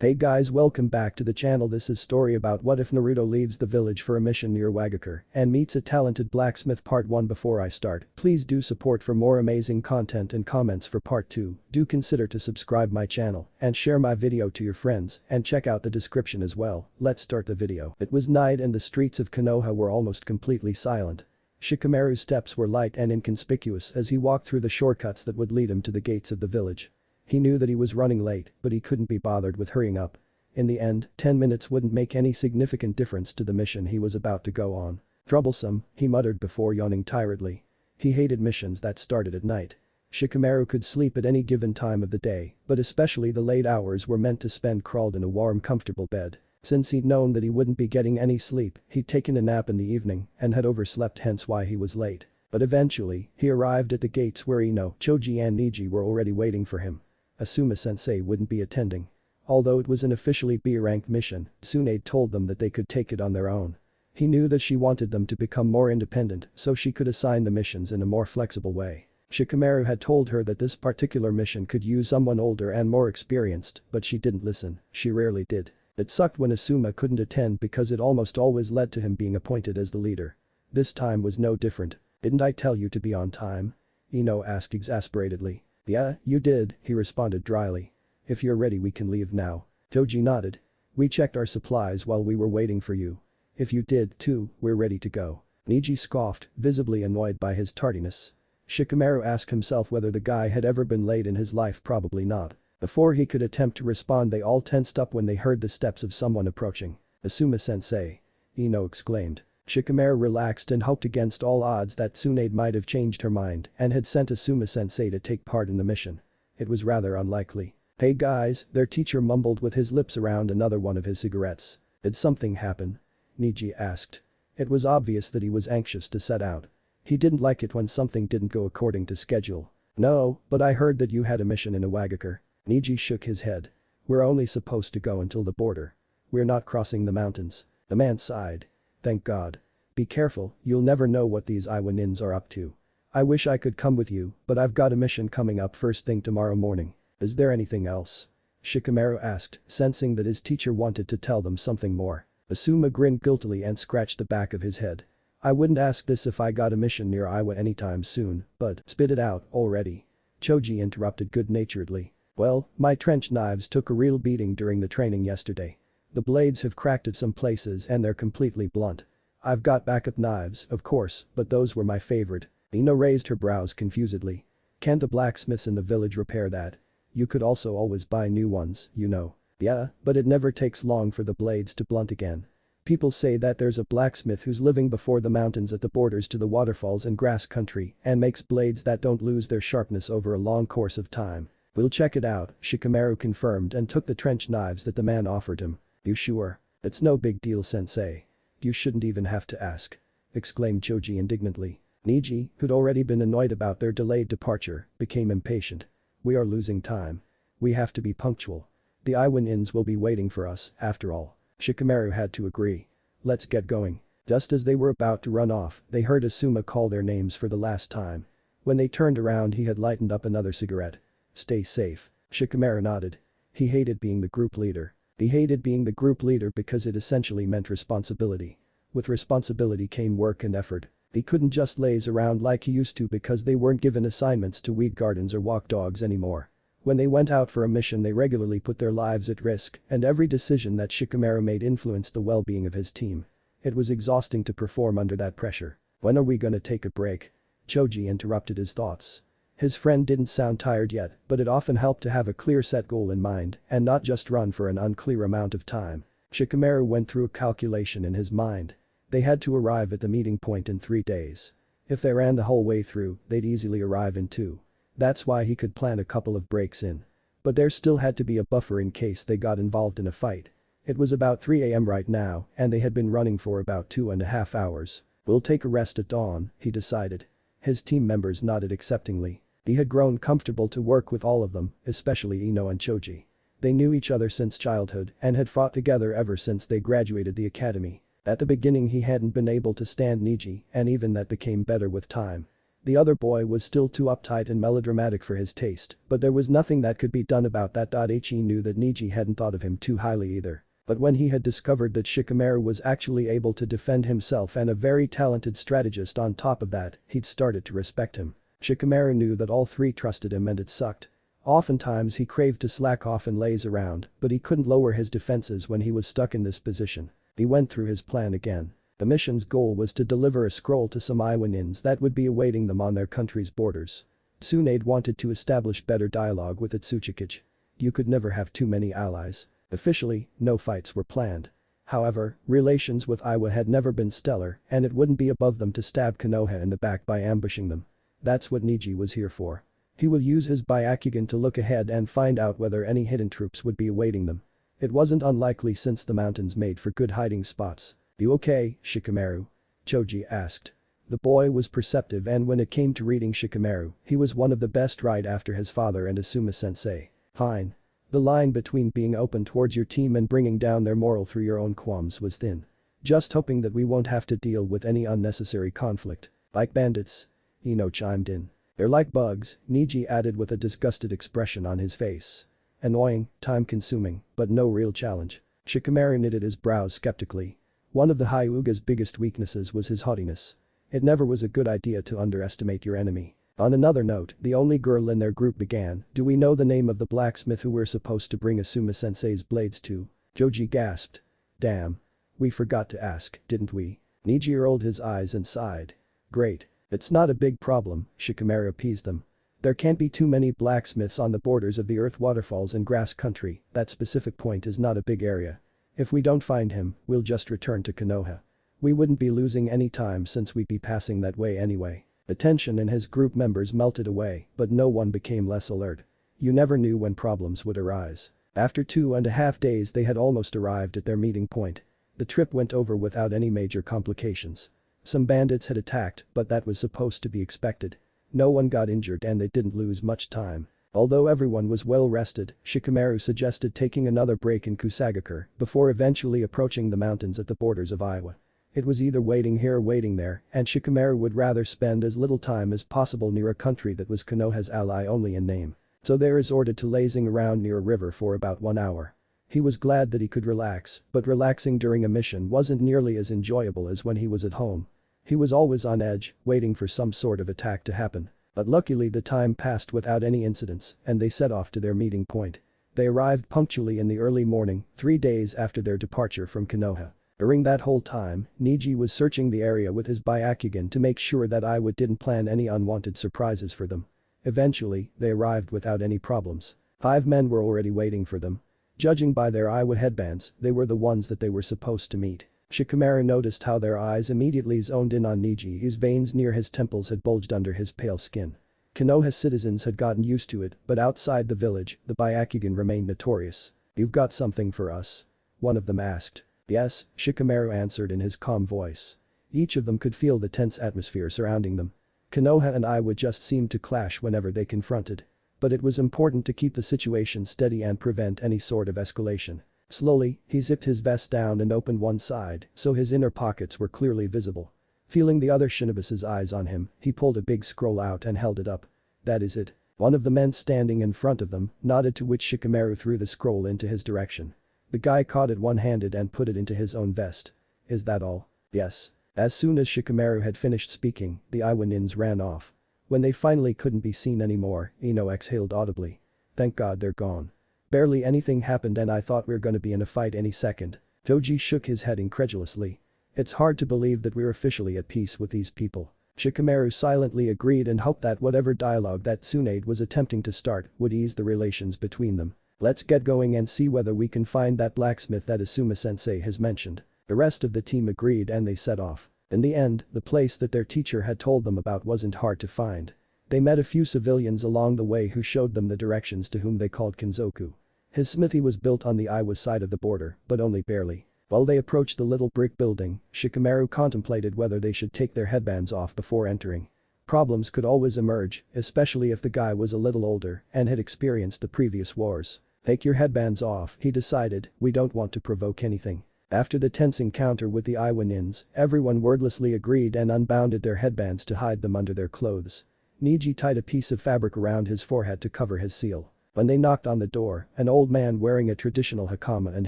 Hey guys, welcome back to the channel. This is story about what if Naruto leaves the village for a mission near Lwagakure and meets a talented blacksmith. Part 1. Before I start, please do support for more amazing content and comments for part 2. Do consider to subscribe my channel and share my video to your friends and check out the description as well. Let's start the video. It was night and the streets of Konoha were almost completely silent. Shikamaru's steps were light and inconspicuous as he walked through the shortcuts that would lead him to the gates of the village. He knew that he was running late, but he couldn't be bothered with hurrying up. In the end, 10 minutes wouldn't make any significant difference to the mission he was about to go on. Troublesome, he muttered before yawning tiredly. He hated missions that started at night. Shikamaru could sleep at any given time of the day, but especially the late hours were meant to spend curled in a warm, comfortable bed. Since he'd known that he wouldn't be getting any sleep, he'd taken a nap in the evening and had overslept, hence why he was late. But eventually, he arrived at the gates where Ino, Choji and Niji were already waiting for him. Asuma-sensei wouldn't be attending. Although it was an officially B-ranked mission, Tsunade told them that they could take it on their own. He knew that she wanted them to become more independent so she could assign the missions in a more flexible way. Shikamaru had told her that this particular mission could use someone older and more experienced, but she didn't listen. She rarely did. It sucked when Asuma couldn't attend because it almost always led to him being appointed as the leader. This time was no different. "Didn't I tell you to be on time?" Ino asked exasperatedly. "Yeah, you did," he responded dryly. "If you're ready we can leave now." Choji nodded. "We checked our supplies while we were waiting for you. If you did too, we're ready to go." Niji scoffed, visibly annoyed by his tardiness. Shikamaru asked himself whether the guy had ever been late in his life. Probably not. Before he could attempt to respond, they all tensed up when they heard the steps of someone approaching. "Asuma-sensei!" Ino exclaimed. Shikamaru relaxed and hoped against all odds that Tsunade might have changed her mind and had sent Asuma-sensei to take part in the mission. It was rather unlikely. "Hey guys," their teacher mumbled with his lips around another one of his cigarettes. "Did something happen?" Niji asked. It was obvious that he was anxious to set out. He didn't like it when something didn't go according to schedule. "No, but I heard that you had a mission in Lwagakure." Niji shook his head. "We're only supposed to go until the border. We're not crossing the mountains." The man sighed. "Thank God. Be careful, you'll never know what these Iwanins are up to. I wish I could come with you, but I've got a mission coming up first thing tomorrow morning." "Is there anything else?" Shikamaru asked, sensing that his teacher wanted to tell them something more. Asuma grinned guiltily and scratched the back of his head. "I wouldn't ask this if I got a mission near Iwa anytime soon, but spit it out already." Choji interrupted good-naturedly. "Well, my trench knives took a real beating during the training yesterday. The blades have cracked at some places and they're completely blunt. I've got backup knives, of course, but those were my favorite." Ino raised her brows confusedly. "Can't the blacksmiths in the village repair that? You could also always buy new ones, you know." "Yeah, but it never takes long for the blades to blunt again. People say that there's a blacksmith who's living before the mountains at the borders to the waterfalls and grass country and makes blades that don't lose their sharpness over a long course of time." "We'll check it out," Shikamaru confirmed and took the trench knives that the man offered him. "You sure? It's no big deal, sensei." "You shouldn't even have to ask," exclaimed Choji indignantly. Niji, who'd already been annoyed about their delayed departure, became impatient. "We are losing time. We have to be punctual. The Iwanins will be waiting for us, after all." Shikamaru had to agree. "Let's get going." Just as they were about to run off, they heard Asuma call their names for the last time. When they turned around, he had lightened up another cigarette. "Stay safe." Shikamaru nodded. He hated being the group leader. He hated being the group leader because it essentially meant responsibility. With responsibility came work and effort. He couldn't just laze around like he used to because they weren't given assignments to weed gardens or walk dogs anymore. When they went out for a mission, they regularly put their lives at risk, and every decision that Shikamaru made influenced the well-being of his team. It was exhausting to perform under that pressure. "When are we gonna take a break?" Choji interrupted his thoughts. His friend didn't sound tired yet, but it often helped to have a clear set goal in mind and not just run for an unclear amount of time. Shikamaru went through a calculation in his mind. They had to arrive at the meeting point in 3 days. If they ran the whole way through, they'd easily arrive in 2. That's why he could plan a couple of breaks in. But there still had to be a buffer in case they got involved in a fight. It was about 3 AM right now and they had been running for about 2.5 hours. "We'll take a rest at dawn," he decided. His team members nodded acceptingly. He had grown comfortable to work with all of them, especially Ino and Choji. They knew each other since childhood and had fought together ever since they graduated the academy. At the beginning he hadn't been able to stand Niji, and even that became better with time. The other boy was still too uptight and melodramatic for his taste, but there was nothing that could be done about that. He knew that Niji hadn't thought of him too highly either. But when he had discovered that Shikamaru was actually able to defend himself and a very talented strategist on top of that, he'd started to respect him. Shikamaru knew that all three trusted him and it sucked. Oftentimes he craved to slack off and laze around, but he couldn't lower his defenses when he was stuck in this position. He went through his plan again. The mission's goal was to deliver a scroll to some Iwanins that would be awaiting them on their country's borders. Tsunade wanted to establish better dialogue with Itsuchikage. You could never have too many allies. Officially, no fights were planned. However, relations with Iwa had never been stellar and it wouldn't be above them to stab Konoha in the back by ambushing them. That's what Niji was here for. He will use his Byakugan to look ahead and find out whether any hidden troops would be awaiting them. It wasn't unlikely since the mountains made for good hiding spots. "You okay, Shikamaru?" Choji asked. The boy was perceptive and when it came to reading Shikamaru, he was one of the best right after his father and Asuma-sensei. Fine. The line between being open towards your team and bringing down their morale through your own qualms was thin. Just hoping that we won't have to deal with any unnecessary conflict. Like bandits? Ino chimed in. They're like bugs, Niji added with a disgusted expression on his face. Annoying, time-consuming, but no real challenge. Shikamaru knitted his brows skeptically. One of the Hyuga's biggest weaknesses was his haughtiness. It never was a good idea to underestimate your enemy. On another note, the only girl in their group began, "Do we know the name of the blacksmith who we're supposed to bring Asuma-sensei's blades to?" Choji gasped. Damn. We forgot to ask, didn't we? Niji rolled his eyes and sighed. Great. It's not a big problem, Shikamaru appeased them. There can't be too many blacksmiths on the borders of the Earth Waterfalls and Grass Country, that specific point is not a big area. If we don't find him, we'll just return to Konoha. We wouldn't be losing any time since we'd be passing that way anyway. The tension in his group members melted away, but no one became less alert. You never knew when problems would arise. After 2.5 days they had almost arrived at their meeting point. The trip went over without any major complications. Some bandits had attacked, but that was supposed to be expected. No one got injured and they didn't lose much time. Although everyone was well rested, Shikamaru suggested taking another break in Kusagakure before eventually approaching the mountains at the borders of Iowa. It was either waiting here or waiting there, and Shikamaru would rather spend as little time as possible near a country that was Konoha's ally only in name. So they resorted to lazing around near a river for about 1 hour. He was glad that he could relax, but relaxing during a mission wasn't nearly as enjoyable as when he was at home. He was always on edge, waiting for some sort of attack to happen. But luckily the time passed without any incidents, and they set off to their meeting point. They arrived punctually in the early morning, 3 days after their departure from Konoha. During that whole time, Niji was searching the area with his Byakugan to make sure that Iwa didn't plan any unwanted surprises for them. Eventually, they arrived without any problems. 5 men were already waiting for them. Judging by their Iwa headbands, they were the ones that they were supposed to meet. Shikamaru noticed how their eyes immediately zoned in on Niji, whose veins near his temples had bulged under his pale skin. Konoha citizens had gotten used to it, but outside the village, the Byakugan remained notorious. "You've got something for us?" one of them asked. "Yes," Shikamaru answered in his calm voice. Each of them could feel the tense atmosphere surrounding them. Konoha and Iwa just seemed to clash whenever they confronted. But it was important to keep the situation steady and prevent any sort of escalation. Slowly, he zipped his vest down and opened one side, so his inner pockets were clearly visible. Feeling the other Shinobu's eyes on him, he pulled a big scroll out and held it up. "That is it." One of the men standing in front of them nodded, to which Shikamaru threw the scroll into his direction. The guy caught it one-handed and put it into his own vest. "Is that all?" "Yes." As soon as Shikamaru had finished speaking, the Iwanins ran off. When they finally couldn't be seen anymore, Ino exhaled audibly. "Thank God they're gone. Barely anything happened and I thought we're gonna be in a fight any second." Choji shook his head incredulously. "It's hard to believe that we're officially at peace with these people." Shikamaru silently agreed and hoped that whatever dialogue that Tsunade was attempting to start would ease the relations between them. "Let's get going and see whether we can find that blacksmith that Asuma-sensei has mentioned." The rest of the team agreed and they set off. In the end, the place that their teacher had told them about wasn't hard to find. They met a few civilians along the way who showed them the directions, to whom they called Kinzoku. His smithy was built on the Iwa side of the border, but only barely. While they approached the little brick building, Shikamaru contemplated whether they should take their headbands off before entering. Problems could always emerge, especially if the guy was a little older and had experienced the previous wars. "Take your headbands off," he decided, "we don't want to provoke anything." After the tense encounter with the Iwa ninjas, everyone wordlessly agreed and unbounded their headbands to hide them under their clothes. Niji tied a piece of fabric around his forehead to cover his seal. When they knocked on the door, an old man wearing a traditional hakama and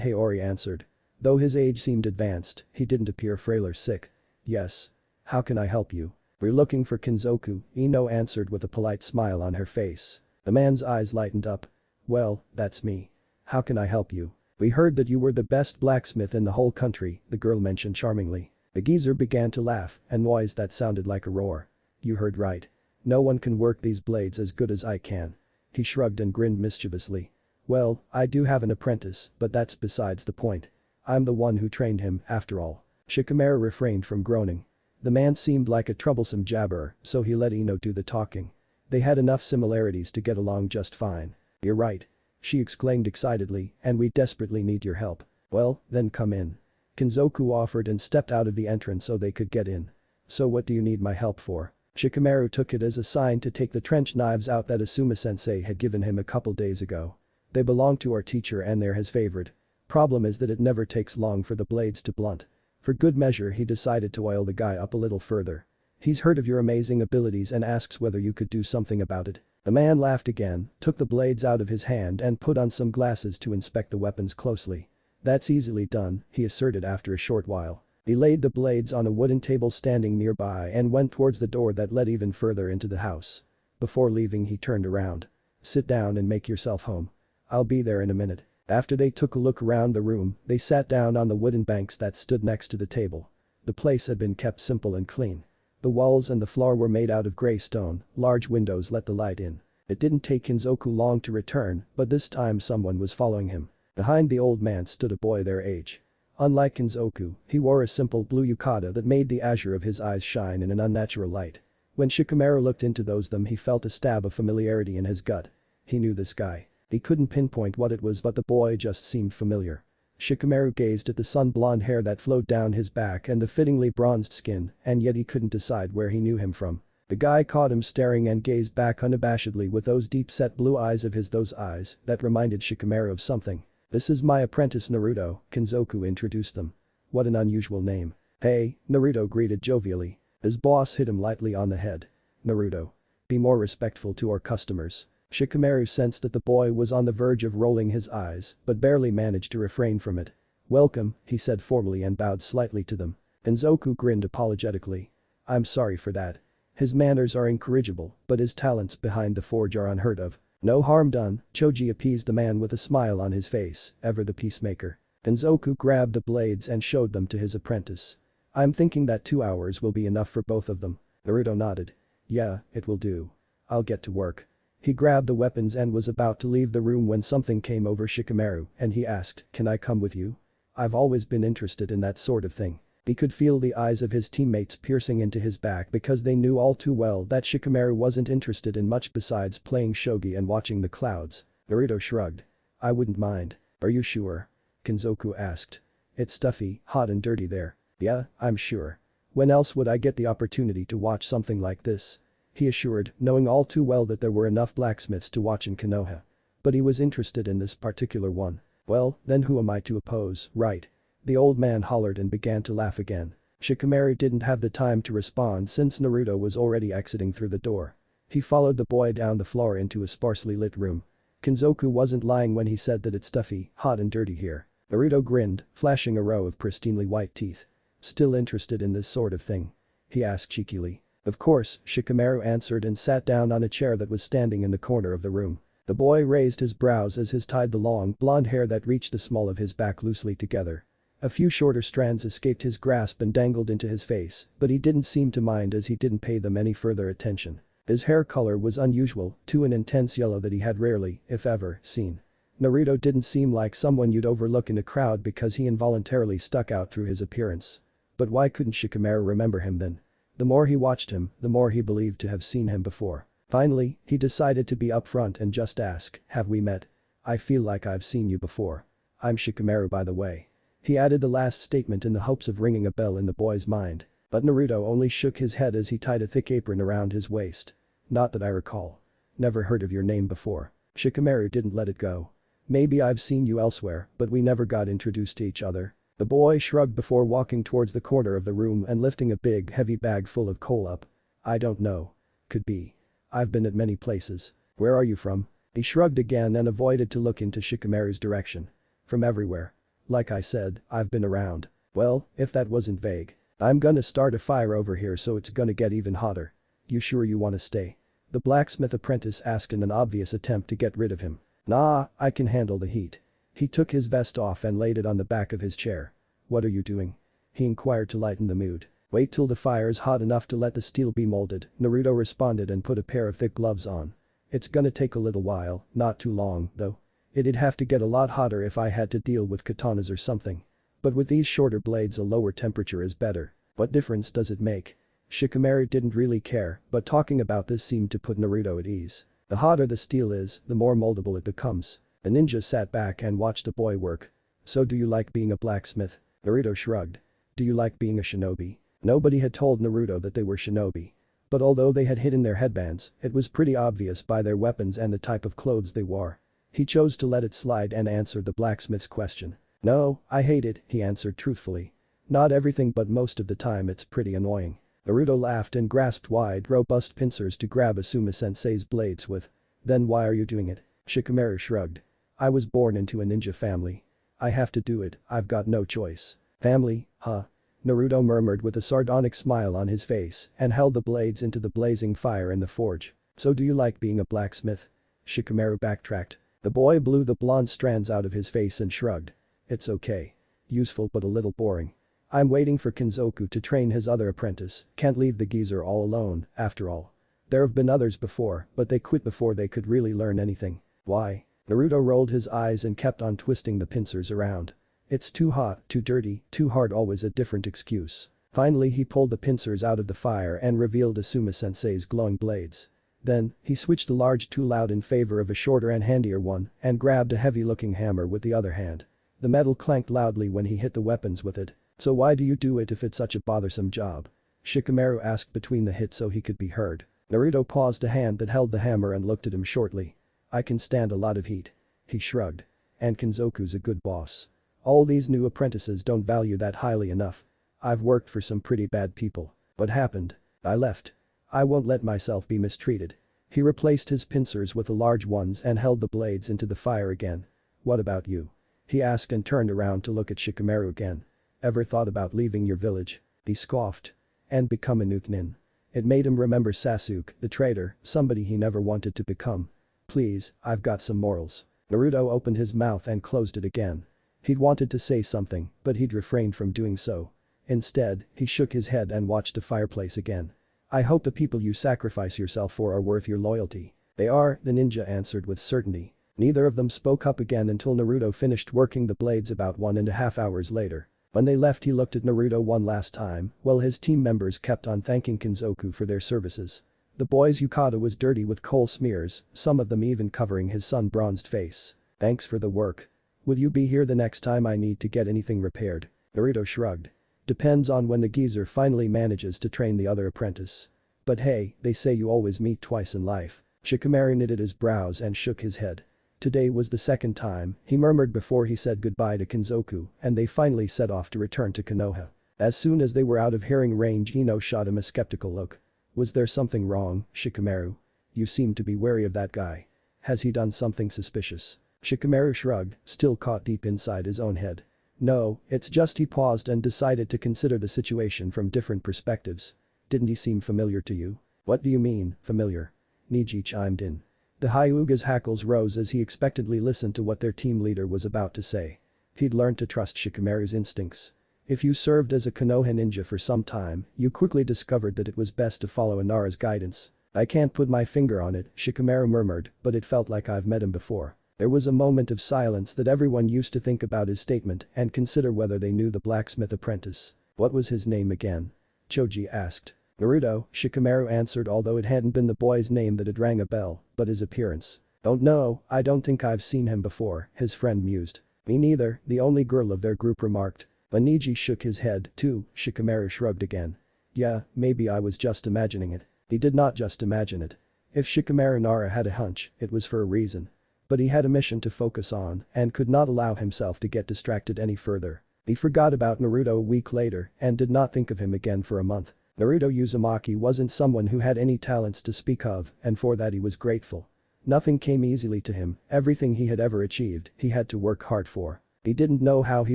haori answered. Though his age seemed advanced, he didn't appear frail or sick. Yes. How can I help you? We're looking for Kinzoku, Ino answered with a polite smile on her face. The man's eyes lightened up. Well, that's me. How can I help you? We heard that you were the best blacksmith in the whole country, the girl mentioned charmingly. The geezer began to laugh, a noise that sounded like a roar. You heard right. No one can work these blades as good as I can. He shrugged and grinned mischievously. Well, I do have an apprentice, but that's besides the point. I'm the one who trained him, after all. Shikamaru refrained from groaning. The man seemed like a troublesome jabberer, so he let Ino do the talking. They had enough similarities to get along just fine. You're right. She exclaimed excitedly, and we desperately need your help. Well, then come in. Kinzoku offered and stepped out of the entrance so they could get in. So what do you need my help for? Shikamaru took it as a sign to take the trench knives out that Asuma-sensei had given him a couple days ago. They belong to our teacher and they're his favorite. Problem is that it never takes long for the blades to blunt. For good measure he decided to oil the guy up a little further. He's heard of your amazing abilities and asks whether you could do something about it. The man laughed again, took the blades out of his hand and put on some glasses to inspect the weapons closely. That's easily done, he asserted after a short while. He laid the blades on a wooden table standing nearby and went towards the door that led even further into the house. Before leaving he turned around. Sit down and make yourself home. I'll be there in a minute. After they took a look around the room, they sat down on the wooden banks that stood next to the table. The place had been kept simple and clean. The walls and the floor were made out of gray stone, large windows let the light in. It didn't take Kinzoku long to return, but this time someone was following him. Behind the old man stood a boy their age. Unlike Kinzoku, he wore a simple blue yukata that made the azure of his eyes shine in an unnatural light. When Shikamaru looked into them he felt a stab of familiarity in his gut. He knew this guy. He couldn't pinpoint what it was but the boy just seemed familiar. Shikamaru gazed at the sun-blonde hair that flowed down his back and the fittingly bronzed skin, and yet he couldn't decide where he knew him from. The guy caught him staring and gazed back unabashedly with those deep-set blue eyes of his, those eyes that reminded Shikamaru of something. This is my apprentice Naruto, Kinzoku introduced them. What an unusual name. Hey, Naruto greeted jovially. His boss hit him lightly on the head. Naruto. Be more respectful to our customers. Shikamaru sensed that the boy was on the verge of rolling his eyes, but barely managed to refrain from it. Welcome, he said formally and bowed slightly to them. Kinzoku grinned apologetically. I'm sorry for that. His manners are incorrigible, but his talents behind the forge are unheard of. No harm done, Choji appeased the man with a smile on his face, ever the peacemaker. Kinzoku grabbed the blades and showed them to his apprentice. I'm thinking that 2 hours will be enough for both of them. Naruto nodded. Yeah, it will do. I'll get to work. He grabbed the weapons and was about to leave the room when something came over Shikamaru and he asked, can I come with you? I've always been interested in that sort of thing. He could feel the eyes of his teammates piercing into his back because they knew all too well that Shikamaru wasn't interested in much besides playing shogi and watching the clouds. Naruto shrugged. I wouldn't mind. Are you sure? Kinzoku asked. It's stuffy, hot and dirty there. Yeah, I'm sure. When else would I get the opportunity to watch something like this? He assured, knowing all too well that there were enough blacksmiths to watch in Konoha. But he was interested in this particular one. Well, then who am I to oppose, right? The old man hollered and began to laugh again. Shikamaru didn't have the time to respond since Naruto was already exiting through the door. He followed the boy down the floor into a sparsely lit room. Kinzoku wasn't lying when he said that it's stuffy, hot and dirty here. Naruto grinned, flashing a row of pristinely white teeth. Still interested in this sort of thing? He asked cheekily. Of course, Shikamaru answered and sat down on a chair that was standing in the corner of the room. The boy raised his brows as he tied the long blonde hair that reached the small of his back loosely together. A few shorter strands escaped his grasp and dangled into his face, but he didn't seem to mind as he didn't pay them any further attention. His hair color was unusual, to an intense yellow that he had rarely, if ever, seen. Naruto didn't seem like someone you'd overlook in a crowd because he involuntarily stuck out through his appearance. But why couldn't Shikamaru remember him then? The more he watched him, the more he believed to have seen him before. Finally, he decided to be upfront and just ask, have we met? I feel like I've seen you before. I'm Shikamaru by the way. He added the last statement in the hopes of ringing a bell in the boy's mind. But Naruto only shook his head as he tied a thick apron around his waist. Not that I recall. Never heard of your name before. Shikamaru didn't let it go. Maybe I've seen you elsewhere, but we never got introduced to each other. The boy shrugged before walking towards the corner of the room and lifting a big heavy bag full of coal up. I don't know. Could be. I've been at many places. Where are you from? He shrugged again and avoided to look into Shikamaru's direction. From everywhere. Like I said, I've been around. Well, if that wasn't vague. I'm gonna start a fire over here so it's gonna get even hotter. You sure you wanna stay? The blacksmith apprentice asked in an obvious attempt to get rid of him. Nah, I can handle the heat. He took his vest off and laid it on the back of his chair. What are you doing? He inquired to lighten the mood. Wait till the fire's hot enough to let the steel be molded, Naruto responded and put a pair of thick gloves on. It's gonna take a little while, not too long, though. It'd have to get a lot hotter if I had to deal with katanas or something. But with these shorter blades a lower temperature is better. What difference does it make? Shikamaru didn't really care, but talking about this seemed to put Naruto at ease. The hotter the steel is, the more moldable it becomes. The ninja sat back and watched the boy work. So do you like being a blacksmith? Naruto shrugged. Do you like being a shinobi? Nobody had told Naruto that they were shinobi. But although they had hidden their headbands, it was pretty obvious by their weapons and the type of clothes they wore. He chose to let it slide and answered the blacksmith's question. No, I hate it, he answered truthfully. Not everything but most of the time it's pretty annoying. Naruto laughed and grasped wide, robust pincers to grab Asuma-sensei's blades with. Then why are you doing it? Shikamaru shrugged. I was born into a ninja family. I have to do it, I've got no choice. Family, huh? Naruto murmured with a sardonic smile on his face and held the blades into the blazing fire in the forge. So do you like being a blacksmith? Shikamaru backtracked. The boy blew the blonde strands out of his face and shrugged. It's okay. Useful but a little boring. I'm waiting for Kinzoku to train his other apprentice, can't leave the geezer all alone, after all. There have been others before, but they quit before they could really learn anything. Why? Naruto rolled his eyes and kept on twisting the pincers around. It's too hot, too dirty, too hard, always a different excuse. Finally he pulled the pincers out of the fire and revealed Asuma-sensei's glowing blades. Then, he switched the large tool out in favor of a shorter and handier one and grabbed a heavy-looking hammer with the other hand. The metal clanked loudly when he hit the weapons with it. So why do you do it if it's such a bothersome job? Shikamaru asked between the hits so he could be heard. Naruto paused a hand that held the hammer and looked at him shortly. I can stand a lot of heat. He shrugged. And Kinzoku's a good boss. All these new apprentices don't value that highly enough. I've worked for some pretty bad people. What happened? I left. I won't let myself be mistreated. He replaced his pincers with the large ones and held the blades into the fire again. What about you? He asked and turned around to look at Shikamaru again. Ever thought about leaving your village? He scoffed. And become a Nukenin. It made him remember Sasuke, the traitor, somebody he never wanted to become. Please, I've got some morals. Naruto opened his mouth and closed it again. He'd wanted to say something, but he'd refrained from doing so. Instead, he shook his head and watched the fireplace again. I hope the people you sacrifice yourself for are worth your loyalty. They are, the ninja answered with certainty. Neither of them spoke up again until Naruto finished working the blades about 1.5 hours later. When they left he looked at Naruto one last time, while his team members kept on thanking Kinzoku for their services. The boy's yukata was dirty with coal smears, some of them even covering his sun-bronzed face. Thanks for the work. Will you be here the next time I need to get anything repaired? Naruto shrugged. Depends on when the geezer finally manages to train the other apprentice. But hey, they say you always meet twice in life. Shikamaru knitted his brows and shook his head. Today was the second time, he murmured before he said goodbye to Kinzoku, and they finally set off to return to Konoha. As soon as they were out of hearing range Ino shot him a skeptical look. Was there something wrong, Shikamaru? You seem to be wary of that guy. Has he done something suspicious? Shikamaru shrugged, still caught deep inside his own head. No, it's just he paused and decided to consider the situation from different perspectives. Didn't he seem familiar to you? What do you mean, familiar? Niji chimed in. The Hyuga's hackles rose as he expectantly listened to what their team leader was about to say. He'd learned to trust Shikamaru's instincts. If you served as a Konoha ninja for some time, you quickly discovered that it was best to follow Inara's guidance. I can't put my finger on it, Shikamaru murmured, but it felt like I've met him before. There was a moment of silence that everyone used to think about his statement and consider whether they knew the blacksmith apprentice. What was his name again? Choji asked. Naruto, Shikamaru answered, although it hadn't been the boy's name that had rang a bell, but his appearance. Don't know, I don't think I've seen him before, his friend mused. Me neither, the only girl of their group remarked. When Niji shook his head, too, Shikamaru shrugged again. Yeah, maybe I was just imagining it. He did not just imagine it. If Shikamaru Nara had a hunch, it was for a reason. But he had a mission to focus on and could not allow himself to get distracted any further. He forgot about Naruto a week later and did not think of him again for a month. Naruto Uzumaki wasn't someone who had any talents to speak of, and for that he was grateful. Nothing came easily to him, everything he had ever achieved, he had to work hard for. He didn't know how he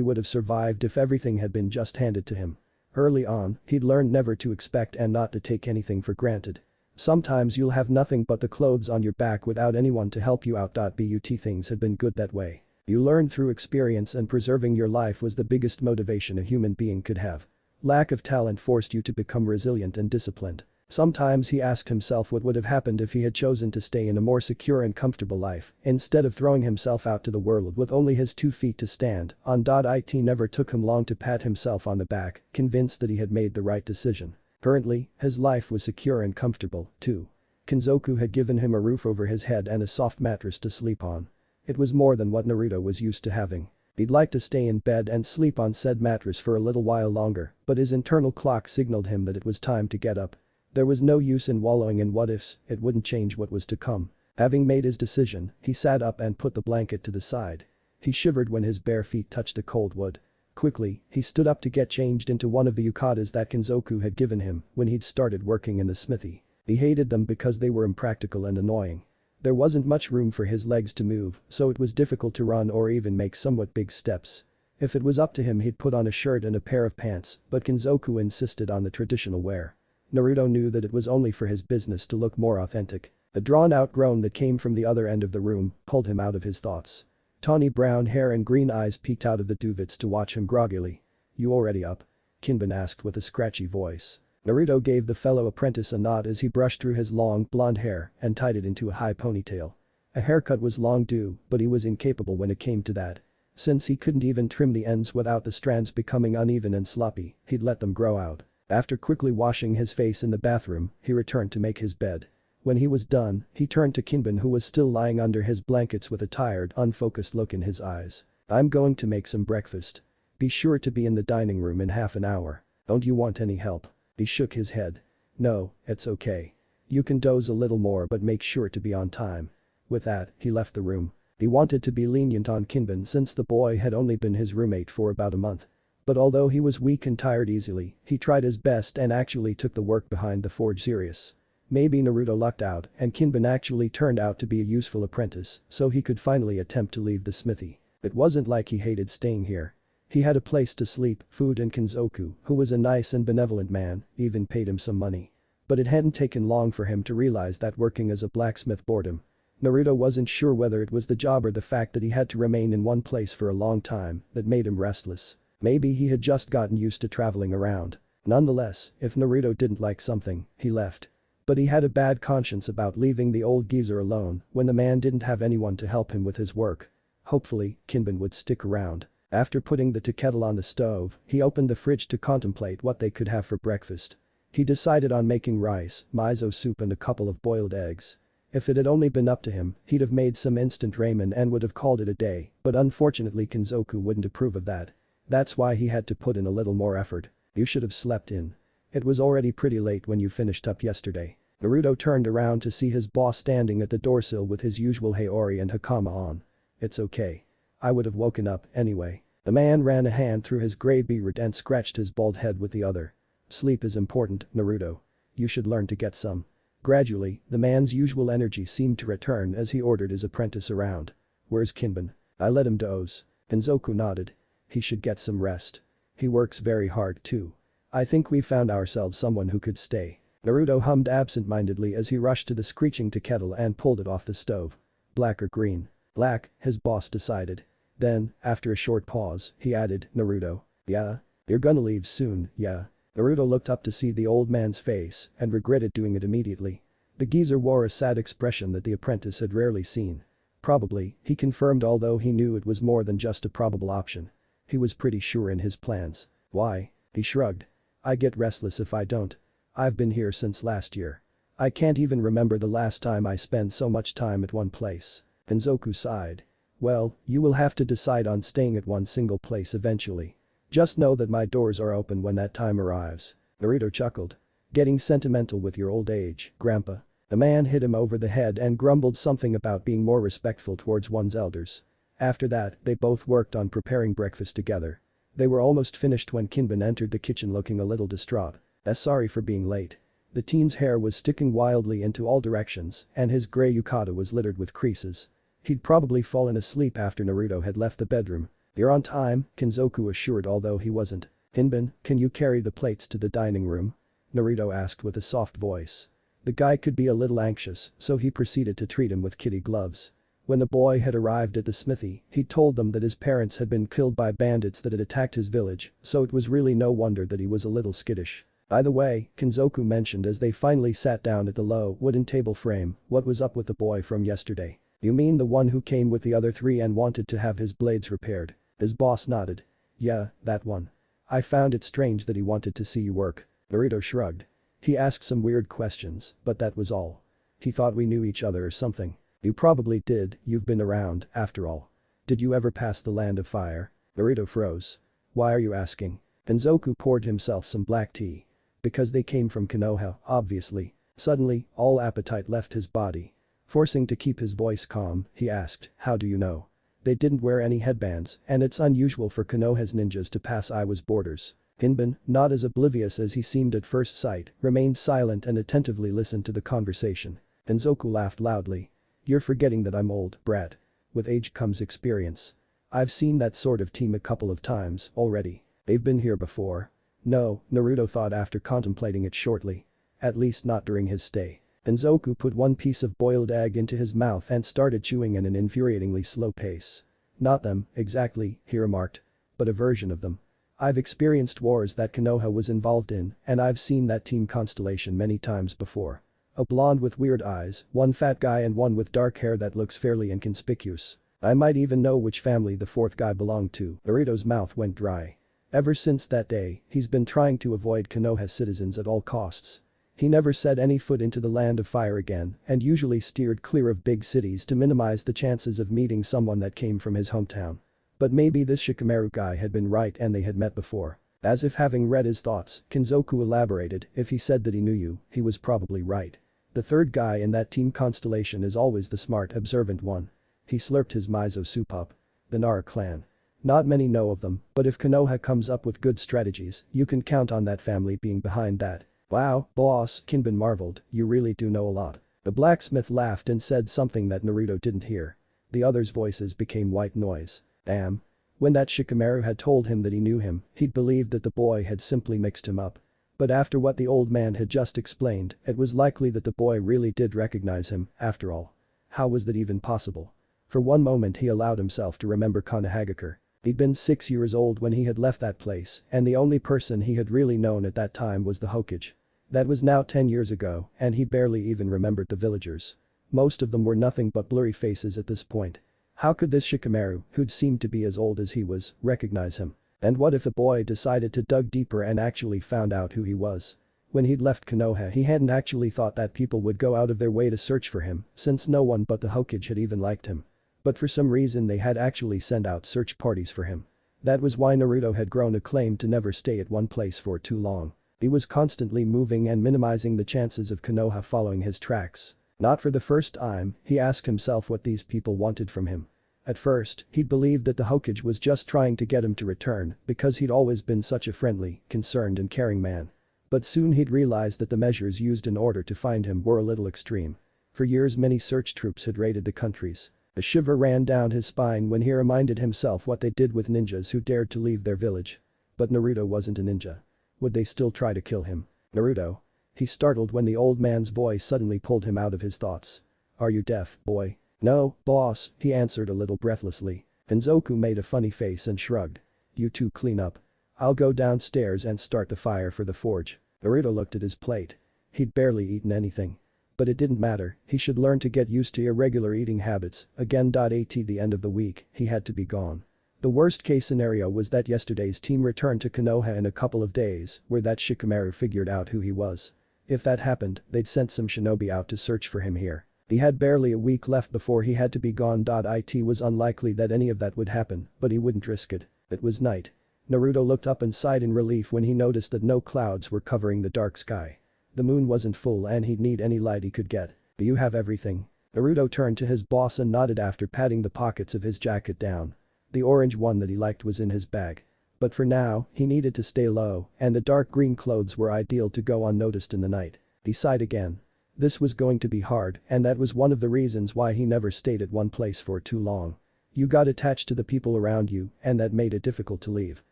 would have survived if everything had been just handed to him. Early on, he'd learned never to expect and not to take anything for granted. Sometimes you'll have nothing but the clothes on your back without anyone to help you out. But things had been good that way. You learned through experience, and preserving your life was the biggest motivation a human being could have. Lack of talent forced you to become resilient and disciplined. Sometimes he asked himself what would have happened if he had chosen to stay in a more secure and comfortable life, instead of throwing himself out to the world with only his 2 feet to stand on. It never took him long to pat himself on the back, convinced that he had made the right decision. Currently, his life was secure and comfortable, too. Kenzoku had given him a roof over his head and a soft mattress to sleep on. It was more than what Naruto was used to having. He'd like to stay in bed and sleep on said mattress for a little while longer, but his internal clock signaled him that it was time to get up. There was no use in wallowing in what-ifs, it wouldn't change what was to come. Having made his decision, he sat up and put the blanket to the side. He shivered when his bare feet touched the cold wood. Quickly, he stood up to get changed into one of the yukatas that Kenzoku had given him when he'd started working in the smithy. He hated them because they were impractical and annoying. There wasn't much room for his legs to move, so it was difficult to run or even make somewhat big steps. If it was up to him, he'd put on a shirt and a pair of pants, but Kenzoku insisted on the traditional wear. Naruto knew that it was only for his business to look more authentic. A drawn-out groan that came from the other end of the room pulled him out of his thoughts. Tawny brown hair and green eyes peeked out of the duvets to watch him groggily. "You already up?" Kinban asked with a scratchy voice. Naruto gave the fellow apprentice a nod as he brushed through his long, blonde hair and tied it into a high ponytail. A haircut was long due, but he was incapable when it came to that. Since he couldn't even trim the ends without the strands becoming uneven and sloppy, he'd let them grow out. After quickly washing his face in the bathroom, he returned to make his bed. When he was done, he turned to Kinban, who was still lying under his blankets with a tired, unfocused look in his eyes. "I'm going to make some breakfast. Be sure to be in the dining room in half an hour. Don't you want any help?" He shook his head. "No, it's okay. You can doze a little more, but make sure to be on time." With that, he left the room. He wanted to be lenient on Kinban since the boy had only been his roommate for about a month. But although he was weak and tired easily, he tried his best and actually took the work behind the forge serious. Maybe Naruto lucked out and Kinban actually turned out to be a useful apprentice, so he could finally attempt to leave the smithy. It wasn't like he hated staying here. He had a place to sleep, food, and Kenzoku, who was a nice and benevolent man, even paid him some money. But it hadn't taken long for him to realize that working as a blacksmith bored him. Naruto wasn't sure whether it was the job or the fact that he had to remain in one place for a long time that made him restless. Maybe he had just gotten used to traveling around. Nonetheless, if Naruto didn't like something, he left. But he had a bad conscience about leaving the old geezer alone when the man didn't have anyone to help him with his work. Hopefully, Kinban would stick around. After putting the tea kettle on the stove, he opened the fridge to contemplate what they could have for breakfast. He decided on making rice, miso soup, and a couple of boiled eggs. If it had only been up to him, he'd have made some instant ramen and would have called it a day, but unfortunately Kenzoku wouldn't approve of that. That's why he had to put in a little more effort. "You should have slept in. It was already pretty late when you finished up yesterday." Naruto turned around to see his boss standing at the doorsill with his usual Haori and Hakama on. "It's okay. I would have woken up anyway." The man ran a hand through his gray beard and scratched his bald head with the other. "Sleep is important, Naruto. You should learn to get some." Gradually, the man's usual energy seemed to return as he ordered his apprentice around. "Where's Kinban?" "I let him doze." Kenzoku nodded. "He should get some rest. He works very hard too. I think we found ourselves someone who could stay." Naruto hummed absent-mindedly as he rushed to the screeching tea kettle and pulled it off the stove. "Black or green?" "Black," his boss decided. Then, after a short pause, he added, "Naruto. Yeah? You're gonna leave soon, yeah?" Naruto looked up to see the old man's face and regretted doing it immediately. The geezer wore a sad expression that the apprentice had rarely seen. "Probably," he confirmed, although he knew it was more than just a probable option. He was pretty sure in his plans. "Why?" He shrugged. "I get restless if I don't. I've been here since last year. I can't even remember the last time I spent so much time at one place." Kenzoku sighed. "Well, you will have to decide on staying at one single place eventually. Just know that my doors are open when that time arrives." Naruto chuckled. "Getting sentimental with your old age, Grandpa." The man hit him over the head and grumbled something about being more respectful towards one's elders. After that, they both worked on preparing breakfast together. They were almost finished when Kinban entered the kitchen looking a little distraught. Sorry for being late. The teen's hair was sticking wildly into all directions and his grey yukata was littered with creases. He'd probably fallen asleep after Naruto had left the bedroom. "You're on time," Kenzoku assured although he wasn't. "Kinban, can you carry the plates to the dining room?" Naruto asked with a soft voice. The guy could be a little anxious, so he proceeded to treat him with kitty gloves. When the boy had arrived at the smithy, he told them that his parents had been killed by bandits that had attacked his village, so it was really no wonder that he was a little skittish. "By the way," Kenzoku mentioned as they finally sat down at the low wooden table frame, "what was up with the boy from yesterday? You mean the one who came with the other three and wanted to have his blades repaired?" His boss nodded. "Yeah, that one. I found it strange that he wanted to see you work." Naruto shrugged. He asked some weird questions, but that was all. He thought we knew each other or something. "You probably did, you've been around, after all. Did you ever pass the land of fire?" Naruto froze. "Why are you asking?" Kenzoku poured himself some black tea. "Because they came from Konoha, obviously." Suddenly, all appetite left his body. Forcing to keep his voice calm, he asked, "How do you know?" "They didn't wear any headbands, and it's unusual for Konoha's ninjas to pass Iwa's borders." Kinban, not as oblivious as he seemed at first sight, remained silent and attentively listened to the conversation. Kenzoku laughed loudly. "You're forgetting that I'm old, brat. With age comes experience. I've seen that sort of team a couple of times already. They've been here before." "No," Naruto thought after contemplating it shortly. "At least not during his stay." Kenzoku put one piece of boiled egg into his mouth and started chewing at an infuriatingly slow pace. "Not them, exactly," he remarked. "But a version of them. I've experienced wars that Konoha was involved in and I've seen that team constellation many times before. A blonde with weird eyes, one fat guy and one with dark hair that looks fairly inconspicuous. I might even know which family the fourth guy belonged to." Naruto's mouth went dry. Ever since that day, he's been trying to avoid Konoha citizens at all costs. He never set any foot into the land of fire again and usually steered clear of big cities to minimize the chances of meeting someone that came from his hometown. But maybe this Shikamaru guy had been right and they had met before. As if having read his thoughts, Kenzoku elaborated, "If he said that he knew you, he was probably right. The third guy in that team constellation is always the smart, observant one." He slurped his miso soup up. "The Nara clan. Not many know of them, but if Konoha comes up with good strategies, you can count on that family being behind that." "Wow, boss," Kinban marveled, "you really do know a lot." The blacksmith laughed and said something that Naruto didn't hear. The others' voices became white noise. Damn. When that Shikamaru had told him that he knew him, he'd believed that the boy had simply mixed him up. But after what the old man had just explained, it was likely that the boy really did recognize him, after all. How was that even possible? For one moment he allowed himself to remember Konohagakure. He'd been 6 years old when he had left that place and the only person he had really known at that time was the Hokage. That was now 10 years ago and he barely even remembered the villagers. Most of them were nothing but blurry faces at this point. How could this Shikamaru, who'd seemed to be as old as he was, recognize him? And what if the boy decided to dig deeper and actually found out who he was? When he'd left Konoha he hadn't actually thought that people would go out of their way to search for him since no one but the Hokage had even liked him. But for some reason they had actually sent out search parties for him. That was why Naruto had grown accustomed to never stay at one place for too long. He was constantly moving and minimizing the chances of Konoha following his tracks. Not for the first time, he asked himself what these people wanted from him. At first, he'd believed that the Hokage was just trying to get him to return because he'd always been such a friendly, concerned and caring man. But soon he'd realized that the measures used in order to find him were a little extreme. For years many search troops had raided the countries. A shiver ran down his spine when he reminded himself what they did with ninjas who dared to leave their village. But Naruto wasn't a ninja. Would they still try to kill him? "Naruto?" He startled when the old man's voice suddenly pulled him out of his thoughts. "Are you deaf, boy?" "No, boss," he answered a little breathlessly. Kenzoku made a funny face and shrugged. "You two clean up. I'll go downstairs and start the fire for the forge." Naruto looked at his plate. He'd barely eaten anything. But it didn't matter, he should learn to get used to irregular eating habits, again. At the end of the week, he had to be gone. The worst case scenario was that yesterday's team returned to Konoha in a couple of days, where that Shikamaru figured out who he was. If that happened, they'd sent some shinobi out to search for him here. He had barely a week left before he had to be gone. It was unlikely that any of that would happen, but he wouldn't risk it. It was night. Naruto looked up and sighed in relief when he noticed that no clouds were covering the dark sky. The moon wasn't full and he'd need any light he could get. "Do you have everything?" Naruto turned to his boss and nodded after patting the pockets of his jacket down. The orange one that he liked was in his bag. But for now, he needed to stay low, and the dark green clothes were ideal to go unnoticed in the night. He sighed again. This was going to be hard, and that was one of the reasons why he never stayed at one place for too long. You got attached to the people around you, and that made it difficult to leave.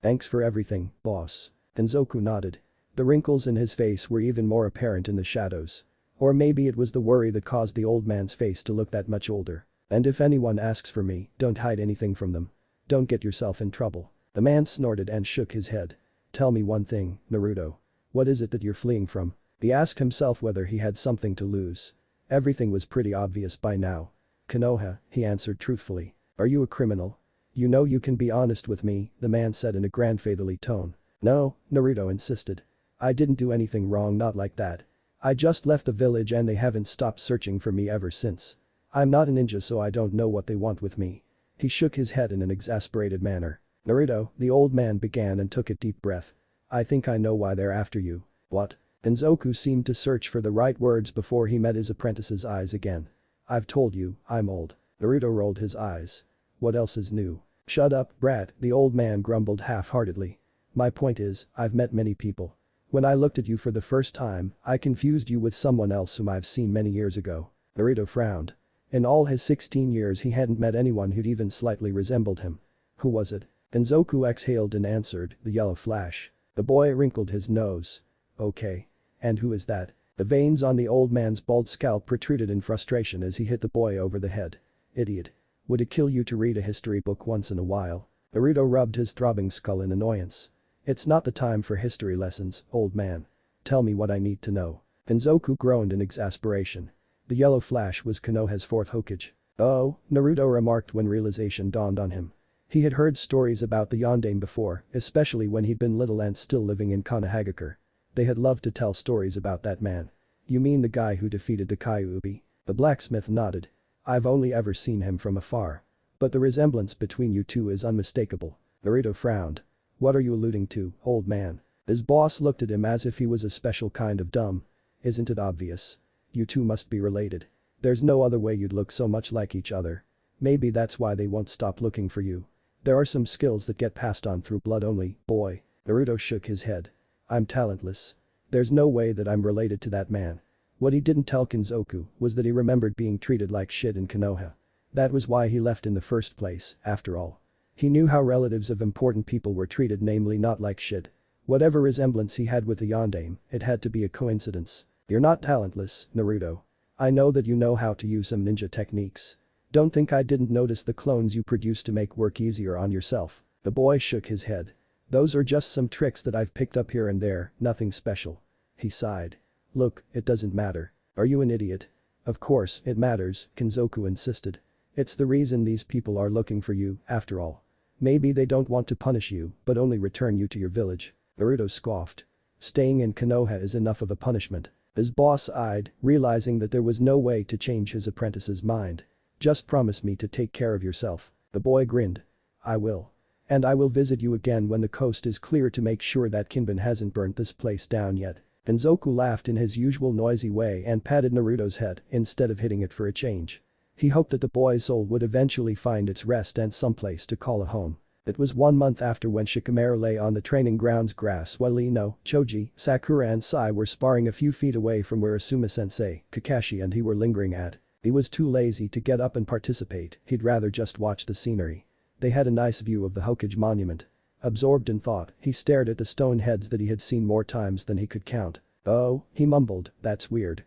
Thanks for everything, boss. Kenzoku nodded. The wrinkles in his face were even more apparent in the shadows. Or maybe it was the worry that caused the old man's face to look that much older. And if anyone asks for me, don't hide anything from them. Don't get yourself in trouble. The man snorted and shook his head. Tell me one thing, Naruto. What is it that you're fleeing from? He asked himself whether he had something to lose. Everything was pretty obvious by now. Konoha, he answered truthfully. Are you a criminal? You know you can be honest with me, the man said in a grandfatherly tone. No, Naruto insisted. I didn't do anything wrong, not like that. I just left the village and they haven't stopped searching for me ever since. I'm not a ninja so I don't know what they want with me. He shook his head in an exasperated manner. Naruto, the old man began and took a deep breath. I think I know why they're after you. What? Kenzoku seemed to search for the right words before he met his apprentice's eyes again. I've told you, I'm old. Naruto rolled his eyes. What else is new? Shut up, brat, the old man grumbled half-heartedly. My point is, I've met many people. When I looked at you for the first time, I confused you with someone else whom I've seen many years ago. Naruto frowned. In all his 16 years he hadn't met anyone who'd even slightly resembled him. Who was it? Kenzoku exhaled and answered, the yellow flash. The boy wrinkled his nose. Okay. And who is that? The veins on the old man's bald scalp protruded in frustration as he hit the boy over the head. Idiot. Would it kill you to read a history book once in a while? Naruto rubbed his throbbing skull in annoyance. It's not the time for history lessons, old man. Tell me what I need to know. Kenzoku groaned in exasperation. The yellow flash was Konoha's fourth Hokage. Oh, Naruto remarked when realization dawned on him. He had heard stories about the Yondaime before, especially when he'd been little and still living in Konohagakure. They had loved to tell stories about that man. You mean the guy who defeated the Kyuubi? The blacksmith nodded. I've only ever seen him from afar. But the resemblance between you two is unmistakable. Naruto frowned. What are you alluding to, old man? His boss looked at him as if he was a special kind of dumb. Isn't it obvious? You two must be related. There's no other way you'd look so much like each other. Maybe that's why they won't stop looking for you. There are some skills that get passed on through blood only, boy. Naruto shook his head. I'm talentless. There's no way that I'm related to that man. What he didn't tell Kenzoku was that he remembered being treated like shit in Konoha. That was why he left in the first place, after all. He knew how relatives of important people were treated, namely not like shit. Whatever resemblance he had with the Yondaime, it had to be a coincidence. You're not talentless, Naruto. I know that you know how to use some ninja techniques. Don't think I didn't notice the clones you produced to make work easier on yourself. The boy shook his head. Those are just some tricks that I've picked up here and there, nothing special. He sighed. Look, it doesn't matter. Are you an idiot? Of course, it matters, Kenzoku insisted. It's the reason these people are looking for you, after all. Maybe they don't want to punish you, but only return you to your village. Naruto scoffed. Staying in Konoha is enough of a punishment. His boss eyed, realizing that there was no way to change his apprentice's mind. Just promise me to take care of yourself. The boy grinned. I will. And I will visit you again when the coast is clear to make sure that Kinban hasn't burnt this place down yet. Kenzoku laughed in his usual noisy way and patted Naruto's head instead of hitting it for a change. He hoped that the boy's soul would eventually find its rest and someplace to call a home. It was 1 month after when Shikamaru lay on the training grounds grass while Ino, Choji, Sakura and Sai were sparring a few feet away from where Asuma-sensei, Kakashi and he were lingering at. He was too lazy to get up and participate, he'd rather just watch the scenery. They had a nice view of the Hokage monument. Absorbed in thought, he stared at the stone heads that he had seen more times than he could count. Oh, he mumbled, that's weird.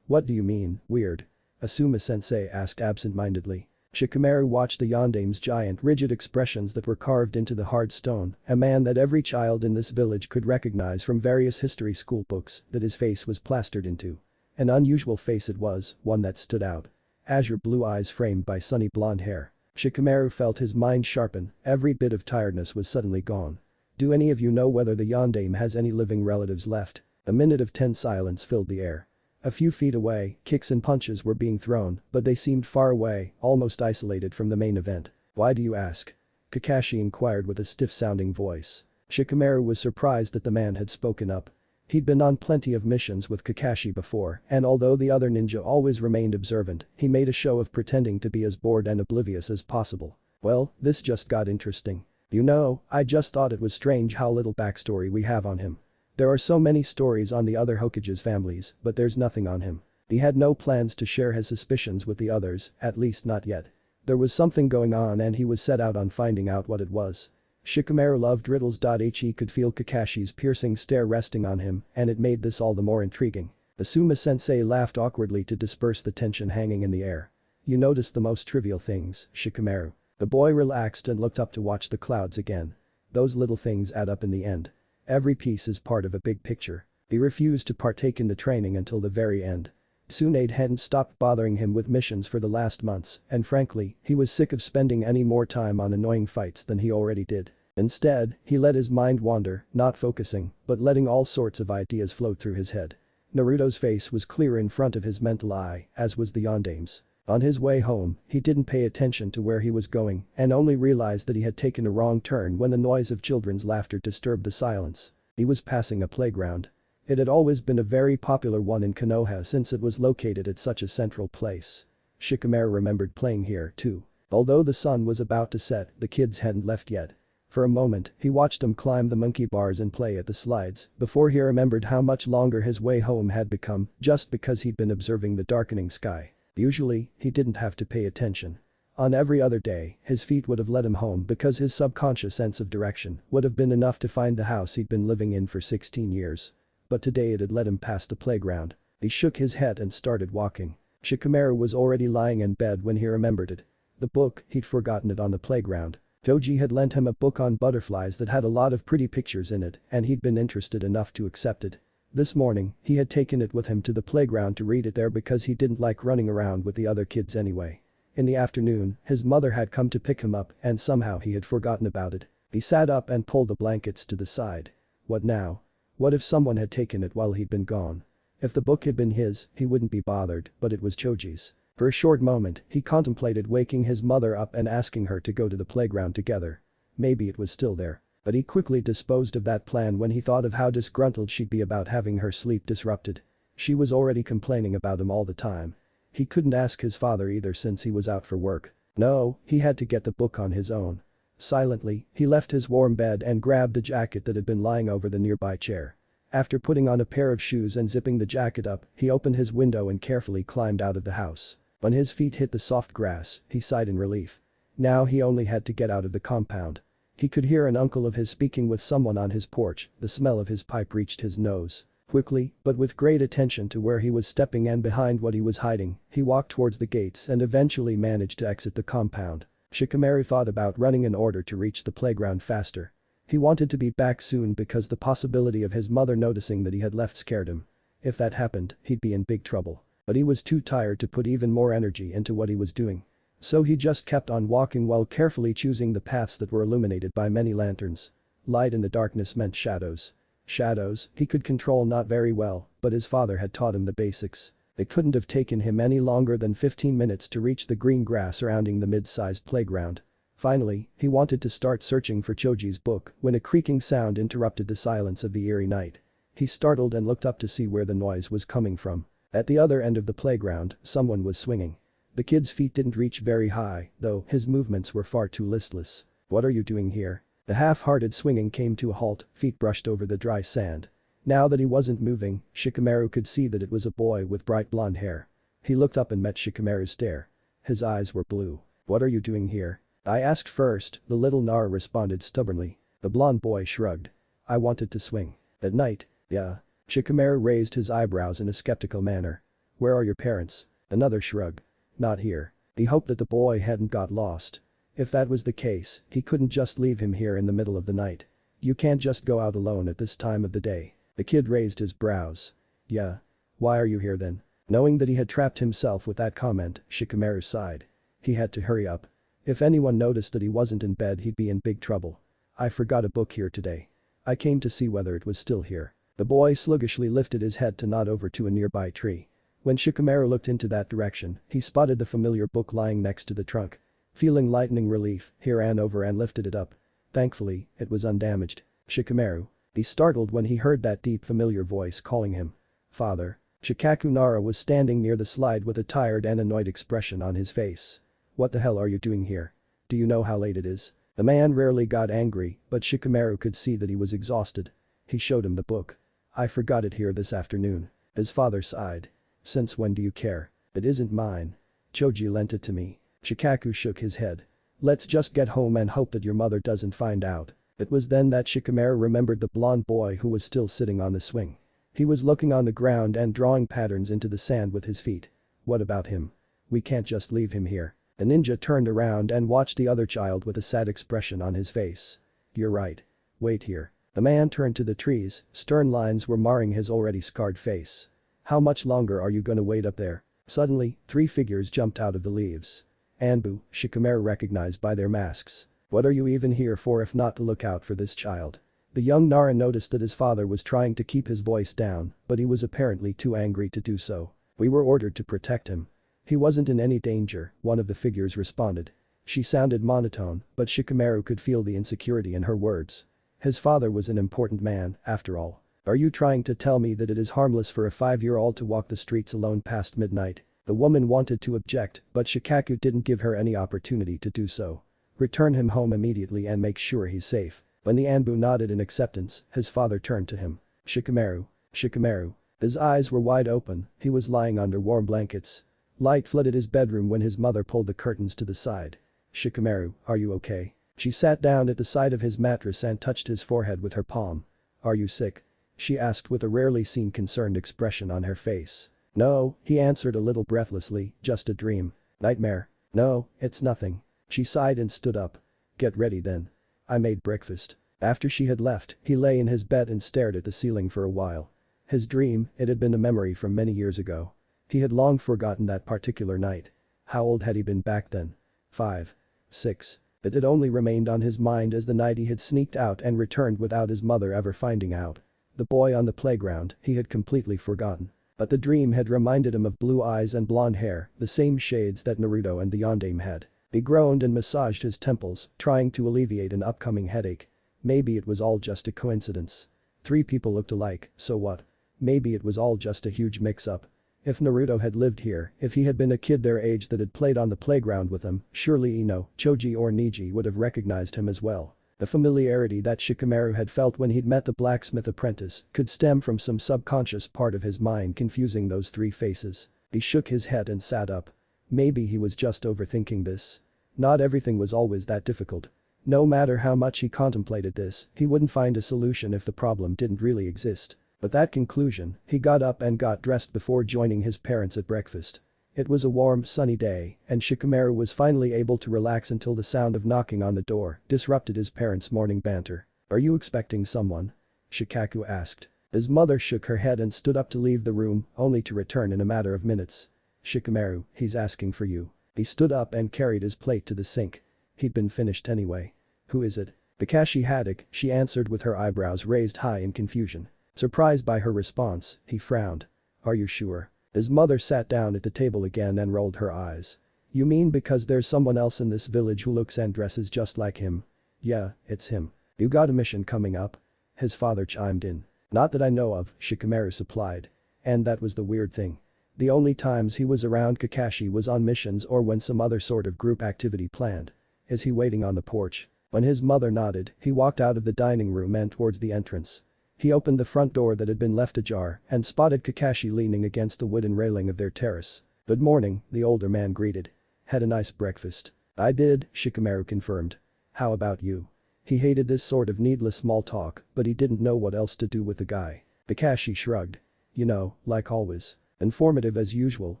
What do you mean, weird? Asuma-sensei asked absent-mindedly. Shikamaru watched the Yondaime's giant rigid expressions that were carved into the hard stone, a man that every child in this village could recognize from various history school books that his face was plastered into. An unusual face it was, one that stood out. Azure blue eyes framed by sunny blonde hair. Shikamaru felt his mind sharpen, every bit of tiredness was suddenly gone. Do any of you know whether the Yondaime has any living relatives left? A minute of tense silence filled the air. A few feet away, kicks and punches were being thrown, but they seemed far away, almost isolated from the main event. Why do you ask? Kakashi inquired with a stiff-sounding voice. Shikamaru was surprised that the man had spoken up. He'd been on plenty of missions with Kakashi before, and although the other ninja always remained observant, he made a show of pretending to be as bored and oblivious as possible. Well, this just got interesting. You know, I just thought it was strange how little backstory we have on him. There are so many stories on the other Hokage's families, but there's nothing on him. He had no plans to share his suspicions with the others, at least not yet. There was something going on and he was set out on finding out what it was. Shikamaru loved riddles. He could feel Kakashi's piercing stare resting on him, and it made this all the more intriguing. Asuma-sensei laughed awkwardly to disperse the tension hanging in the air. You notice the most trivial things, Shikamaru. The boy relaxed and looked up to watch the clouds again. Those little things add up in the end. Every piece is part of a big picture. He refused to partake in the training until the very end. Tsunade hadn't stopped bothering him with missions for the last months, and frankly, he was sick of spending any more time on annoying fights than he already did. Instead, he let his mind wander, not focusing, but letting all sorts of ideas float through his head. Naruto's face was clear in front of his mental eye, as was the Yandame's. On his way home, he didn't pay attention to where he was going and only realized that he had taken a wrong turn when the noise of children's laughter disturbed the silence. He was passing a playground. It had always been a very popular one in Konoha since it was located at such a central place. Shikamaru remembered playing here too. Although the sun was about to set, the kids hadn't left yet. For a moment, he watched them climb the monkey bars and play at the slides before he remembered how much longer his way home had become just because he'd been observing the darkening sky. Usually, he didn't have to pay attention. On every other day, his feet would have led him home because his subconscious sense of direction would have been enough to find the house he'd been living in for 16 years. But today it had led him past the playground. He shook his head and started walking. Shikamaru was already lying in bed when he remembered it. The book, he'd forgotten it on the playground. Toji had lent him a book on butterflies that had a lot of pretty pictures in it and he'd been interested enough to accept it. This morning, he had taken it with him to the playground to read it there because he didn't like running around with the other kids anyway. In the afternoon, his mother had come to pick him up and somehow he had forgotten about it. He sat up and pulled the blankets to the side. What now? What if someone had taken it while he'd been gone? If the book had been his, he wouldn't be bothered, but it was Choji's. For a short moment, he contemplated waking his mother up and asking her to go to the playground together. Maybe it was still there. But he quickly disposed of that plan when he thought of how disgruntled she'd be about having her sleep disrupted. She was already complaining about him all the time. He couldn't ask his father either since he was out for work. No, he had to get the book on his own. Silently, he left his warm bed and grabbed the jacket that had been lying over the nearby chair. After putting on a pair of shoes and zipping the jacket up, he opened his window and carefully climbed out of the house. When his feet hit the soft grass, he sighed in relief. Now he only had to get out of the compound. He could hear an uncle of his speaking with someone on his porch. The smell of his pipe reached his nose. Quickly, but with great attention to where he was stepping and behind what he was hiding, he walked towards the gates and eventually managed to exit the compound. Shikamaru thought about running in order to reach the playground faster. He wanted to be back soon because the possibility of his mother noticing that he had left scared him. If that happened, he'd be in big trouble. But he was too tired to put even more energy into what he was doing. So he just kept on walking while carefully choosing the paths that were illuminated by many lanterns. Light in the darkness meant shadows. Shadows, he could control not very well, but his father had taught him the basics. It couldn't have taken him any longer than 15 minutes to reach the green grass surrounding the mid-sized playground. Finally, he wanted to start searching for Choji's book when a creaking sound interrupted the silence of the eerie night. He startled and looked up to see where the noise was coming from. At the other end of the playground, someone was swinging. The kid's feet didn't reach very high, though his movements were far too listless. What are you doing here? The half-hearted swinging came to a halt, feet brushed over the dry sand. Now that he wasn't moving, Shikamaru could see that it was a boy with bright blonde hair. He looked up and met Shikamaru's stare. His eyes were blue. What are you doing here? I asked first, the little Nara responded stubbornly. The blonde boy shrugged. I wanted to swing. At night? Yeah. Shikamaru raised his eyebrows in a skeptical manner. Where are your parents? Another shrug. Not here. He hoped that the boy hadn't got lost. If that was the case, he couldn't just leave him here in the middle of the night. You can't just go out alone at this time of the day. The kid raised his brows. Yeah. Why are you here then? Knowing that he had trapped himself with that comment, Shikamaru sighed. He had to hurry up. If anyone noticed that he wasn't in bed he'd be in big trouble. I forgot a book here today. I came to see whether it was still here. The boy sluggishly lifted his head to nod over to a nearby tree. When Shikamaru looked into that direction, he spotted the familiar book lying next to the trunk. Feeling lightning relief, he ran over and lifted it up. Thankfully, it was undamaged. Shikamaru. He startled when he heard that deep familiar voice calling him. Father. Shikaku Nara was standing near the slide with a tired and annoyed expression on his face. What the hell are you doing here? Do you know how late it is? The man rarely got angry, but Shikamaru could see that he was exhausted. He showed him the book. "I forgot it here this afternoon." His father sighed. "Since when do you care? It isn't mine. Choji lent it to me." Shikaku shook his head. "Let's just get home and hope that your mother doesn't find out." It was then that Shikamaru remembered the blonde boy who was still sitting on the swing. He was looking on the ground and drawing patterns into the sand with his feet. "What about him? We can't just leave him here." The ninja turned around and watched the other child with a sad expression on his face. "You're right. Wait here." The man turned to the trees, stern lines were marring his already scarred face. "How much longer are you gonna wait up there?" Suddenly, 3 figures jumped out of the leaves. Anbu, Shikamaru recognized by their masks. "What are you even here for if not to look out for this child?" The young Nara noticed that his father was trying to keep his voice down, but he was apparently too angry to do so. "We were ordered to protect him." "He wasn't in any danger," one of the figures responded. She sounded monotone, but Shikamaru could feel the insecurity in her words. His father was an important man, after all. "Are you trying to tell me that it is harmless for a 5-year-old to walk the streets alone past midnight?" The woman wanted to object, but Shikaku didn't give her any opportunity to do so. "Return him home immediately and make sure he's safe." When the Anbu nodded in acceptance, his father turned to him. "Shikamaru. Shikamaru." His eyes were wide open, he was lying under warm blankets. Light flooded his bedroom when his mother pulled the curtains to the side. "Shikamaru, are you okay?" She sat down at the side of his mattress and touched his forehead with her palm. "Are you sick?" she asked with a rarely seen concerned expression on her face. "No," he answered a little breathlessly, "just a dream." "Nightmare?" "No, it's nothing." She sighed and stood up. "Get ready then. I made breakfast." After she had left, he lay in his bed and stared at the ceiling for a while. His dream, it had been a memory from many years ago. He had long forgotten that particular night. How old had he been back then? 5. 6. It had only remained on his mind as the night he had sneaked out and returned without his mother ever finding out. The boy on the playground, he had completely forgotten. But the dream had reminded him of blue eyes and blonde hair, the same shades that Naruto and the Yondaime had. He groaned and massaged his temples, trying to alleviate an upcoming headache. Maybe it was all just a coincidence. 3 people looked alike, so what? Maybe it was all just a huge mix-up. If Naruto had lived here, if he had been a kid their age that had played on the playground with them, surely Ino, Choji or Niji would have recognized him as well. The familiarity that Shikamaru had felt when he'd met the blacksmith apprentice could stem from some subconscious part of his mind confusing those 3 faces. He shook his head and sat up. Maybe he was just overthinking this. Not everything was always that difficult. No matter how much he contemplated this, he wouldn't find a solution if the problem didn't really exist. With that conclusion, he got up and got dressed before joining his parents at breakfast. It was a warm, sunny day, and Shikamaru was finally able to relax until the sound of knocking on the door disrupted his parents' morning banter. "Are you expecting someone?" Shikaku asked. His mother shook her head and stood up to leave the room, only to return in a matter of minutes. "Shikamaru, he's asking for you." He stood up and carried his plate to the sink. He'd been finished anyway. "Who is it?" "Kakashi Haddock," she answered with her eyebrows raised high in confusion. Surprised by her response, he frowned. "Are you sure?" His mother sat down at the table again and rolled her eyes. "You mean because there's someone else in this village who looks and dresses just like him?" "Yeah, it's him." "You got a mission coming up?" His father chimed in. "Not that I know of," Shikamaru supplied. And that was the weird thing. The only times he was around Kakashi was on missions or when some other sort of group activity planned. "Is he waiting on the porch?" When his mother nodded, he walked out of the dining room and towards the entrance. He opened the front door that had been left ajar and spotted Kakashi leaning against the wooden railing of their terrace. "Good morning," the older man greeted. "Had a nice breakfast." "I did," Shikamaru confirmed. "How about you?" He hated this sort of needless small talk, but he didn't know what else to do with the guy. Kakashi shrugged. "You know, like always. Informative as usual,"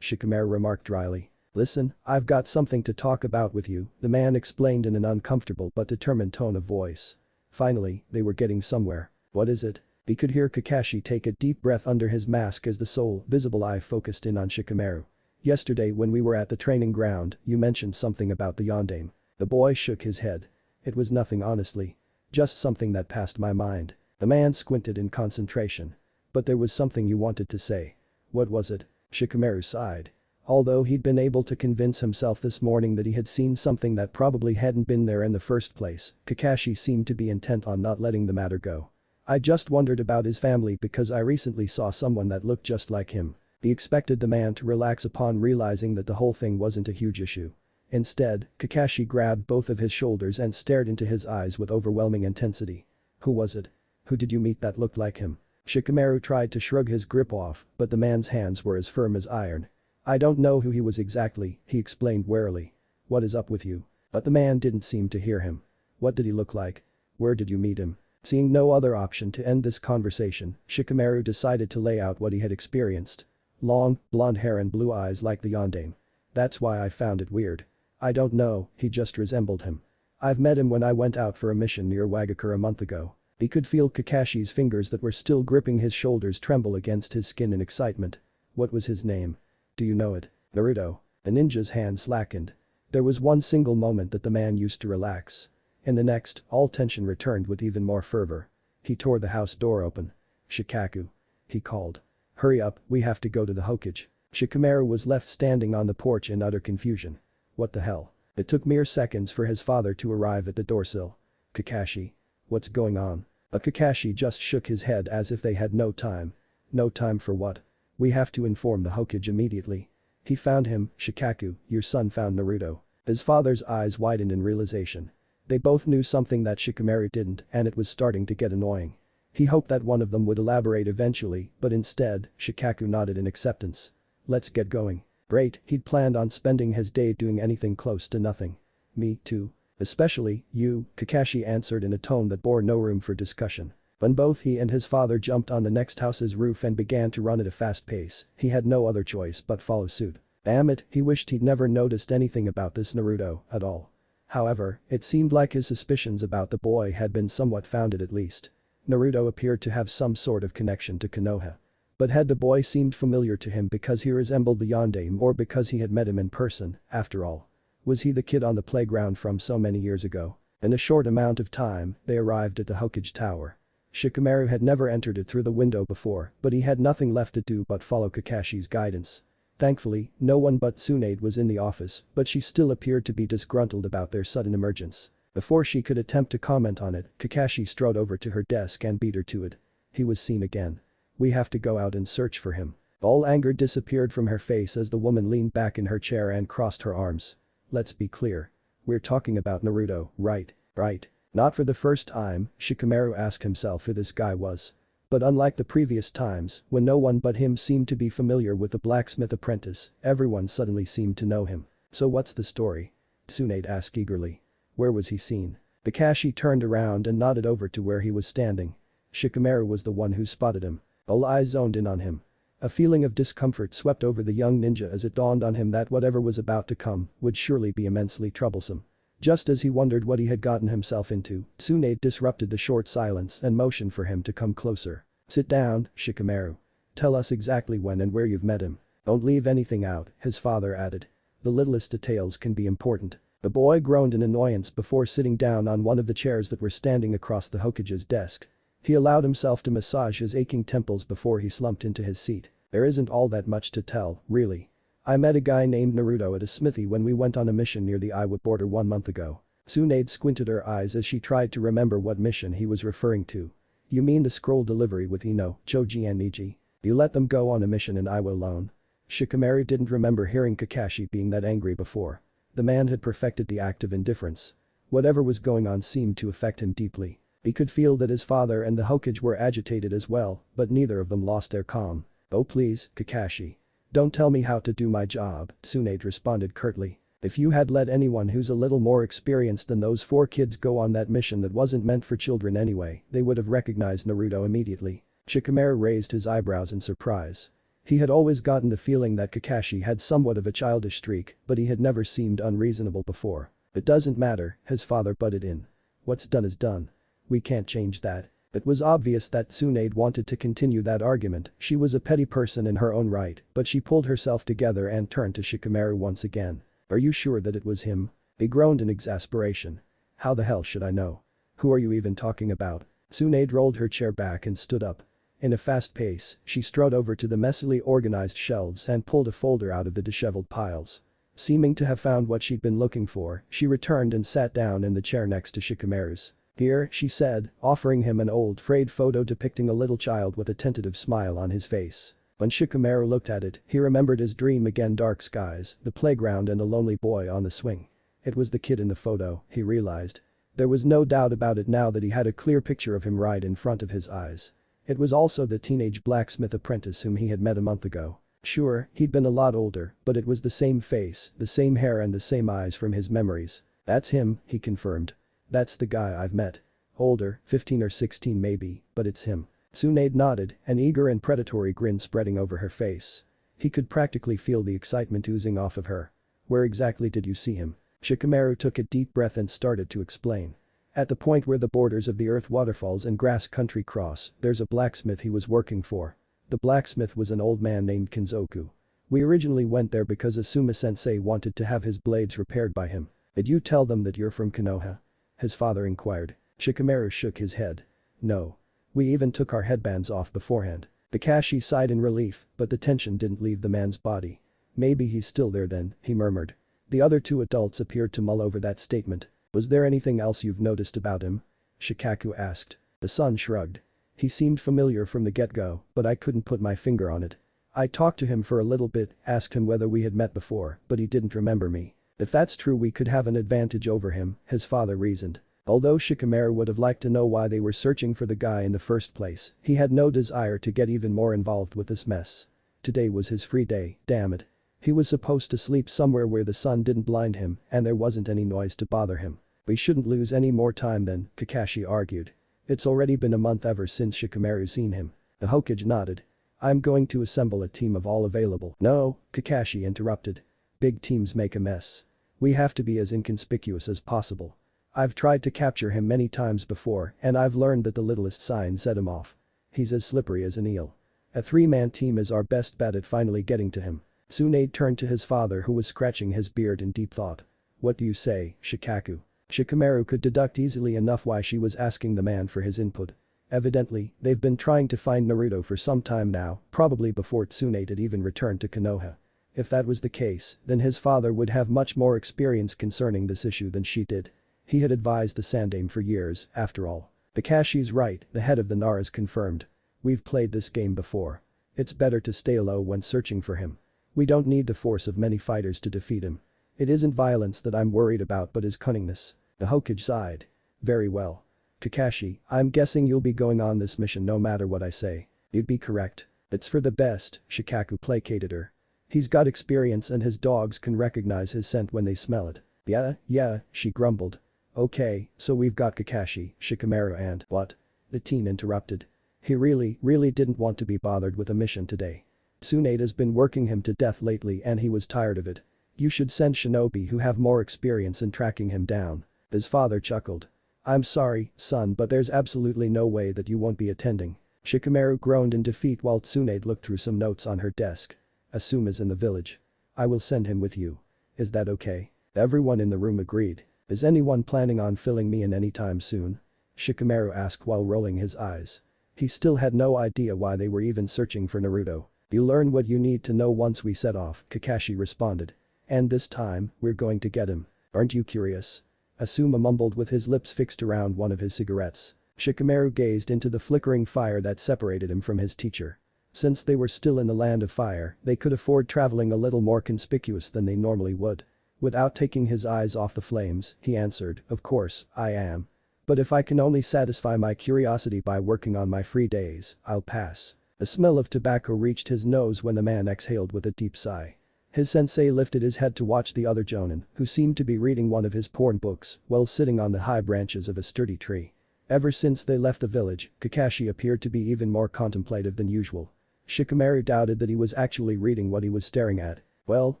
Shikamaru remarked dryly. "Listen, I've got something to talk about with you," the man explained in an uncomfortable but determined tone of voice. Finally, they were getting somewhere. "What is it?" He could hear Kakashi take a deep breath under his mask as the sole, visible eye focused in on Shikamaru. "Yesterday when we were at the training ground, you mentioned something about the Yondaime." The boy shook his head. "It was nothing honestly. Just something that passed my mind." The man squinted in concentration. "But there was something you wanted to say. What was it?" Shikamaru sighed. Although he'd been able to convince himself this morning that he had seen something that probably hadn't been there in the first place, Kakashi seemed to be intent on not letting the matter go. "I just wondered about his family because I recently saw someone that looked just like him." He expected the man to relax upon realizing that the whole thing wasn't a huge issue. Instead, Kakashi grabbed both of his shoulders and stared into his eyes with overwhelming intensity. Who was it? Who did you meet that looked like him? Shikamaru tried to shrug his grip off, but the man's hands were as firm as iron. I don't know who he was exactly, he explained warily. What is up with you? But the man didn't seem to hear him. What did he look like? Where did you meet him? Seeing no other option to end this conversation, Shikamaru decided to lay out what he had experienced. Long, blonde hair and blue eyes like the yondaime. That's why I found it weird. I don't know, he just resembled him. I've met him when I went out for a mission near Lwagakure a month ago. He could feel Kakashi's fingers that were still gripping his shoulders tremble against his skin in excitement. What was his name? Do you know it? Naruto. The ninja's hand slackened. There was one single moment that the man used to relax. In the next, all tension returned with even more fervor. He tore the house door open. Shikaku. He called. Hurry up, we have to go to the Hokage. Shikamaru was left standing on the porch in utter confusion. What the hell? It took mere seconds for his father to arrive at the doorsill. Kakashi. What's going on? But Kakashi just shook his head as if they had no time. No time for what? We have to inform the Hokage immediately. He found him, Shikaku, your son found Naruto. His father's eyes widened in realization. They both knew something that Shikamaru didn't, and it was starting to get annoying. He hoped that one of them would elaborate eventually, but instead, Shikaku nodded in acceptance. Let's get going. Great, he'd planned on spending his day doing anything close to nothing. Me too. Especially, you, Kakashi answered in a tone that bore no room for discussion. When both he and his father jumped on the next house's roof and began to run at a fast pace, he had no other choice but follow suit. Damn it, he wished he'd never noticed anything about this Naruto at all. However, it seemed like his suspicions about the boy had been somewhat founded at least. Naruto appeared to have some sort of connection to Konoha. But had the boy seemed familiar to him because he resembled the yondaime or because he had met him in person, after all? Was he the kid on the playground from so many years ago? In a short amount of time, they arrived at the Hokage Tower. Shikamaru had never entered it through the window before, but he had nothing left to do but follow Kakashi's guidance. Thankfully, no one but Tsunade was in the office, but she still appeared to be disgruntled about their sudden emergence. Before she could attempt to comment on it, Kakashi strode over to her desk and beat her to it. He was seen again. We have to go out and search for him. All anger disappeared from her face as the woman leaned back in her chair and crossed her arms. Let's be clear. We're talking about Naruto, right? Right. Not for the first time, Shikamaru asked himself who this guy was. But unlike the previous times, when no one but him seemed to be familiar with the blacksmith apprentice, everyone suddenly seemed to know him. So what's the story? Tsunade asked eagerly. Where was he seen? Kakashi turned around and nodded over to where he was standing. Shikamaru was the one who spotted him. All eyes zoned in on him. A feeling of discomfort swept over the young ninja as it dawned on him that whatever was about to come would surely be immensely troublesome. Just as he wondered what he had gotten himself into, Tsunade disrupted the short silence and motioned for him to come closer. Sit down, Shikamaru. Tell us exactly when and where you've met him. Don't leave anything out, his father added. The littlest details can be important. The boy groaned in annoyance before sitting down on one of the chairs that were standing across the Hokage's desk. He allowed himself to massage his aching temples before he slumped into his seat. There isn't all that much to tell, really. I met a guy named Naruto at a smithy when we went on a mission near the Iwa border 1 month ago. Tsunade squinted her eyes as she tried to remember what mission he was referring to. You mean the scroll delivery with Ino, Choji and Niji? You let them go on a mission in Iwa alone? Shikamaru didn't remember hearing Kakashi being that angry before. The man had perfected the act of indifference. Whatever was going on seemed to affect him deeply. He could feel that his father and the Hokage were agitated as well, but neither of them lost their calm. Oh please, Kakashi. Don't tell me how to do my job, Tsunade responded curtly. If you had let anyone who's a little more experienced than those 4 kids go on that mission that wasn't meant for children anyway, they would have recognized Naruto immediately. Shikamaru raised his eyebrows in surprise. He had always gotten the feeling that Kakashi had somewhat of a childish streak, but he had never seemed unreasonable before. It doesn't matter, his father butted in. What's done is done. We can't change that. It was obvious that Tsunade wanted to continue that argument. She was a petty person in her own right, but she pulled herself together and turned to Shikamaru once again. Are you sure that it was him? He groaned in exasperation. How the hell should I know? Who are you even talking about? Tsunade rolled her chair back and stood up. In a fast pace, she strode over to the messily organized shelves and pulled a folder out of the disheveled piles. Seeming to have found what she'd been looking for, she returned and sat down in the chair next to Shikamaru's. Here, she said, offering him an old frayed photo depicting a little child with a tentative smile on his face. When Shikamaru looked at it, he remembered his dream again: dark skies, the playground and a lonely boy on the swing. It was the kid in the photo, he realized. There was no doubt about it now that he had a clear picture of him right in front of his eyes. It was also the teenage blacksmith apprentice whom he had met a month ago. Sure, he'd been a lot older, but it was the same face, the same hair and the same eyes from his memories. That's him, he confirmed. That's the guy I've met. Older, 15 or 16 maybe, but it's him. Tsunade nodded, an eager and predatory grin spreading over her face. He could practically feel the excitement oozing off of her. Where exactly did you see him? Shikamaru took a deep breath and started to explain. At the point where the borders of the Earth Waterfalls and Grass Country cross, there's a blacksmith he was working for. The blacksmith was an old man named Kinzoku. We originally went there because Asuma-sensei wanted to have his blades repaired by him. Did you tell them that you're from Konoha? His father inquired. Shikamaru shook his head. No. We even took our headbands off beforehand. Kakashi sighed in relief, but the tension didn't leave the man's body. Maybe he's still there then, he murmured. The other two adults appeared to mull over that statement. Was there anything else you've noticed about him? Shikaku asked. The son shrugged. He seemed familiar from the get-go, but I couldn't put my finger on it. I talked to him for a little bit, asked him whether we had met before, but he didn't remember me. If that's true, we could have an advantage over him, his father reasoned. Although Shikamaru would have liked to know why they were searching for the guy in the first place, he had no desire to get even more involved with this mess. Today was his free day, damn it. He was supposed to sleep somewhere where the sun didn't blind him and there wasn't any noise to bother him. We shouldn't lose any more time then, Kakashi argued. It's already been a month ever since Shikamaru's seen him. The Hokage nodded. I'm going to assemble a team of all available. No, Kakashi interrupted. Big teams make a mess. We have to be as inconspicuous as possible. I've tried to capture him many times before and I've learned that the littlest sign set him off. He's as slippery as an eel. A three-man team is our best bet at finally getting to him. Tsunade turned to his father who was scratching his beard in deep thought. What do you say, Shikaku? Shikamaru could deduct easily enough why she was asking the man for his input. Evidently, they've been trying to find Naruto for some time now, probably before Tsunade had even returned to Konoha. If that was the case, then his father would have much more experience concerning this issue than she did. He had advised the Sandaime for years, after all. Kakashi's right, the head of the Naras confirmed. We've played this game before. It's better to stay low when searching for him. We don't need the force of many fighters to defeat him. It isn't violence that I'm worried about but his cunningness. The Hokage sighed. Very well. Kakashi, I'm guessing you'll be going on this mission no matter what I say. You'd be correct. It's for the best, Shikaku placated her. He's got experience and his dogs can recognize his scent when they smell it. Yeah, she grumbled. Okay, so we've got Kakashi, Shikamaru and what? The teen interrupted. He really didn't want to be bothered with a mission today. Tsunade has been working him to death lately and he was tired of it. You should send shinobi who have more experience in tracking him down. His father chuckled. I'm sorry, son, but there's absolutely no way that you won't be attending. Shikamaru groaned in defeat while Tsunade looked through some notes on her desk. Asuma's in the village. I will send him with you. Is that okay? Everyone in the room agreed. Is anyone planning on filling me in anytime soon? Shikamaru asked while rolling his eyes. He still had no idea why they were even searching for Naruto. You learn what you need to know once we set off, Kakashi responded. And this time, we're going to get him. Aren't you curious? Asuma mumbled with his lips fixed around one of his cigarettes. Shikamaru gazed into the flickering fire that separated him from his teacher. Since they were still in the land of fire, they could afford traveling a little more conspicuous than they normally would. Without taking his eyes off the flames, he answered, of course, I am. But if I can only satisfy my curiosity by working on my free days, I'll pass. The smell of tobacco reached his nose when the man exhaled with a deep sigh. His sensei lifted his head to watch the other jonin, who seemed to be reading one of his porn books while sitting on the high branches of a sturdy tree. Ever since they left the village, Kakashi appeared to be even more contemplative than usual. Shikamaru doubted that he was actually reading what he was staring at. Well,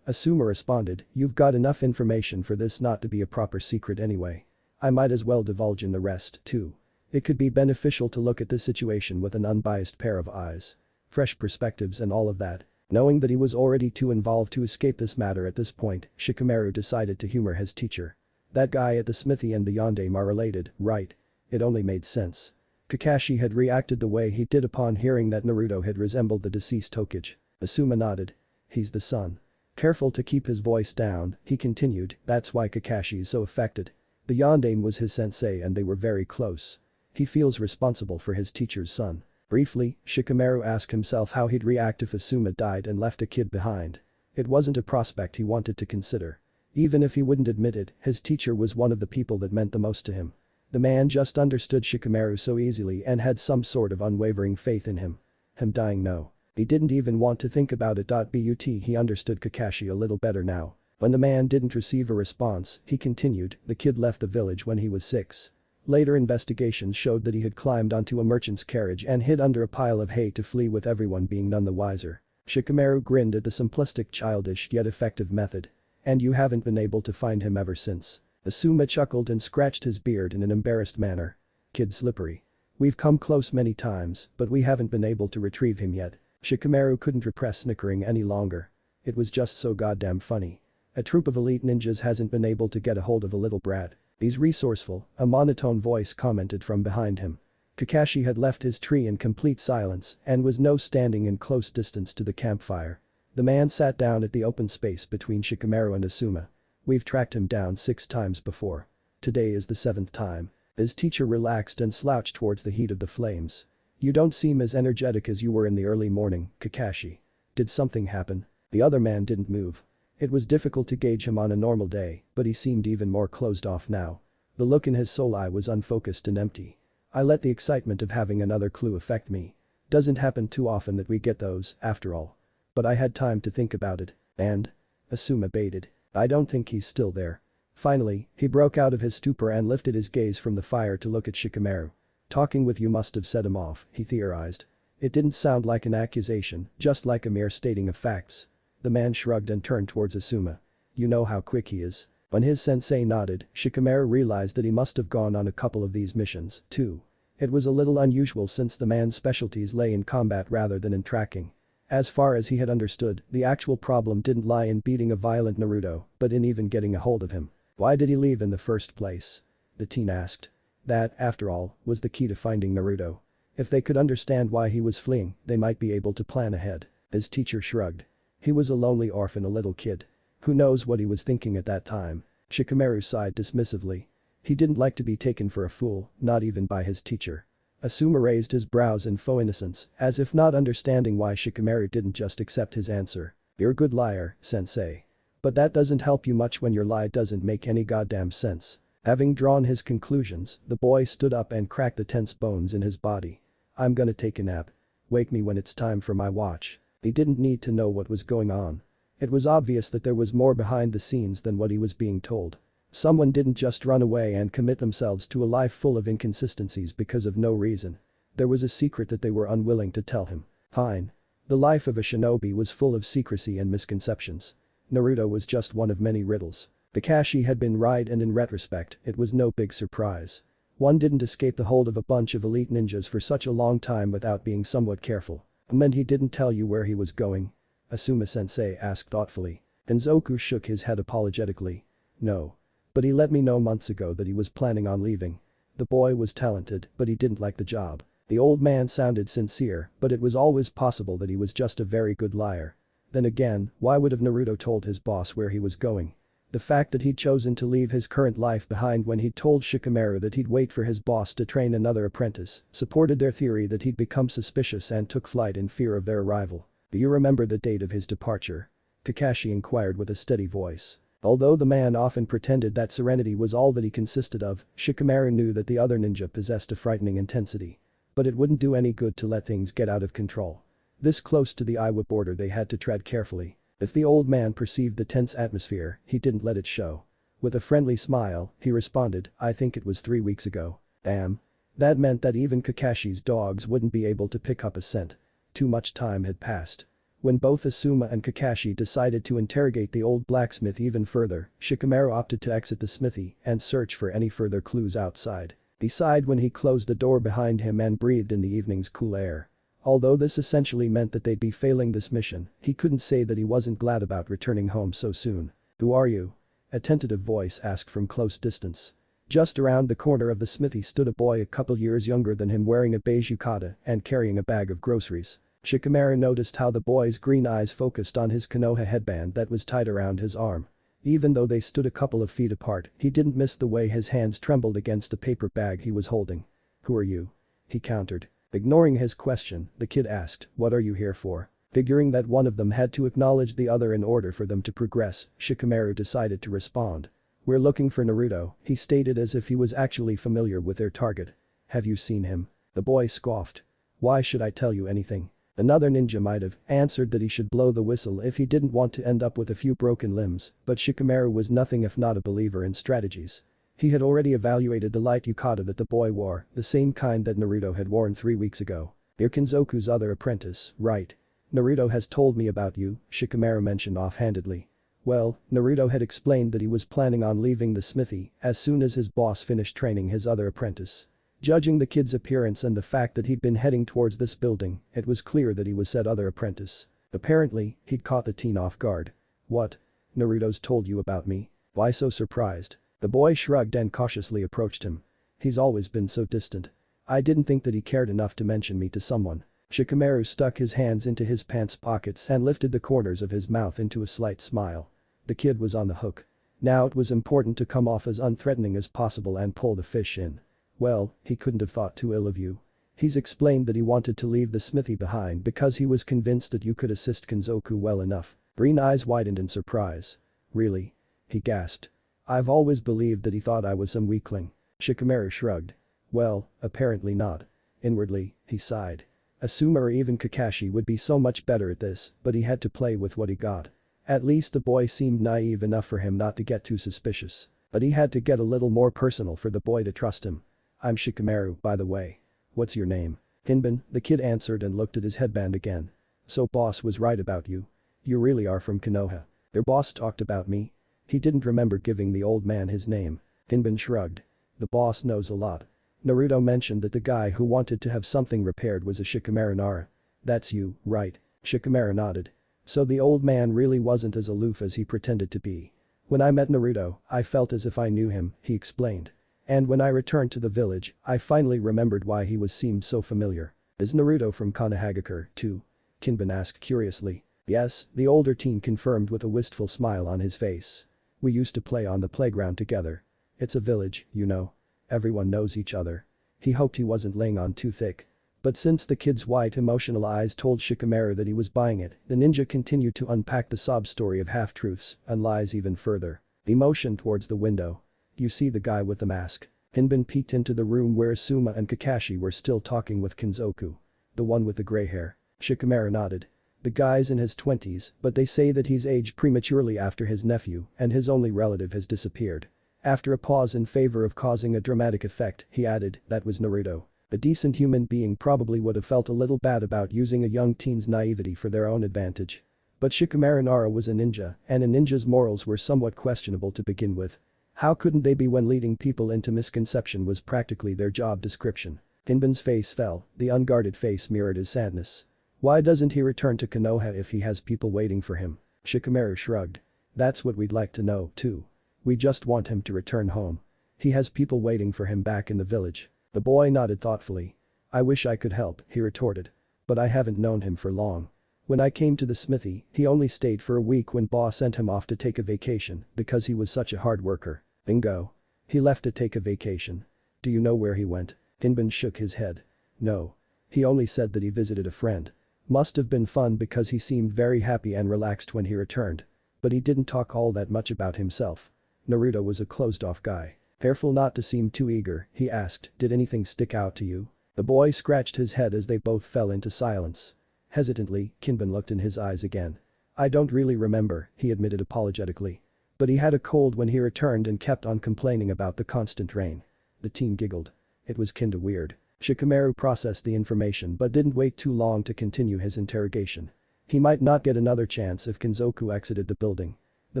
Asuma responded, you've got enough information for this not to be a proper secret anyway. I might as well divulge in the rest, too. It could be beneficial to look at this situation with an unbiased pair of eyes. Fresh perspectives and all of that. Knowing that he was already too involved to escape this matter at this point, Shikamaru decided to humor his teacher. That guy at the smithy and the Yondaime are related, right? It only made sense. Kakashi had reacted the way he did upon hearing that Naruto had resembled the deceased Hokage. Asuma nodded. He's the son. Careful to keep his voice down, he continued, that's why Kakashi is so affected. The Yondaime was his sensei and they were very close. He feels responsible for his teacher's son. Briefly, Shikamaru asked himself how he'd react if Asuma died and left a kid behind. It wasn't a prospect he wanted to consider. Even if he wouldn't admit it, his teacher was one of the people that meant the most to him. The man just understood Shikamaru so easily and had some sort of unwavering faith in him. Him dying, no. He didn't even want to think about it. But he understood Kakashi a little better now. When the man didn't receive a response, he continued, the kid left the village when he was 6. Later investigations showed that he had climbed onto a merchant's carriage and hid under a pile of hay to flee, with everyone being none the wiser. Shikamaru grinned at the simplistic, childish yet effective method. And you haven't been able to find him ever since. Asuma chuckled and scratched his beard in an embarrassed manner. Kid slippery. We've come close many times, but we haven't been able to retrieve him yet. Shikamaru couldn't repress snickering any longer. It was just so goddamn funny. A troop of elite ninjas hasn't been able to get a hold of a little brat. He's resourceful, a monotone voice commented from behind him. Kakashi had left his tree in complete silence and was now standing in close distance to the campfire. The man sat down at the open space between Shikamaru and Asuma. We've tracked him down 6 times before. Today is the 7th time. His teacher relaxed and slouched towards the heat of the flames. You don't seem as energetic as you were in the early morning, Kakashi. Did something happen? The other man didn't move. It was difficult to gauge him on a normal day, but he seemed even more closed off now. The look in his soul eye was unfocused and empty. I let the excitement of having another clue affect me. Doesn't happen too often that we get those, after all. But I had time to think about it, and? Asuma baited. I don't think he's still there. Finally, he broke out of his stupor and lifted his gaze from the fire to look at Shikamaru. Talking with you must have set him off, he theorized. It didn't sound like an accusation, just like a mere stating of facts. The man shrugged and turned towards Asuma. You know how quick he is. When his sensei nodded, Shikamaru realized that he must have gone on a couple of these missions, too. It was a little unusual since the man's specialties lay in combat rather than in tracking. As far as he had understood, the actual problem didn't lie in beating a violent Naruto, but in even getting a hold of him. Why did he leave in the first place? The teen asked. That, after all, was the key to finding Naruto. If they could understand why he was fleeing, they might be able to plan ahead. His teacher shrugged. He was a lonely orphan, a little kid. Who knows what he was thinking at that time? Shikamaru sighed dismissively. He didn't like to be taken for a fool, not even by his teacher. Asuma raised his brows in faux innocence, as if not understanding why Shikamaru didn't just accept his answer. You're a good liar, sensei. But that doesn't help you much when your lie doesn't make any goddamn sense. Having drawn his conclusions, the boy stood up and cracked the tense bones in his body. I'm gonna take a nap. Wake me when it's time for my watch. He didn't need to know what was going on. It was obvious that there was more behind the scenes than what he was being told. Someone didn't just run away and commit themselves to a life full of inconsistencies because of no reason. There was a secret that they were unwilling to tell him. Fine. The life of a shinobi was full of secrecy and misconceptions. Naruto was just one of many riddles. Kakashi had been right, and in retrospect, it was no big surprise. One didn't escape the hold of a bunch of elite ninjas for such a long time without being somewhat careful. It meant he didn't tell you where he was going? Asuma-sensei asked thoughtfully. Denzoku shook his head apologetically. No. But he let me know months ago that he was planning on leaving. The boy was talented, but he didn't like the job. The old man sounded sincere, but it was always possible that he was just a very good liar. Then again, why would have Naruto told his boss where he was going? The fact that he'd chosen to leave his current life behind when he'd told Shikamaru that he'd wait for his boss to train another apprentice supported their theory that he'd become suspicious and took flight in fear of their arrival. Do you remember the date of his departure? Kakashi inquired with a steady voice. Although the man often pretended that serenity was all that he consisted of, Shikamaru knew that the other ninja possessed a frightening intensity. But it wouldn't do any good to let things get out of control. This close to the Iwa border, they had to tread carefully. If the old man perceived the tense atmosphere, he didn't let it show. With a friendly smile, he responded, I think it was 3 weeks ago. Damn. That meant that even Kakashi's dogs wouldn't be able to pick up a scent. Too much time had passed. When both Asuma and Kakashi decided to interrogate the old blacksmith even further, Shikamaru opted to exit the smithy and search for any further clues outside. He sighed when he closed the door behind him and breathed in the evening's cool air. Although this essentially meant that they'd be failing this mission, he couldn't say that he wasn't glad about returning home so soon. Who are you? A tentative voice asked from close distance. Just around the corner of the smithy stood a boy a couple years younger than him, wearing a beige yukata and carrying a bag of groceries. Shikamaru noticed how the boy's green eyes focused on his Konoha headband that was tied around his arm. Even though they stood a couple of feet apart, he didn't miss the way his hands trembled against the paper bag he was holding. Who are you? He countered. Ignoring his question, the kid asked, "What are you here for?" Figuring that one of them had to acknowledge the other in order for them to progress, Shikamaru decided to respond. "We're looking for Naruto," he stated as if he was actually familiar with their target. "Have you seen him?" The boy scoffed. "Why should I tell you anything?" Another ninja might have answered that he should blow the whistle if he didn't want to end up with a few broken limbs, but Shikamaru was nothing if not a believer in strategies. He had already evaluated the light yukata that the boy wore, the same kind that Naruto had worn 3 weeks ago. "You're Kinzoku's other apprentice, right? Naruto has told me about you," Shikamaru mentioned offhandedly. Well, Naruto had explained that he was planning on leaving the smithy as soon as his boss finished training his other apprentice. Judging the kid's appearance and the fact that he'd been heading towards this building, it was clear that he was said other apprentice. Apparently, he'd caught the teen off guard. "What? Naruto's told you about me? Why so surprised?" The boy shrugged and cautiously approached him. "He's always been so distant. I didn't think that he cared enough to mention me to someone." Shikamaru stuck his hands into his pants pockets and lifted the corners of his mouth into a slight smile. The kid was on the hook. Now it was important to come off as unthreatening as possible and pull the fish in. "Well, he couldn't have thought too ill of you. He's explained that he wanted to leave the smithy behind because he was convinced that you could assist Kinzoku well enough." Green eyes widened in surprise. "Really?" he gasped. "I've always believed that he thought I was some weakling." Shikamaru shrugged. "Well, apparently not." Inwardly, he sighed. Asuma or even Kakashi would be so much better at this, but he had to play with what he got. At least the boy seemed naive enough for him not to get too suspicious. But he had to get a little more personal for the boy to trust him. "I'm Shikamaru, by the way. What's your name?" "Hinbin," the kid answered and looked at his headband again. "So boss was right about you. You really are from Konoha." "Their boss talked about me." He didn't remember giving the old man his name. Hinbin shrugged. "The boss knows a lot. Naruto mentioned that the guy who wanted to have something repaired was a Shikamaru Nara." "That's you, right?" Shikamaru nodded. So the old man really wasn't as aloof as he pretended to be. "When I met Naruto, I felt as if I knew him," he explained. "And when I returned to the village, I finally remembered why he seemed so familiar." "Is Naruto from Konohagakure, too?" Kinbin asked curiously. "Yes," the older teen confirmed with a wistful smile on his face. "We used to play on the playground together. It's a village, you know. Everyone knows each other." He hoped he wasn't laying on too thick. But since the kid's white emotional eyes told Shikamaru that he was buying it, the ninja continued to unpack the sob story of half-truths and lies even further. He motioned towards the window. "You see the guy with the mask?" Hinbin peeked into the room where Asuma and Kakashi were still talking with Kinzoku. "The one with the gray hair." Shikamaru nodded. "The guy's in his 20s, but they say that he's aged prematurely after his nephew and his only relative has disappeared." After a pause in favor of causing a dramatic effect, he added, "That was Naruto." A decent human being probably would have felt a little bad about using a young teen's naivety for their own advantage. But Shikamaru Nara was a ninja, and a ninja's morals were somewhat questionable to begin with. How couldn't they be when leading people into misconception was practically their job description? Hinbin's face fell, the unguarded face mirrored his sadness. "Why doesn't he return to Konoha if he has people waiting for him?" Shikamaru shrugged. "That's what we'd like to know, too. We just want him to return home. He has people waiting for him back in the village." The boy nodded thoughtfully. "I wish I could help," he retorted. "But I haven't known him for long. When I came to the smithy, he only stayed for a week when boss sent him off to take a vacation because he was such a hard worker." "Bingo. He left to take a vacation. Do you know where he went?" Hinbin shook his head. "No. He only said that he visited a friend. Must have been fun because he seemed very happy and relaxed when he returned. But he didn't talk all that much about himself. Naruto was a closed-off guy." Careful not to seem too eager, he asked, "Did anything stick out to you?" The boy scratched his head as they both fell into silence. Hesitantly, Kinbin looked in his eyes again. "I don't really remember," he admitted apologetically. "But he had a cold when he returned and kept on complaining about the constant rain." The teen giggled. "It was kinda weird." Shikamaru processed the information but didn't wait too long to continue his interrogation. He might not get another chance if Kinzoku exited the building. The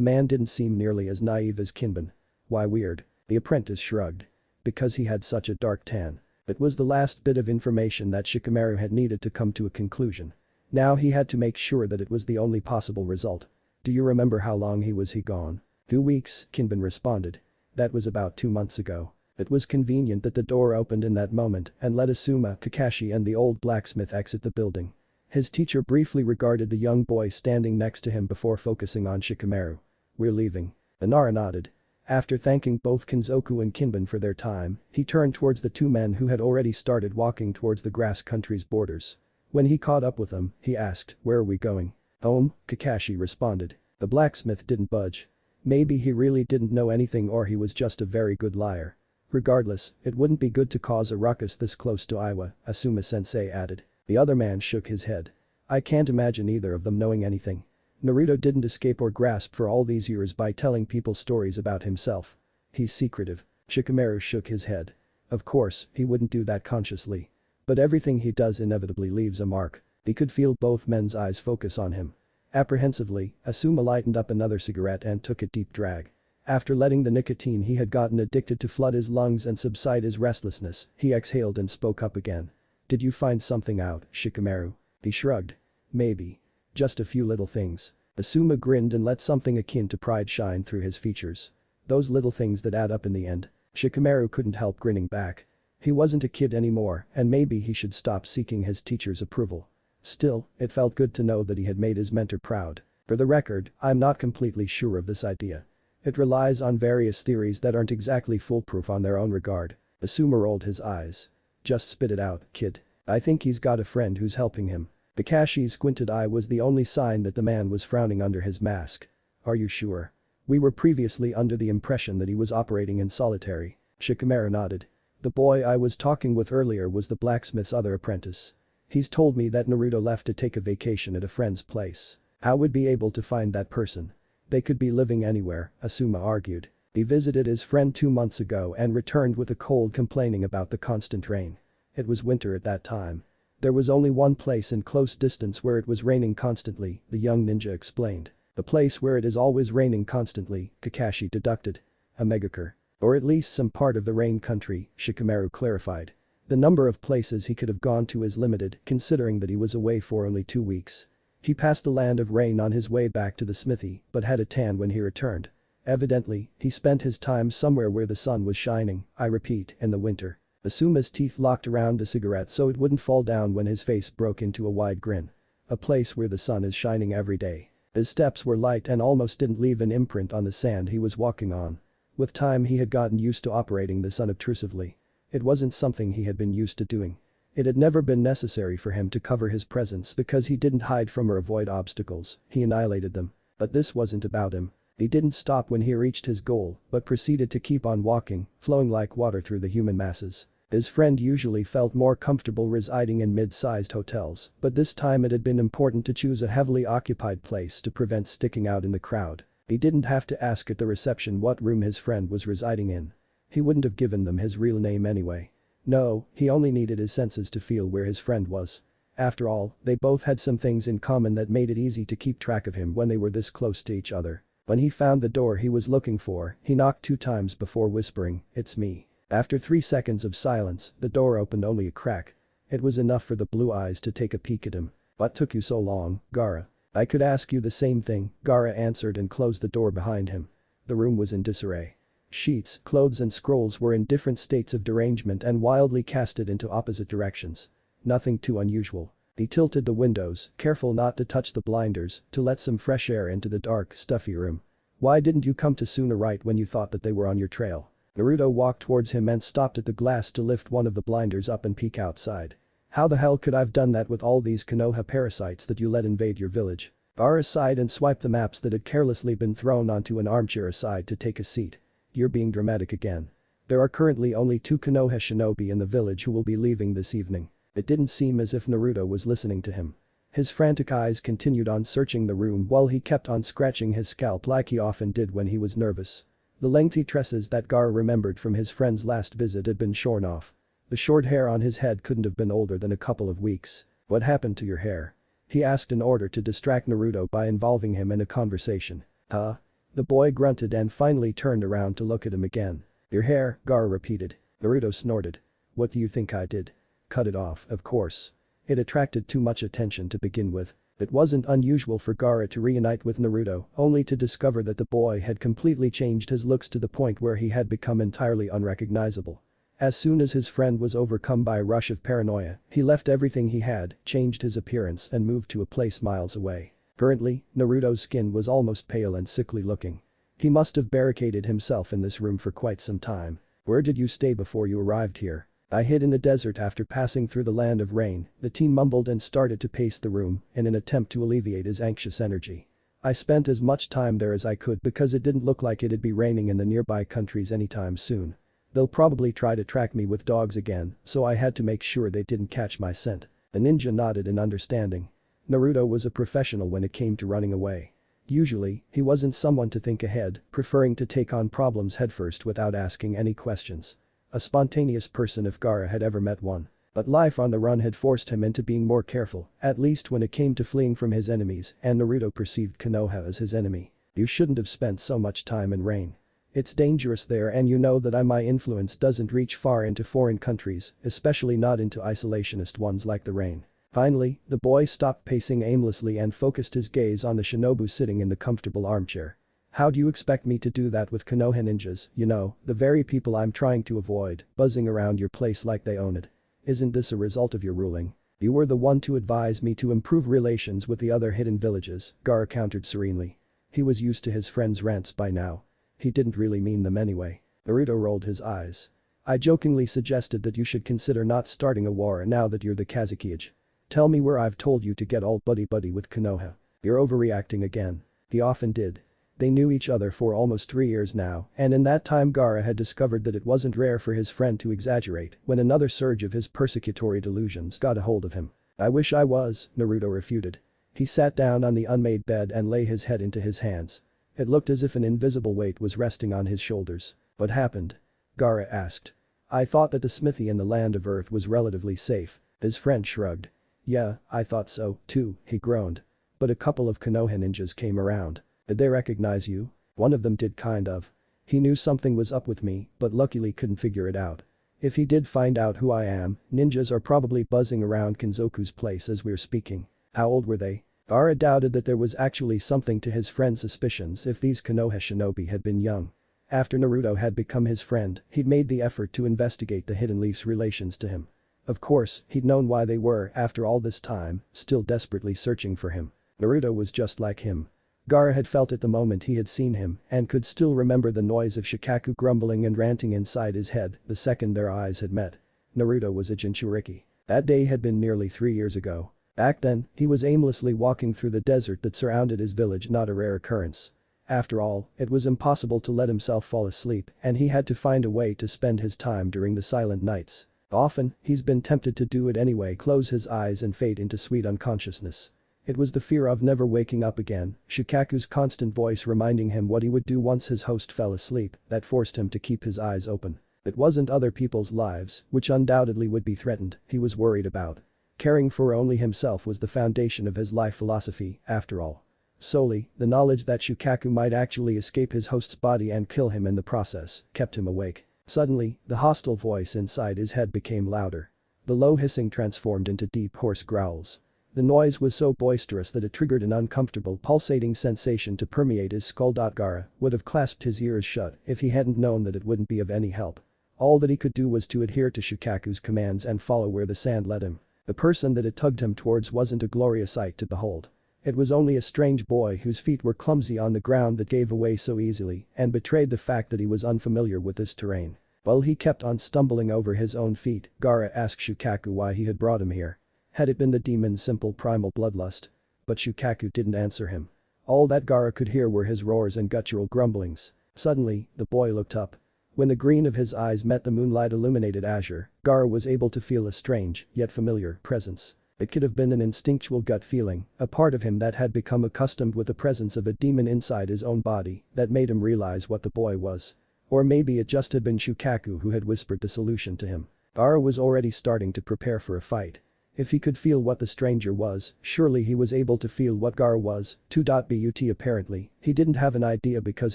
man didn't seem nearly as naive as Kinbin. "Why weird?" The apprentice shrugged. "Because he had such a dark tan." It was the last bit of information that Shikamaru had needed to come to a conclusion. Now he had to make sure that it was the only possible result. "Do you remember how long he gone?" 2 weeks, Kinbin responded. "That was about 2 months ago." It was convenient that the door opened in that moment and let Asuma, Kakashi and the old blacksmith exit the building. His teacher briefly regarded the young boy standing next to him before focusing on Shikamaru. "We're leaving." The Nara nodded. After thanking both Kinzoku and Kinban for their time, he turned towards the two men who had already started walking towards the grass country's borders. When he caught up with them, he asked, "Where are we going?" "Home," Kakashi responded. The blacksmith didn't budge. Maybe he really didn't know anything or he was just a very good liar. Regardless, it wouldn't be good to cause a ruckus this close to Iwa, Asuma-sensei added. The other man shook his head. I can't imagine either of them knowing anything. Naruto didn't escape or grasp for all these years by telling people stories about himself. He's secretive. Shikamaru shook his head. Of course, he wouldn't do that consciously. But everything he does inevitably leaves a mark. He could feel both men's eyes focus on him. Apprehensively, Asuma lightened up another cigarette and took a deep drag. After letting the nicotine he had gotten addicted to flood his lungs and subside his restlessness, he exhaled and spoke up again. Did you find something out, Shikamaru? He shrugged. Maybe. Just a few little things. Asuma grinned and let something akin to pride shine through his features. Those little things that add up in the end. Shikamaru couldn't help grinning back. He wasn't a kid anymore and maybe he should stop seeking his teacher's approval. Still, it felt good to know that he had made his mentor proud. For the record, I'm not completely sure of this idea. It relies on various theories that aren't exactly foolproof on their own regard. Asuma rolled his eyes. Just spit it out, kid. I think he's got a friend who's helping him. Kakashi's squinted eye was the only sign that the man was frowning under his mask. Are you sure? We were previously under the impression that he was operating in solitary. Shikamaru nodded. The boy I was talking with earlier was the blacksmith's other apprentice. He's told me that Naruto left to take a vacation at a friend's place. How would be able to find that person? They could be living anywhere, Asuma argued. He visited his friend 2 months ago and returned with a cold complaining about the constant rain. It was winter at that time. There was only one place in close distance where it was raining constantly, the young ninja explained. The place where it is always raining constantly, Kakashi deducted. A Lwagakure. Or at least some part of the rain country, Shikamaru clarified. The number of places he could have gone to is limited considering that he was away for only 2 weeks. He passed the land of rain on his way back to the smithy but had a tan when he returned. Evidently, he spent his time somewhere where the sun was shining, I repeat, in the winter. Asuma's teeth locked around the cigarette so it wouldn't fall down when his face broke into a wide grin. A place where the sun is shining every day. His steps were light and almost didn't leave an imprint on the sand he was walking on. With time he had gotten used to operating this unobtrusively. It wasn't something he had been used to doing. It had never been necessary for him to cover his presence because he didn't hide from or avoid obstacles, he annihilated them. But this wasn't about him. He didn't stop when he reached his goal, but proceeded to keep on walking, flowing like water through the human masses. His friend usually felt more comfortable residing in mid-sized hotels, but this time it had been important to choose a heavily occupied place to prevent sticking out in the crowd. He didn't have to ask at the reception what room his friend was residing in. He wouldn't have given them his real name anyway. No, he only needed his senses to feel where his friend was. After all, they both had some things in common that made it easy to keep track of him when they were this close to each other. When he found the door he was looking for, he knocked 2 times before whispering, "It's me." After 3 seconds of silence, the door opened only a crack. It was enough for the blue eyes to take a peek at him. "What took you so long, Gaara?" "I could ask you the same thing," Gaara answered and closed the door behind him. The room was in disarray. Sheets, clothes and scrolls were in different states of derangement and wildly casted into opposite directions. Nothing too unusual. He tilted the windows, careful not to touch the blinders, to let some fresh air into the dark, stuffy room. "Why didn't you come to sooner right when you thought that they were on your trail?" Naruto walked towards him and stopped at the glass to lift one of the blinders up and peek outside. "How the hell could I've done that with all these Konoha parasites that you let invade your village?" Gaara sighed and swiped the maps that had carelessly been thrown onto an armchair aside to take a seat. "You're being dramatic again. There are currently only 2 Konoha shinobi in the village who will be leaving this evening." It didn't seem as if Naruto was listening to him. His frantic eyes continued on searching the room while he kept on scratching his scalp like he often did when he was nervous. The lengthy tresses that Gaara remembered from his friend's last visit had been shorn off. The short hair on his head couldn't have been older than a couple of weeks. "What happened to your hair?" he asked in order to distract Naruto by involving him in a conversation. "Huh?" The boy grunted and finally turned around to look at him again. "Your hair," Gaara repeated. Naruto snorted. "What do you think I did?" "Cut it off, of course." It attracted too much attention to begin with. It wasn't unusual for Gaara to reunite with Naruto only to discover that the boy had completely changed his looks to the point where he had become entirely unrecognizable. As soon as his friend was overcome by a rush of paranoia, he left everything he had, changed his appearance and moved to a place miles away. Currently, Naruto's skin was almost pale and sickly looking. He must have barricaded himself in this room for quite some time. Where did you stay before you arrived here? I hid in the desert after passing through the land of rain, the teen mumbled and started to pace the room in an attempt to alleviate his anxious energy. I spent as much time there as I could because it didn't look like it'd be raining in the nearby countries anytime soon. They'll probably try to track me with dogs again, so I had to make sure they didn't catch my scent. The ninja nodded in understanding. Naruto was a professional when it came to running away. Usually, he wasn't someone to think ahead, preferring to take on problems headfirst without asking any questions. A spontaneous person if Gaara had ever met one. But life on the run had forced him into being more careful, at least when it came to fleeing from his enemies, and Naruto perceived Konoha as his enemy. You shouldn't have spent so much time in rain. It's dangerous there and you know that my influence doesn't reach far into foreign countries, especially not into isolationist ones like the rain. Finally, the boy stopped pacing aimlessly and focused his gaze on the shinobu sitting in the comfortable armchair. How do you expect me to do that with Konoha ninjas, you know, the very people I'm trying to avoid, buzzing around your place like they own it? Isn't this a result of your ruling? You were the one to advise me to improve relations with the other hidden villages, Gaara countered serenely. He was used to his friend's rants by now. He didn't really mean them anyway. Naruto rolled his eyes. I jokingly suggested that you should consider not starting a war now that you're the Kazekage. Tell me where I've told you to get all buddy-buddy with Konoha. You're overreacting again. He often did. They knew each other for almost 3 years now, and in that time Gaara had discovered that it wasn't rare for his friend to exaggerate when another surge of his persecutory delusions got a hold of him. I wish I was, Naruto refuted. He sat down on the unmade bed and lay his head into his hands. It looked as if an invisible weight was resting on his shoulders. What happened? Gaara asked. I thought that the smithy in the land of Earth was relatively safe. His friend shrugged. Yeah, I thought so, too, he groaned. But a couple of Konoha ninjas came around. Did they recognize you? One of them did kind of. He knew something was up with me, but luckily couldn't figure it out. If he did find out who I am, ninjas are probably buzzing around Kinzoku's place as we're speaking. How old were they? Gaara doubted that there was actually something to his friend's suspicions if these Konoha shinobi had been young. After Naruto had become his friend, he'd made the effort to investigate the Hidden Leaf's relations to him. Of course, he'd known why they were, after all this time, still desperately searching for him. Naruto was just like him. Gaara had felt it the moment he had seen him and could still remember the noise of Shikaku grumbling and ranting inside his head the second their eyes had met. Naruto was a Jinchuriki. That day had been nearly 3 years ago. Back then, he was aimlessly walking through the desert that surrounded his village, not a rare occurrence. After all, it was impossible to let himself fall asleep and he had to find a way to spend his time during the silent nights. Often, he's been tempted to do it anyway, close his eyes and fade into sweet unconsciousness. It was the fear of never waking up again, Shikaku's constant voice reminding him what he would do once his host fell asleep, that forced him to keep his eyes open. It wasn't other people's lives, which undoubtedly would be threatened, he was worried about. Caring for only himself was the foundation of his life philosophy, after all. Solely, the knowledge that Shikaku might actually escape his host's body and kill him in the process kept him awake. Suddenly, the hostile voice inside his head became louder. The low hissing transformed into deep hoarse growls. The noise was so boisterous that it triggered an uncomfortable pulsating sensation to permeate his skull. Gaara would have clasped his ears shut if he hadn't known that it wouldn't be of any help. All that he could do was to adhere to Shikaku's commands and follow where the sand led him. The person that it tugged him towards wasn't a glorious sight to behold. It was only a strange boy whose feet were clumsy on the ground that gave away so easily and betrayed the fact that he was unfamiliar with this terrain. While he kept on stumbling over his own feet, Gaara asked Shikaku why he had brought him here. Had it been the demon's simple primal bloodlust? But Shikaku didn't answer him. All that Gaara could hear were his roars and guttural grumblings. Suddenly, the boy looked up. When the green of his eyes met the moonlight-illuminated azure, Gaara was able to feel a strange, yet familiar, presence. It could have been an instinctual gut feeling, a part of him that had become accustomed with the presence of a demon inside his own body that made him realize what the boy was. Or maybe it just had been Shikaku who had whispered the solution to him. Gaara was already starting to prepare for a fight. If he could feel what the stranger was, surely he was able to feel what Gaara was, too. But apparently, he didn't have an idea because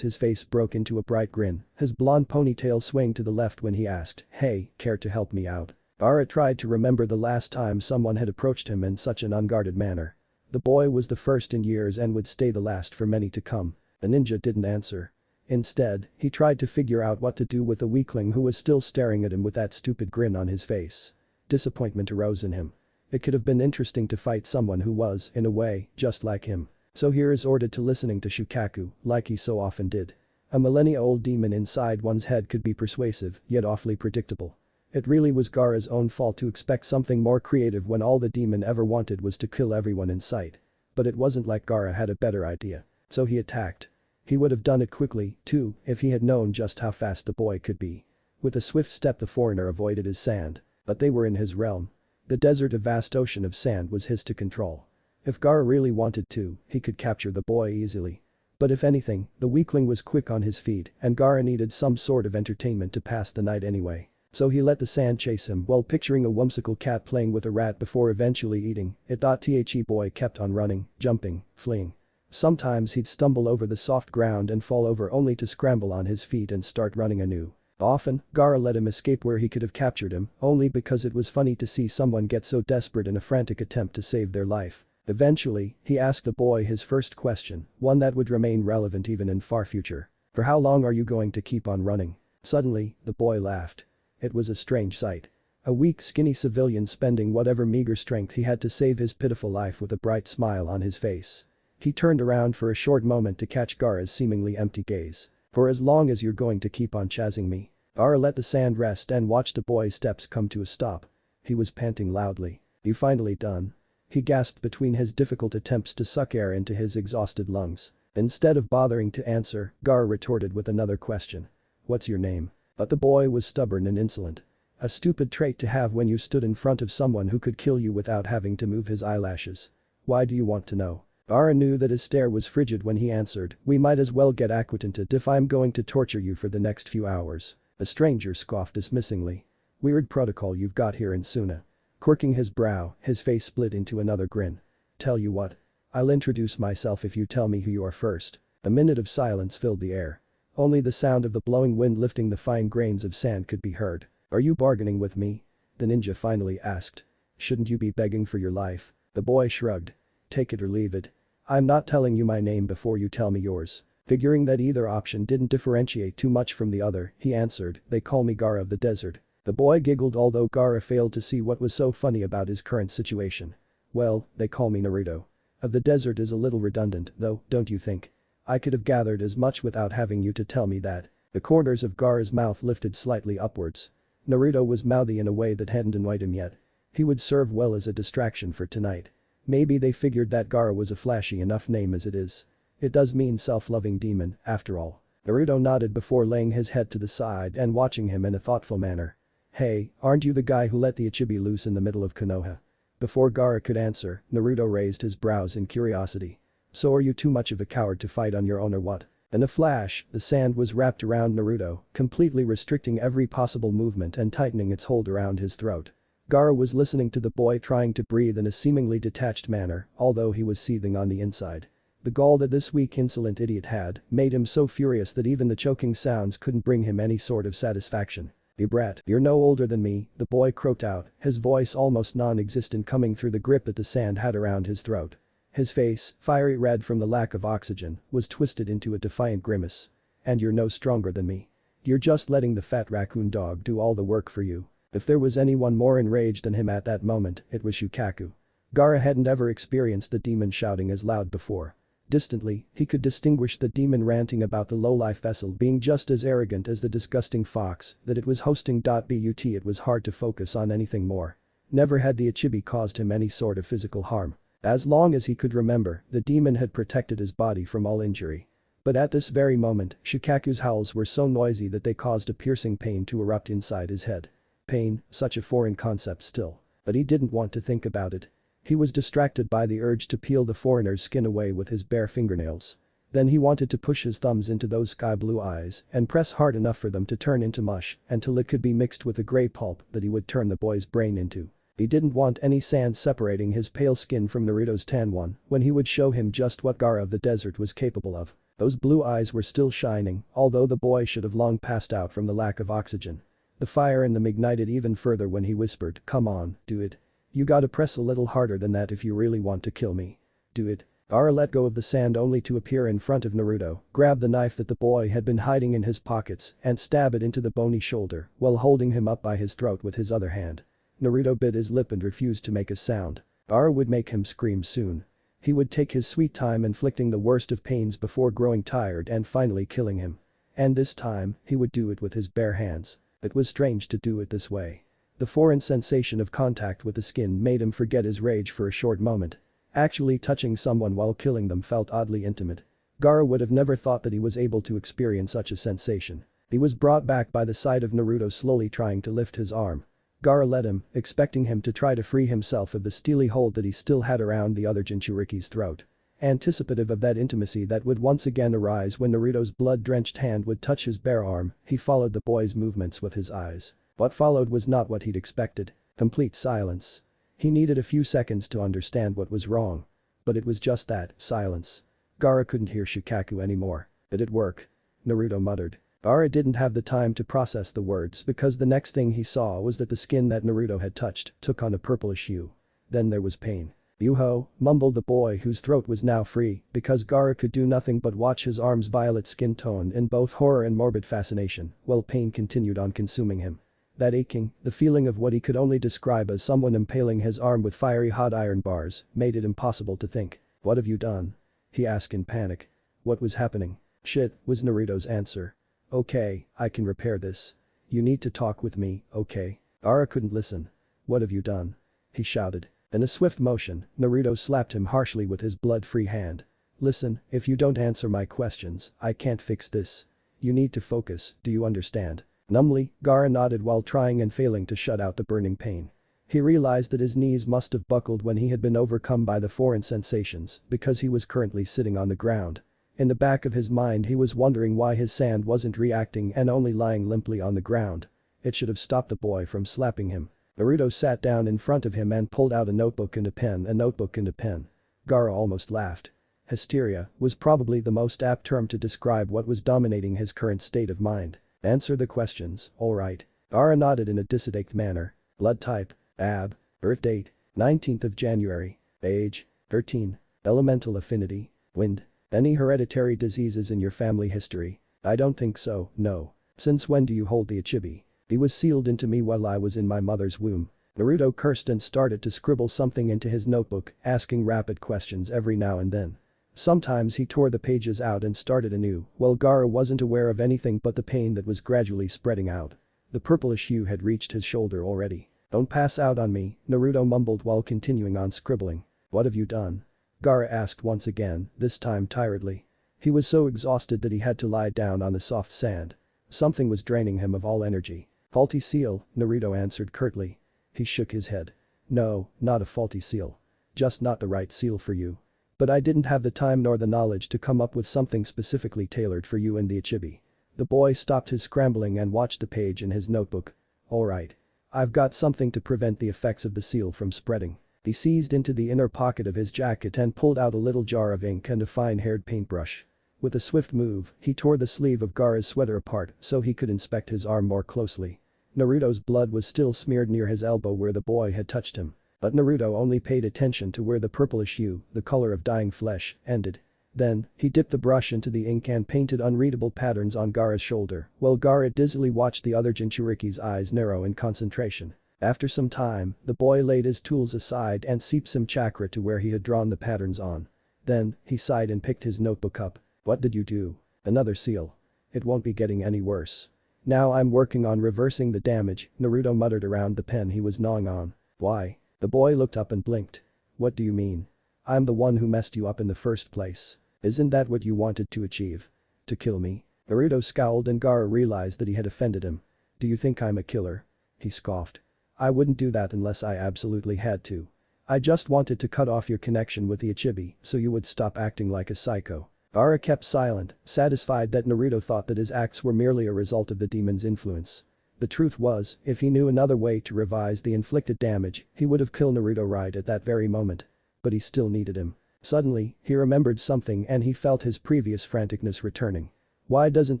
his face broke into a bright grin, his blonde ponytail swaying to the left when he asked, "Hey, care to help me out?" Gaara tried to remember the last time someone had approached him in such an unguarded manner. The boy was the first in years and would stay the last for many to come. The ninja didn't answer. Instead, he tried to figure out what to do with the weakling who was still staring at him with that stupid grin on his face. Disappointment arose in him. It could have been interesting to fight someone who was, in a way, just like him. So he resorted to listening to Shikaku, like he so often did. A millennia-old demon inside one's head could be persuasive, yet awfully predictable. It really was Gaara's own fault to expect something more creative when all the demon ever wanted was to kill everyone in sight. But it wasn't like Gaara had a better idea. So he attacked. He would have done it quickly, too, if he had known just how fast the boy could be. With a swift step the foreigner avoided his sand. But they were in his realm. The desert, a vast ocean of sand, was his to control. If Gaara really wanted to, he could capture the boy easily. But if anything, the weakling was quick on his feet and Gaara needed some sort of entertainment to pass the night anyway. So he let the sand chase him while picturing a whimsical cat playing with a rat before eventually eating it. The boy kept on running, jumping, fleeing. Sometimes he'd stumble over the soft ground and fall over only to scramble on his feet and start running anew. Often, Gaara let him escape where he could have captured him, only because it was funny to see someone get so desperate in a frantic attempt to save their life. Eventually, he asked the boy his first question, one that would remain relevant even in far future. "For how long are you going to keep on running?" Suddenly, the boy laughed. It was a strange sight. A weak, skinny civilian spending whatever meager strength he had to save his pitiful life with a bright smile on his face. He turned around for a short moment to catch Gaara's seemingly empty gaze. "For as long as you're going to keep on chasing me." Gaara let the sand rest and watched the boy's steps come to a stop. He was panting loudly. "You finally done?" He gasped between his difficult attempts to suck air into his exhausted lungs. Instead of bothering to answer, Gaara retorted with another question. "What's your name?" But the boy was stubborn and insolent. A stupid trait to have when you stood in front of someone who could kill you without having to move his eyelashes. "Why do you want to know?" Gaara knew that his stare was frigid when he answered, "We might as well get acquainted if I'm going to torture you for the next few hours." The stranger scoffed dismissingly. "Weird protocol you've got here in Suna." Quirking his brow, his face split into another grin. "Tell you what. I'll introduce myself if you tell me who you are first." A minute of silence filled the air. Only the sound of the blowing wind lifting the fine grains of sand could be heard. "Are you bargaining with me?" the ninja finally asked. "Shouldn't you be begging for your life?" The boy shrugged. "Take it or leave it. I'm not telling you my name before you tell me yours." Figuring that either option didn't differentiate too much from the other, he answered, "They call me Gaara of the desert." The boy giggled although Gaara failed to see what was so funny about his current situation. "Well, they call me Naruto. Of the desert is a little redundant, though, don't you think? I could have gathered as much without having you to tell me that." The corners of Gaara's mouth lifted slightly upwards. Naruto was mouthy in a way that hadn't annoyed him yet. He would serve well as a distraction for tonight. Maybe they figured that Gaara was a flashy enough name as it is. It does mean self-loving demon, after all. Naruto nodded before laying his head to the side and watching him in a thoughtful manner. "Hey, aren't you the guy who let the Ichibi loose in the middle of Konoha?" Before Gaara could answer, Naruto raised his brows in curiosity. "So are you too much of a coward to fight on your own or what?" In a flash, the sand was wrapped around Naruto, completely restricting every possible movement and tightening its hold around his throat. Gaara was listening to the boy trying to breathe in a seemingly detached manner, although he was seething on the inside. The gall that this weak insolent idiot had made him so furious that even the choking sounds couldn't bring him any sort of satisfaction. "You brat, you're no older than me," the boy croaked out, his voice almost non-existent coming through the grip that the sand had around his throat. His face, fiery red from the lack of oxygen, was twisted into a defiant grimace. "And you're no stronger than me. You're just letting the fat raccoon dog do all the work for you." If there was anyone more enraged than him at that moment, it was Shukaku. Gaara hadn't ever experienced the demon shouting as loud before. Distantly, he could distinguish the demon ranting about the low-life vessel being just as arrogant as the disgusting fox that it was hosting. But it was hard to focus on anything more. Never had the Ichibi caused him any sort of physical harm. As long as he could remember, the demon had protected his body from all injury. But at this very moment, Shukaku's howls were so noisy that they caused a piercing pain to erupt inside his head. Pain, such a foreign concept still. But he didn't want to think about it. He was distracted by the urge to peel the foreigner's skin away with his bare fingernails. Then he wanted to push his thumbs into those sky-blue eyes and press hard enough for them to turn into mush until it could be mixed with the gray pulp that he would turn the boy's brain into. He didn't want any sand separating his pale skin from Naruto's tan one when he would show him just what Gaara of the desert was capable of. Those blue eyes were still shining, although the boy should have long passed out from the lack of oxygen. The fire in them ignited even further when he whispered, "Come on, do it. You gotta press a little harder than that if you really want to kill me. Do it." Gaara let go of the sand only to appear in front of Naruto, grab the knife that the boy had been hiding in his pockets and stab it into the bony shoulder while holding him up by his throat with his other hand. Naruto bit his lip and refused to make a sound. Gaara would make him scream soon. He would take his sweet time inflicting the worst of pains before growing tired and finally killing him. And this time, he would do it with his bare hands. It was strange to do it this way. The foreign sensation of contact with the skin made him forget his rage for a short moment. Actually touching someone while killing them felt oddly intimate. Gaara would have never thought that he was able to experience such a sensation. He was brought back by the sight of Naruto slowly trying to lift his arm. Gaara let him, expecting him to try to free himself of the steely hold that he still had around the other Jinchuriki's throat. Anticipative of that intimacy that would once again arise when Naruto's blood-drenched hand would touch his bare arm, he followed the boy's movements with his eyes. What followed was not what he'd expected. Complete silence. He needed a few seconds to understand what was wrong. But it was just that, silence. Gaara couldn't hear Shukaku anymore. Did it work? Naruto muttered. Gaara didn't have the time to process the words because the next thing he saw was that the skin that Naruto had touched took on a purplish hue. Then there was pain. "Yuho," mumbled the boy whose throat was now free because Gaara could do nothing but watch his arm's violet skin tone in both horror and morbid fascination while pain continued on consuming him. That aching, the feeling of what he could only describe as someone impaling his arm with fiery hot iron bars, made it impossible to think. "What have you done?" he asked in panic. What was happening? "Shit," was Naruto's answer. "Okay, I can repair this. You need to talk with me, okay?" Gaara couldn't listen. "What have you done?" he shouted. In a swift motion, Naruto slapped him harshly with his blood-free hand. "Listen, if you don't answer my questions, I can't fix this. You need to focus, do you understand?" Numbly, Gaara nodded while trying and failing to shut out the burning pain. He realized that his knees must have buckled when he had been overcome by the foreign sensations because he was currently sitting on the ground. In the back of his mind he was wondering why his sand wasn't reacting and only lying limply on the ground. It should have stopped the boy from slapping him. Naruto sat down in front of him and pulled out a notebook and a pen. Gaara almost laughed. Hysteria was probably the most apt term to describe what was dominating his current state of mind. "Answer the questions, alright." Gaara nodded in a distinct manner. "Blood type, AB. Birth date, 19th of January. Age, 13. Elemental affinity, wind. Any hereditary diseases in your family history?" "I don't think so, no." "Since when do you hold the Ichibi?" "He was sealed into me while I was in my mother's womb." Naruto cursed and started to scribble something into his notebook, asking rapid questions every now and then. Sometimes he tore the pages out and started anew, while Gaara wasn't aware of anything but the pain that was gradually spreading out. The purplish hue had reached his shoulder already. "Don't pass out on me," Naruto mumbled while continuing on scribbling. "What have you done?" Gaara asked once again, this time tiredly. He was so exhausted that he had to lie down on the soft sand. Something was draining him of all energy. "Faulty seal," Naruto answered curtly. He shook his head. "No, not a faulty seal. Just not the right seal for you. But I didn't have the time nor the knowledge to come up with something specifically tailored for you and the Ichibi." The boy stopped his scrambling and watched the page in his notebook. "Alright. I've got something to prevent the effects of the seal from spreading." He seized into the inner pocket of his jacket and pulled out a little jar of ink and a fine-haired paintbrush. With a swift move, he tore the sleeve of Gaara's sweater apart so he could inspect his arm more closely. Naruto's blood was still smeared near his elbow where the boy had touched him. But Naruto only paid attention to where the purplish hue, the color of dying flesh, ended. Then, he dipped the brush into the ink and painted unreadable patterns on Gaara's shoulder, while Gaara dizzily watched the other Jinchuriki's eyes narrow in concentration. After some time, the boy laid his tools aside and seeped some chakra to where he had drawn the patterns on. Then, he sighed and picked his notebook up. "What did you do?" "Another seal. It won't be getting any worse." "Now I'm working on reversing the damage," Naruto muttered around the pen he was gnawing on. "Why?" The boy looked up and blinked. "What do you mean?" "I'm the one who messed you up in the first place. Isn't that what you wanted to achieve? To kill me?" Naruto scowled and Gaara realized that he had offended him. "Do you think I'm a killer?" he scoffed. "I wouldn't do that unless I absolutely had to. I just wanted to cut off your connection with the Ichibi so you would stop acting like a psycho." Gaara kept silent, satisfied that Naruto thought that his acts were merely a result of the demon's influence. The truth was, if he knew another way to revise the inflicted damage, he would have killed Naruto right at that very moment. But he still needed him. Suddenly, he remembered something and he felt his previous franticness returning. "Why doesn't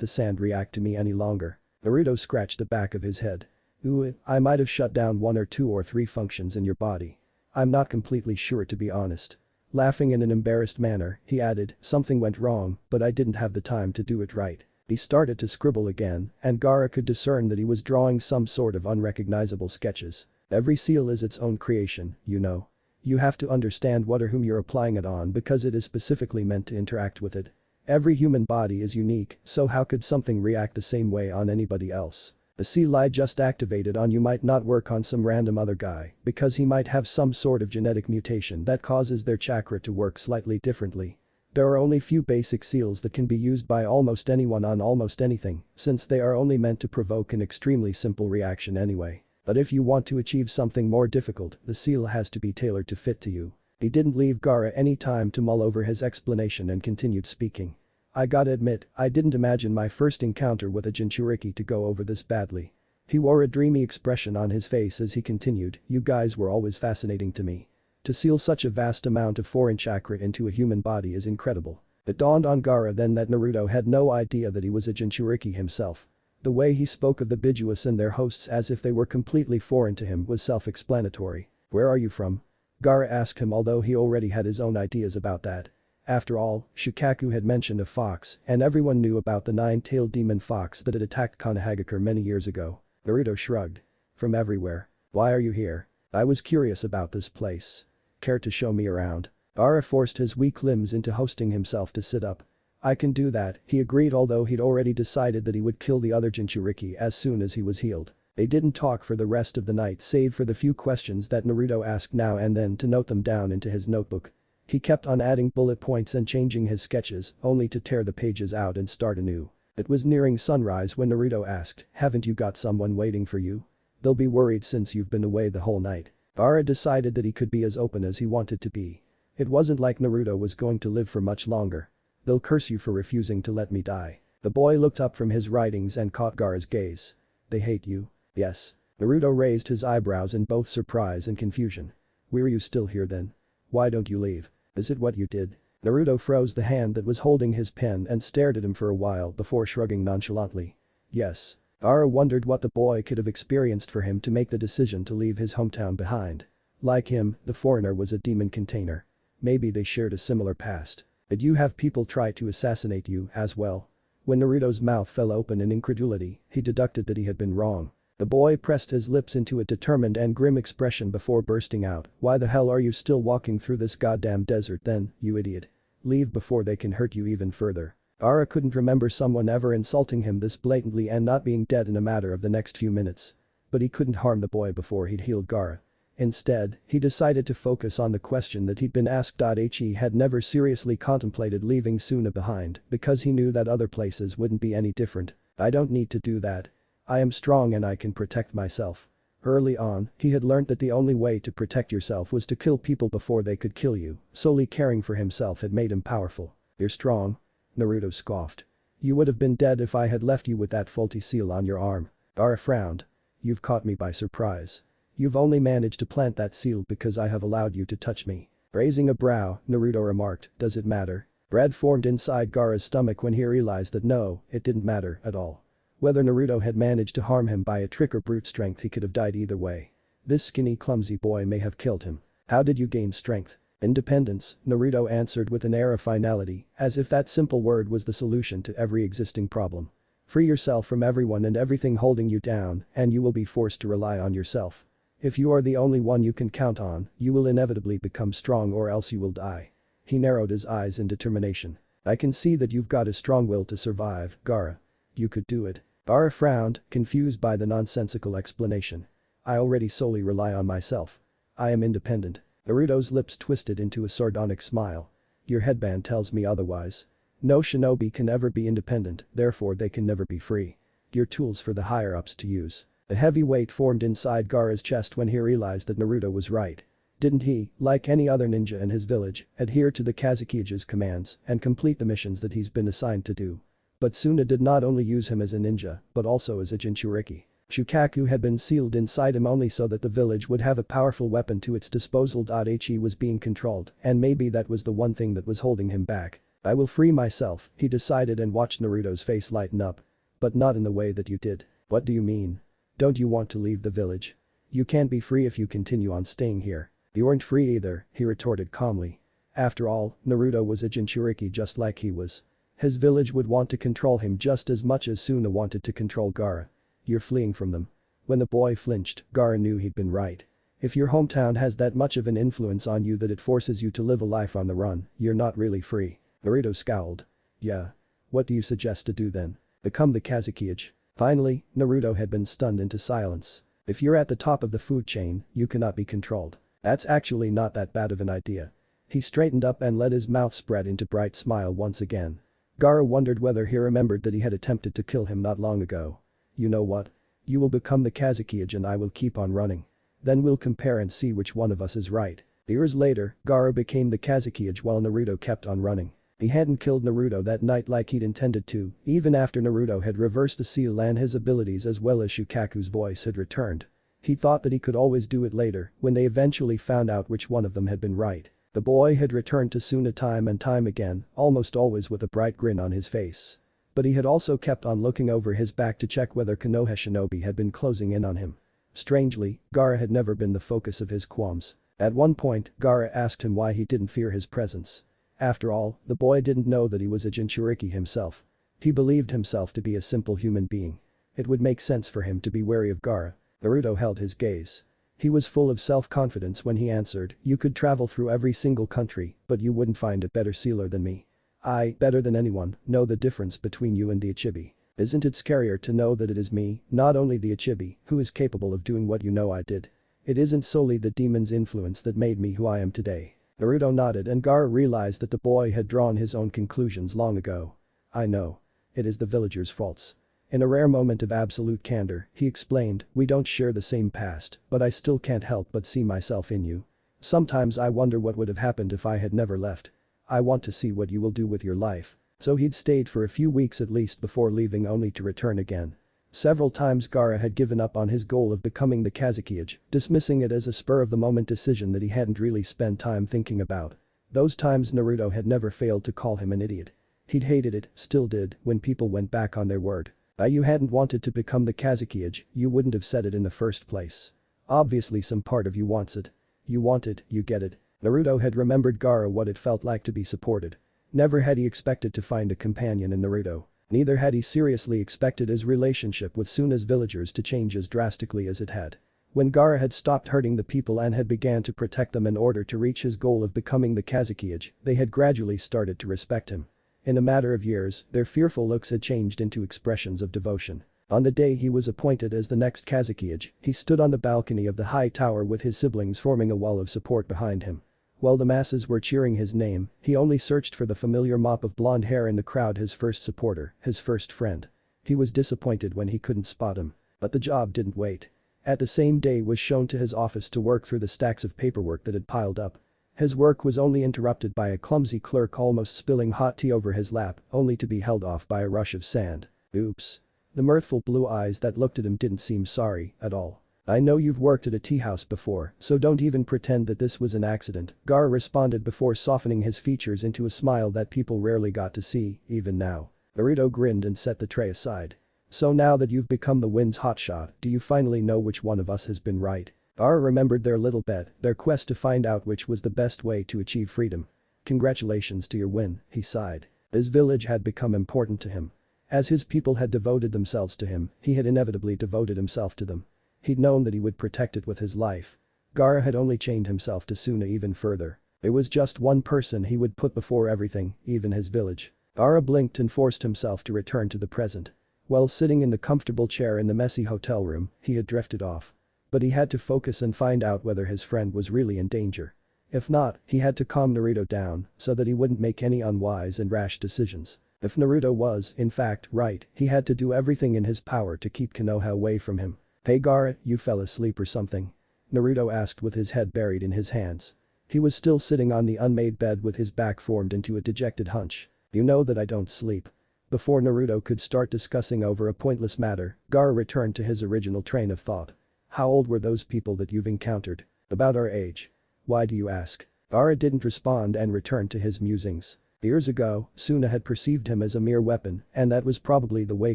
the sand react to me any longer?" Naruto scratched the back of his head. "Ooh, I might have shut down 1 or 2 or 3 functions in your body. I'm not completely sure to be honest." Laughing in an embarrassed manner, he added, "Something went wrong, but I didn't have the time to do it right." He started to scribble again, and Gaara could discern that he was drawing some sort of unrecognizable sketches. "Every seal is its own creation, you know. You have to understand what or whom you're applying it on because it is specifically meant to interact with it. Every human body is unique, so how could something react the same way on anybody else? The seal I just activated on you might not work on some random other guy because he might have some sort of genetic mutation that causes their chakra to work slightly differently. There are only few basic seals that can be used by almost anyone on almost anything, since they are only meant to provoke an extremely simple reaction anyway. But if you want to achieve something more difficult, the seal has to be tailored to fit to you. He didn't leave Gaara any time to mull over his explanation and continued speaking. I gotta admit, I didn't imagine my first encounter with a Jinchuriki to go over this badly. He wore a dreamy expression on his face as he continued, you guys were always fascinating to me. To seal such a vast amount of foreign chakra into a human body is incredible. It dawned on Gaara then that Naruto had no idea that he was a Jinchuriki himself. The way he spoke of the Bijuas and their hosts as if they were completely foreign to him was self-explanatory. Where are you from? Gaara asked him, although he already had his own ideas about that. After all, Shukaku had mentioned a fox and everyone knew about the nine-tailed demon fox that had attacked Konohagakure many years ago. Naruto shrugged. From everywhere. Why are you here? I was curious about this place. Care to show me around? Gaara forced his weak limbs into hosting himself to sit up. I can do that, he agreed, although he'd already decided that he would kill the other Jinchuriki as soon as he was healed. They didn't talk for the rest of the night save for the few questions that Naruto asked now and then to note them down into his notebook. He kept on adding bullet points and changing his sketches, only to tear the pages out and start anew. It was nearing sunrise when Naruto asked, haven't you got someone waiting for you? They'll be worried since you've been away the whole night. Gaara decided that he could be as open as he wanted to be. It wasn't like Naruto was going to live for much longer. They'll curse you for refusing to let me die. The boy looked up from his writings and caught Gaara's gaze. They hate you? Yes. Naruto raised his eyebrows in both surprise and confusion. Why are you still here then? Why don't you leave? Is it what you did? Naruto froze the hand that was holding his pen and stared at him for a while before shrugging nonchalantly. Yes. Gaara wondered what the boy could have experienced for him to make the decision to leave his hometown behind. Like him, the foreigner was a demon container. Maybe they shared a similar past. Did you have people try to assassinate you as well? When Naruto's mouth fell open in incredulity, he deducted that he had been wrong. The boy pressed his lips into a determined and grim expression before bursting out, why the hell are you still walking through this goddamn desert then, you idiot? Leave before they can hurt you even further. Gaara couldn't remember someone ever insulting him this blatantly and not being dead in a matter of the next few minutes. But he couldn't harm the boy before he'd healed Gaara. Instead, he decided to focus on the question that he'd been asked. He had never seriously contemplated leaving Suna behind because he knew that other places wouldn't be any different. I don't need to do that. I am strong and I can protect myself. Early on, he had learnt that the only way to protect yourself was to kill people before they could kill you, solely caring for himself had made him powerful. You're strong? Naruto scoffed. You would have been dead if I had left you with that faulty seal on your arm. Gaara frowned. You've caught me by surprise. You've only managed to plant that seal because I have allowed you to touch me. Raising a brow, Naruto remarked, does it matter? Dread formed inside Gaara's stomach when he realized that no, it didn't matter at all. Whether Naruto had managed to harm him by a trick or brute strength, he could have died either way. This skinny clumsy boy may have killed him. How did you gain strength? Independence, Naruto answered with an air of finality, as if that simple word was the solution to every existing problem. Free yourself from everyone and everything holding you down, and you will be forced to rely on yourself. If you are the only one you can count on, you will inevitably become strong or else you will die. He narrowed his eyes in determination. I can see that you've got a strong will to survive, Gaara. You could do it. Gaara frowned, confused by the nonsensical explanation. I already solely rely on myself. I am independent. Naruto's lips twisted into a sardonic smile. Your headband tells me otherwise. No shinobi can ever be independent, therefore they can never be free. You're tools for the higher-ups to use. A heavy weight formed inside Gaara's chest when he realized that Naruto was right. Didn't he, like any other ninja in his village, adhere to the Kazukige's commands and complete the missions that he's been assigned to do? But Suna did not only use him as a ninja, but also as a Jinchuriki. Shukaku had been sealed inside him only so that the village would have a powerful weapon to its disposal. He was being controlled, and maybe that was the one thing that was holding him back. I will free myself, he decided and watched Naruto's face lighten up. But not in the way that you did. What do you mean? Don't you want to leave the village? You can't be free if you continue on staying here. You aren't free either, he retorted calmly. After all, Naruto was a Jinchuriki just like he was. His village would want to control him just as much as Suna wanted to control Gaara. You're fleeing from them. When the boy flinched, Gaara knew he'd been right. If your hometown has that much of an influence on you that it forces you to live a life on the run, you're not really free. Naruto scowled. Yeah. What do you suggest to do then? Become the Kazekage. Finally, Naruto had been stunned into silence. If you're at the top of the food chain, you cannot be controlled. That's actually not that bad of an idea. He straightened up and let his mouth spread into bright smile once again. Gaara wondered whether he remembered that he had attempted to kill him not long ago. You know what? You will become the Kazekage and I will keep on running. Then we'll compare and see which one of us is right. Years later, Gaara became the Kazekage while Naruto kept on running. He hadn't killed Naruto that night like he'd intended to, even after Naruto had reversed the seal and his abilities as well as Shukaku's voice had returned. He thought that he could always do it later, when they eventually found out which one of them had been right. The boy had returned to Suna time and time again, almost always with a bright grin on his face. But he had also kept on looking over his back to check whether Konoha Shinobi had been closing in on him. Strangely, Gaara had never been the focus of his qualms. At one point, Gaara asked him why he didn't fear his presence. After all, the boy didn't know that he was a Jinchuriki himself. He believed himself to be a simple human being. It would make sense for him to be wary of Gaara. Naruto held his gaze. He was full of self-confidence when he answered, "You could travel through every single country, but you wouldn't find a better sealer than me. I, better than anyone, know the difference between you and the Ichibi. Isn't it scarier to know that it is me, not only the Ichibi, who is capable of doing what you know I did? It isn't solely the demon's influence that made me who I am today." Naruto nodded and Gaara realized that the boy had drawn his own conclusions long ago. "I know. It is the villagers' faults." In a rare moment of absolute candor, he explained, "We don't share the same past, but I still can't help but see myself in you. Sometimes I wonder what would have happened if I had never left. I want to see what you will do with your life." So he'd stayed for a few weeks at least before leaving only to return again. Several times Gaara had given up on his goal of becoming the Kazekage, dismissing it as a spur-of-the-moment decision that he hadn't really spent time thinking about. Those times Naruto had never failed to call him an idiot. He'd hated it, still did, when people went back on their word. You hadn't wanted to become the Kazekage, you wouldn't have said it in the first place. Obviously some part of you wants it. You want it, you get it. Naruto had remembered Gaara what it felt like to be supported. Never had he expected to find a companion in Naruto. Neither had he seriously expected his relationship with Suna's villagers to change as drastically as it had. When Gaara had stopped hurting the people and had began to protect them in order to reach his goal of becoming the Kazekage, they had gradually started to respect him. In a matter of years, their fearful looks had changed into expressions of devotion. On the day he was appointed as the next Kazekage, he stood on the balcony of the high tower with his siblings forming a wall of support behind him. While the masses were cheering his name, he only searched for the familiar mop of blonde hair in the crowd, his first supporter, his first friend. He was disappointed when he couldn't spot him. But the job didn't wait. At the same day was shown to his office to work through the stacks of paperwork that had piled up. His work was only interrupted by a clumsy clerk almost spilling hot tea over his lap, only to be held off by a rush of sand. Oops. The mirthful blue eyes that looked at him didn't seem sorry at all. "I know you've worked at a tea house before, so don't even pretend that this was an accident," Gaara responded before softening his features into a smile that people rarely got to see, even now. Naruto grinned and set the tray aside. "So now that you've become the wind's hotshot, do you finally know which one of us has been right?" Gaara remembered their little bet, their quest to find out which was the best way to achieve freedom. "Congratulations to your win," he sighed. His village had become important to him. As his people had devoted themselves to him, he had inevitably devoted himself to them. He'd known that he would protect it with his life. Gaara had only chained himself to Suna even further. There was just one person he would put before everything, even his village. Gaara blinked and forced himself to return to the present. While sitting in the comfortable chair in the messy hotel room, he had drifted off. But he had to focus and find out whether his friend was really in danger. If not, he had to calm Naruto down so that he wouldn't make any unwise and rash decisions. If Naruto was, in fact, right, he had to do everything in his power to keep Konoha away from him. "Hey Gaara, you fell asleep or something?" Naruto asked with his head buried in his hands. He was still sitting on the unmade bed with his back formed into a dejected hunch. "You know that I don't sleep." Before Naruto could start discussing over a pointless matter, Gaara returned to his original train of thought. "How old were those people that you've encountered?" "About our age." "Why do you ask?" Gaara didn't respond and returned to his musings. Years ago, Suna had perceived him as a mere weapon, and that was probably the way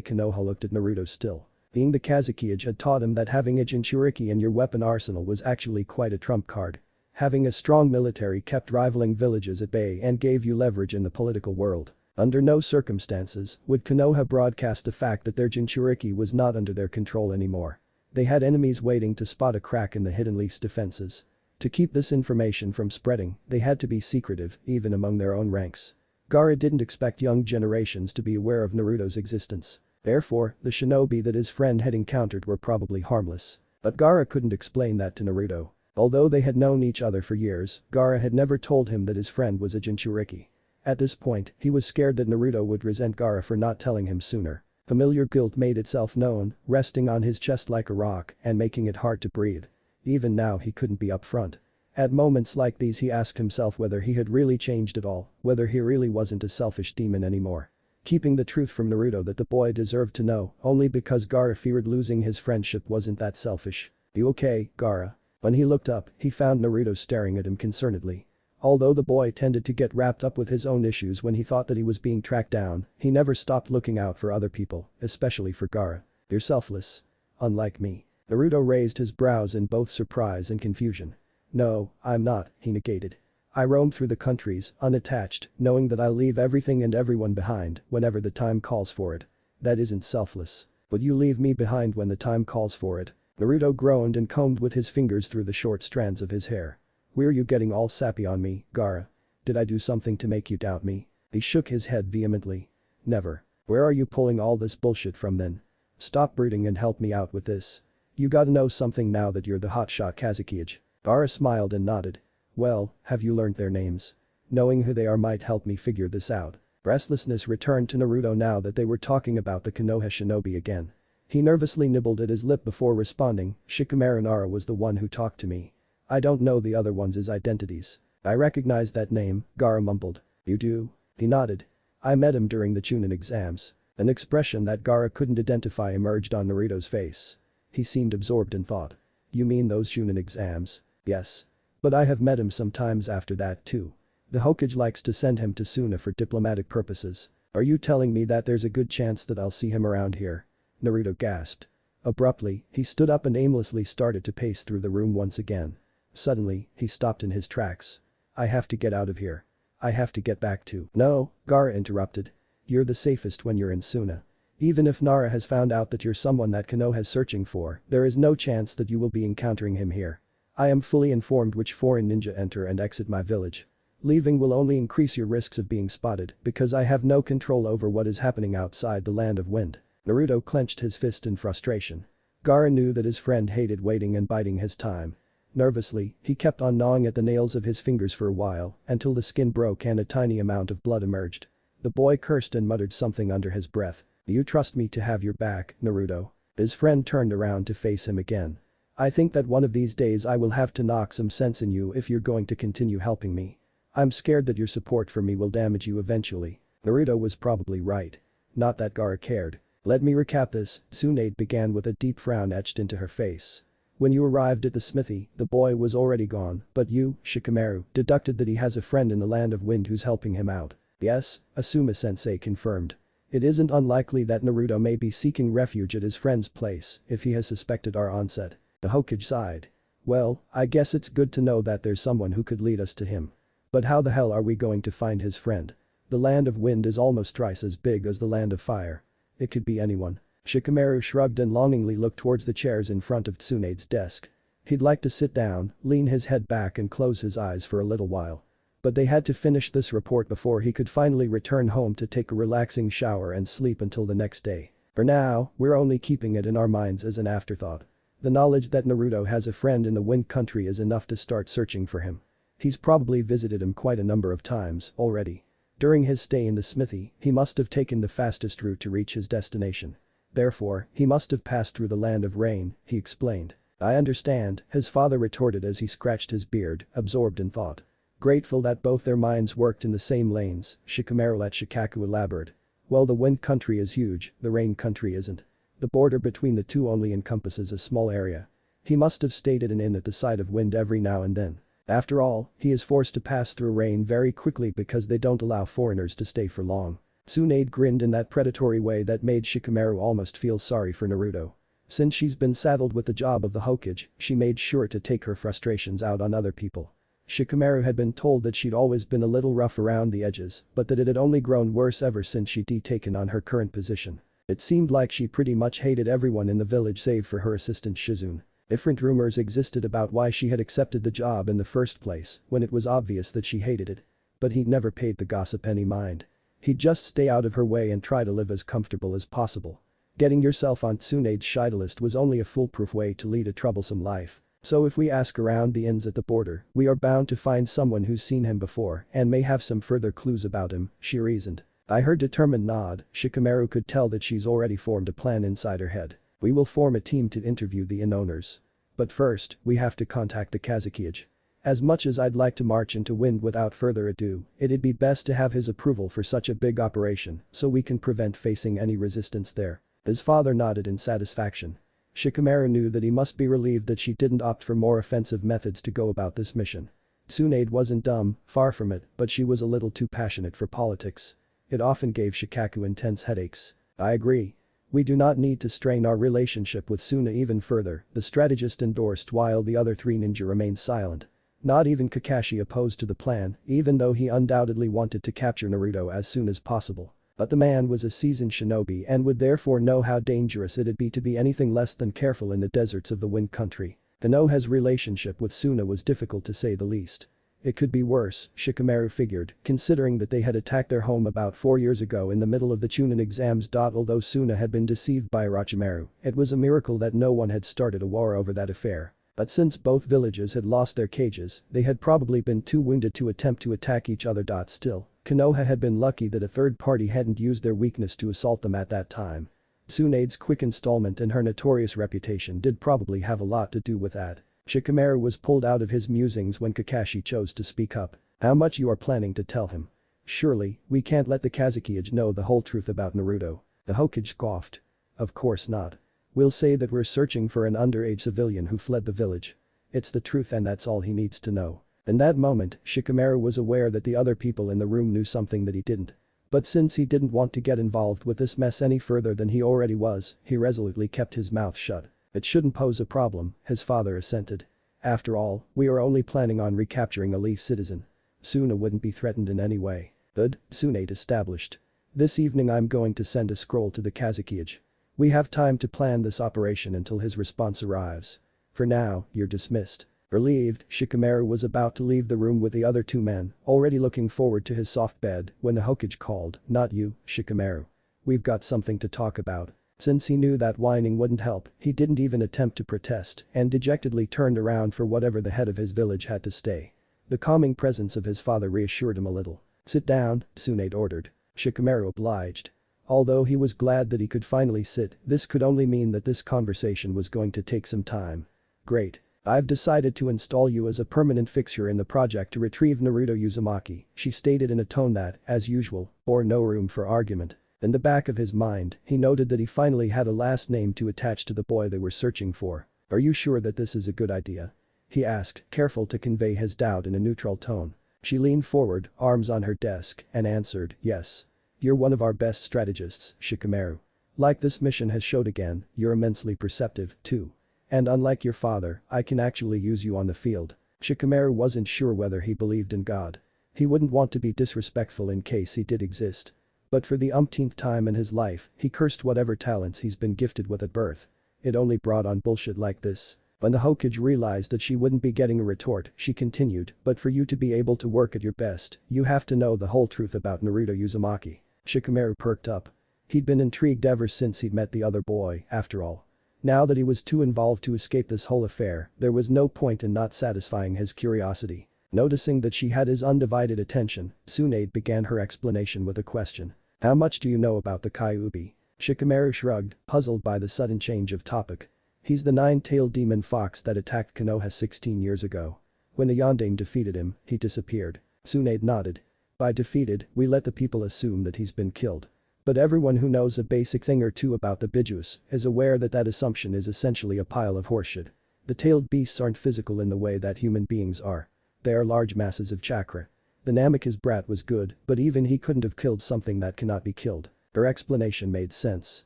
Konoha looked at Naruto still. Being the Kazekage had taught him that having a Jinchuriki in your weapon arsenal was actually quite a trump card. Having a strong military kept rivaling villages at bay and gave you leverage in the political world. Under no circumstances would Konoha broadcast the fact that their Jinchuriki was not under their control anymore. They had enemies waiting to spot a crack in the Hidden Leaf's defenses. To keep this information from spreading, they had to be secretive, even among their own ranks. Gaara didn't expect young generations to be aware of Naruto's existence. Therefore, the shinobi that his friend had encountered were probably harmless. But Gaara couldn't explain that to Naruto. Although they had known each other for years, Gaara had never told him that his friend was a Jinchuriki. At this point, he was scared that Naruto would resent Gaara for not telling him sooner. Familiar guilt made itself known, resting on his chest like a rock and making it hard to breathe. Even now he couldn't be upfront. At moments like these he asked himself whether he had really changed at all, whether he really wasn't a selfish demon anymore. Keeping the truth from Naruto that the boy deserved to know only because Gaara feared losing his friendship wasn't that selfish. "You okay, Gaara?" When he looked up, he found Naruto staring at him concernedly. Although the boy tended to get wrapped up with his own issues when he thought that he was being tracked down, he never stopped looking out for other people, especially for Gaara. "You're selfless. Unlike me." Naruto raised his brows in both surprise and confusion. "No, I'm not," he negated. "I roam through the countries, unattached, knowing that I'll leave everything and everyone behind whenever the time calls for it. That isn't selfless. But you leave me behind when the time calls for it." Naruto groaned and combed with his fingers through the short strands of his hair. "Why are you getting all sappy on me, Gaara? Did I do something to make you doubt me?" He shook his head vehemently. "Never. Where are you pulling all this bullshit from then? Stop brooding and help me out with this. You gotta know something now that you're the hotshot Kazekage." Gaara smiled and nodded. "Well, have you learned their names? Knowing who they are might help me figure this out." Restlessness returned to Naruto now that they were talking about the Konoha shinobi again. He nervously nibbled at his lip before responding, "Shikamaru Nara was the one who talked to me. I don't know the other ones' identities." "I recognize that name," Gaara mumbled. "You do?" He nodded. "I met him during the Chunin exams." An expression that Gaara couldn't identify emerged on Naruto's face. He seemed absorbed in thought. "You mean those Chunin exams?" "Yes. But I have met him sometimes after that too. The Hokage likes to send him to Suna for diplomatic purposes." "Are you telling me that there's a good chance that I'll see him around here?" Naruto gasped. Abruptly, he stood up and aimlessly started to pace through the room once again. Suddenly, he stopped in his tracks. "I have to get out of here. I have to get back to—" "No," Gaara interrupted. "You're the safest when you're in Suna. Even if Nara has found out that you're someone that Konoha's searching for, there is no chance that you will be encountering him here. I am fully informed which foreign ninja enter and exit my village. Leaving will only increase your risks of being spotted because I have no control over what is happening outside the land of wind." Naruto clenched his fist in frustration. Gaara knew that his friend hated waiting and biding his time. Nervously, he kept on gnawing at the nails of his fingers for a while until the skin broke and a tiny amount of blood emerged. The boy cursed and muttered something under his breath. "Do you trust me to have your back, Naruto?" His friend turned around to face him again. "I think that one of these days I will have to knock some sense in you if you're going to continue helping me. I'm scared that your support for me will damage you eventually." Naruto was probably right. Not that Gaara cared. "Let me recap this," Tsunade began with a deep frown etched into her face. "When you arrived at the smithy, the boy was already gone, but you, Shikamaru, deducted that he has a friend in the land of wind who's helping him out." "Yes," Asuma-sensei confirmed. It isn't unlikely that Naruto may be seeking refuge at his friend's place if he has suspected our onset. The Hokage sighed. "Well, I guess it's good to know that there's someone who could lead us to him. But how the hell are we going to find his friend? The land of wind is almost twice as big as the land of fire. It could be anyone." Shikamaru shrugged and longingly looked towards the chairs in front of Tsunade's desk. He'd like to sit down, lean his head back and close his eyes for a little while. But they had to finish this report before he could finally return home to take a relaxing shower and sleep until the next day. For now, we're only keeping it in our minds as an afterthought. The knowledge that Naruto has a friend in the Wind Country is enough to start searching for him. He's probably visited him quite a number of times already. During his stay in the smithy, he must have taken the fastest route to reach his destination. Therefore, he must have passed through the land of rain, he explained. "I understand," his father retorted as he scratched his beard, absorbed in thought. Grateful that both their minds worked in the same lanes, Shikamaru let Shikaku elaborate. "Well, the Wind Country is huge, the Rain Country isn't. The border between the two only encompasses a small area. He must have stayed at an inn at the side of wind every now and then. After all, he is forced to pass through rain very quickly because they don't allow foreigners to stay for long." Tsunade grinned in that predatory way that made Shikamaru almost feel sorry for Naruto. Since she's been saddled with the job of the Hokage, she made sure to take her frustrations out on other people. Shikamaru had been told that she'd always been a little rough around the edges, but that it had only grown worse ever since she'd taken on her current position. It seemed like she pretty much hated everyone in the village save for her assistant Shizune. Different rumors existed about why she had accepted the job in the first place when it was obvious that she hated it. but he'd never paid the gossip any mind. He'd just stay out of her way and try to live as comfortable as possible. Getting yourself on Tsunade's shida list was only a foolproof way to lead a troublesome life. So if we ask around the inns at the border, we are bound to find someone who's seen him before and may have some further clues about him, she reasoned. Her determined nod, Shikamaru could tell that she's already formed a plan inside her head. We will form a team to interview the inn owners. But first, we have to contact the Kazakage. As much as I'd like to march into Wind without further ado, it'd be best to have his approval for such a big operation so we can prevent facing any resistance there. His father nodded in satisfaction. Shikamaru knew that he must be relieved that she didn't opt for more offensive methods to go about this mission. Tsunade wasn't dumb, far from it, but she was a little too passionate for politics. It often gave Shikaku intense headaches. I agree. We do not need to strain our relationship with Suna even further, the strategist endorsed while the other three ninja remained silent. Not even Kakashi opposed to the plan, even though he undoubtedly wanted to capture Naruto as soon as possible. But the man was a seasoned shinobi and would therefore know how dangerous it'd be to be anything less than careful in the deserts of the Wind Country. Konoha's relationship with Suna was difficult to say the least. It could be worse, Shikamaru figured, considering that they had attacked their home about 4 years ago in the middle of the Chunin exams. Although Suna had been deceived by Orochimaru, it was a miracle that no one had started a war over that affair. But since both villages had lost their cages, they had probably been too wounded to attempt to attack each other. Still, Konoha had been lucky that a third party hadn't used their weakness to assault them at that time. Tsunade's quick installment and her notorious reputation did probably have a lot to do with that. Shikamaru was pulled out of his musings when Kakashi chose to speak up. How much you are planning to tell him? Surely, we can't let the Kazakage know the whole truth about Naruto. The Hokage scoffed. Of course not. We'll say that we're searching for an underage civilian who fled the village. It's the truth and that's all he needs to know. In that moment, Shikamaru was aware that the other people in the room knew something that he didn't. But since he didn't want to get involved with this mess any further than he already was, he resolutely kept his mouth shut. It shouldn't pose a problem, his father assented. After all, we are only planning on recapturing a Leaf citizen. Suna wouldn't be threatened in any way. Good, Tsunade established. This evening I'm going to send a scroll to the Kazakage. We have time to plan this operation until his response arrives. For now, you're dismissed. Relieved, Shikamaru was about to leave the room with the other two men, already looking forward to his soft bed, when the Hokage called, "Not you, Shikamaru. We've got something to talk about." Since he knew that whining wouldn't help, he didn't even attempt to protest and dejectedly turned around for whatever the head of his village had to say. The calming presence of his father reassured him a little. "Sit down," Tsunade ordered. Shikamaru obliged. Although he was glad that he could finally sit, this could only mean that this conversation was going to take some time. "Great. I've decided to install you as a permanent fixture in the project to retrieve Naruto Uzumaki," she stated in a tone that, as usual, bore no room for argument. In the back of his mind, he noted that he finally had a last name to attach to the boy they were searching for. "Are you sure that this is a good idea?" he asked, careful to convey his doubt in a neutral tone. She leaned forward, arms on her desk, and answered, "Yes. You're one of our best strategists, Shikamaru. Like this mission has showed again, you're immensely perceptive, too. And unlike your father, I can actually use you on the field." Shikamaru wasn't sure whether he believed in God. He wouldn't want to be disrespectful in case he did exist. But for the umpteenth time in his life, he cursed whatever talents he's been gifted with at birth. It only brought on bullshit like this. When the Hokage realized that she wouldn't be getting a retort, she continued, "But for you to be able to work at your best, you have to know the whole truth about Naruto Uzumaki." Shikamaru perked up. He'd been intrigued ever since he'd met the other boy, after all. Now that he was too involved to escape this whole affair, there was no point in not satisfying his curiosity. Noticing that she had his undivided attention, Tsunade began her explanation with a question. "How much do you know about the Kyuubi?" Shikamaru shrugged, puzzled by the sudden change of topic. "He's the nine-tailed demon fox that attacked Konoha 16 years ago. When the Yondaime defeated him, he disappeared." Tsunade nodded. "By defeated, we let the people assume that he's been killed. But everyone who knows a basic thing or two about the Bijus is aware that that assumption is essentially a pile of horseshit. The tailed beasts aren't physical in the way that human beings are. They are large masses of chakra. The Namikaze brat was good, but even he couldn't have killed something that cannot be killed." Her explanation made sense.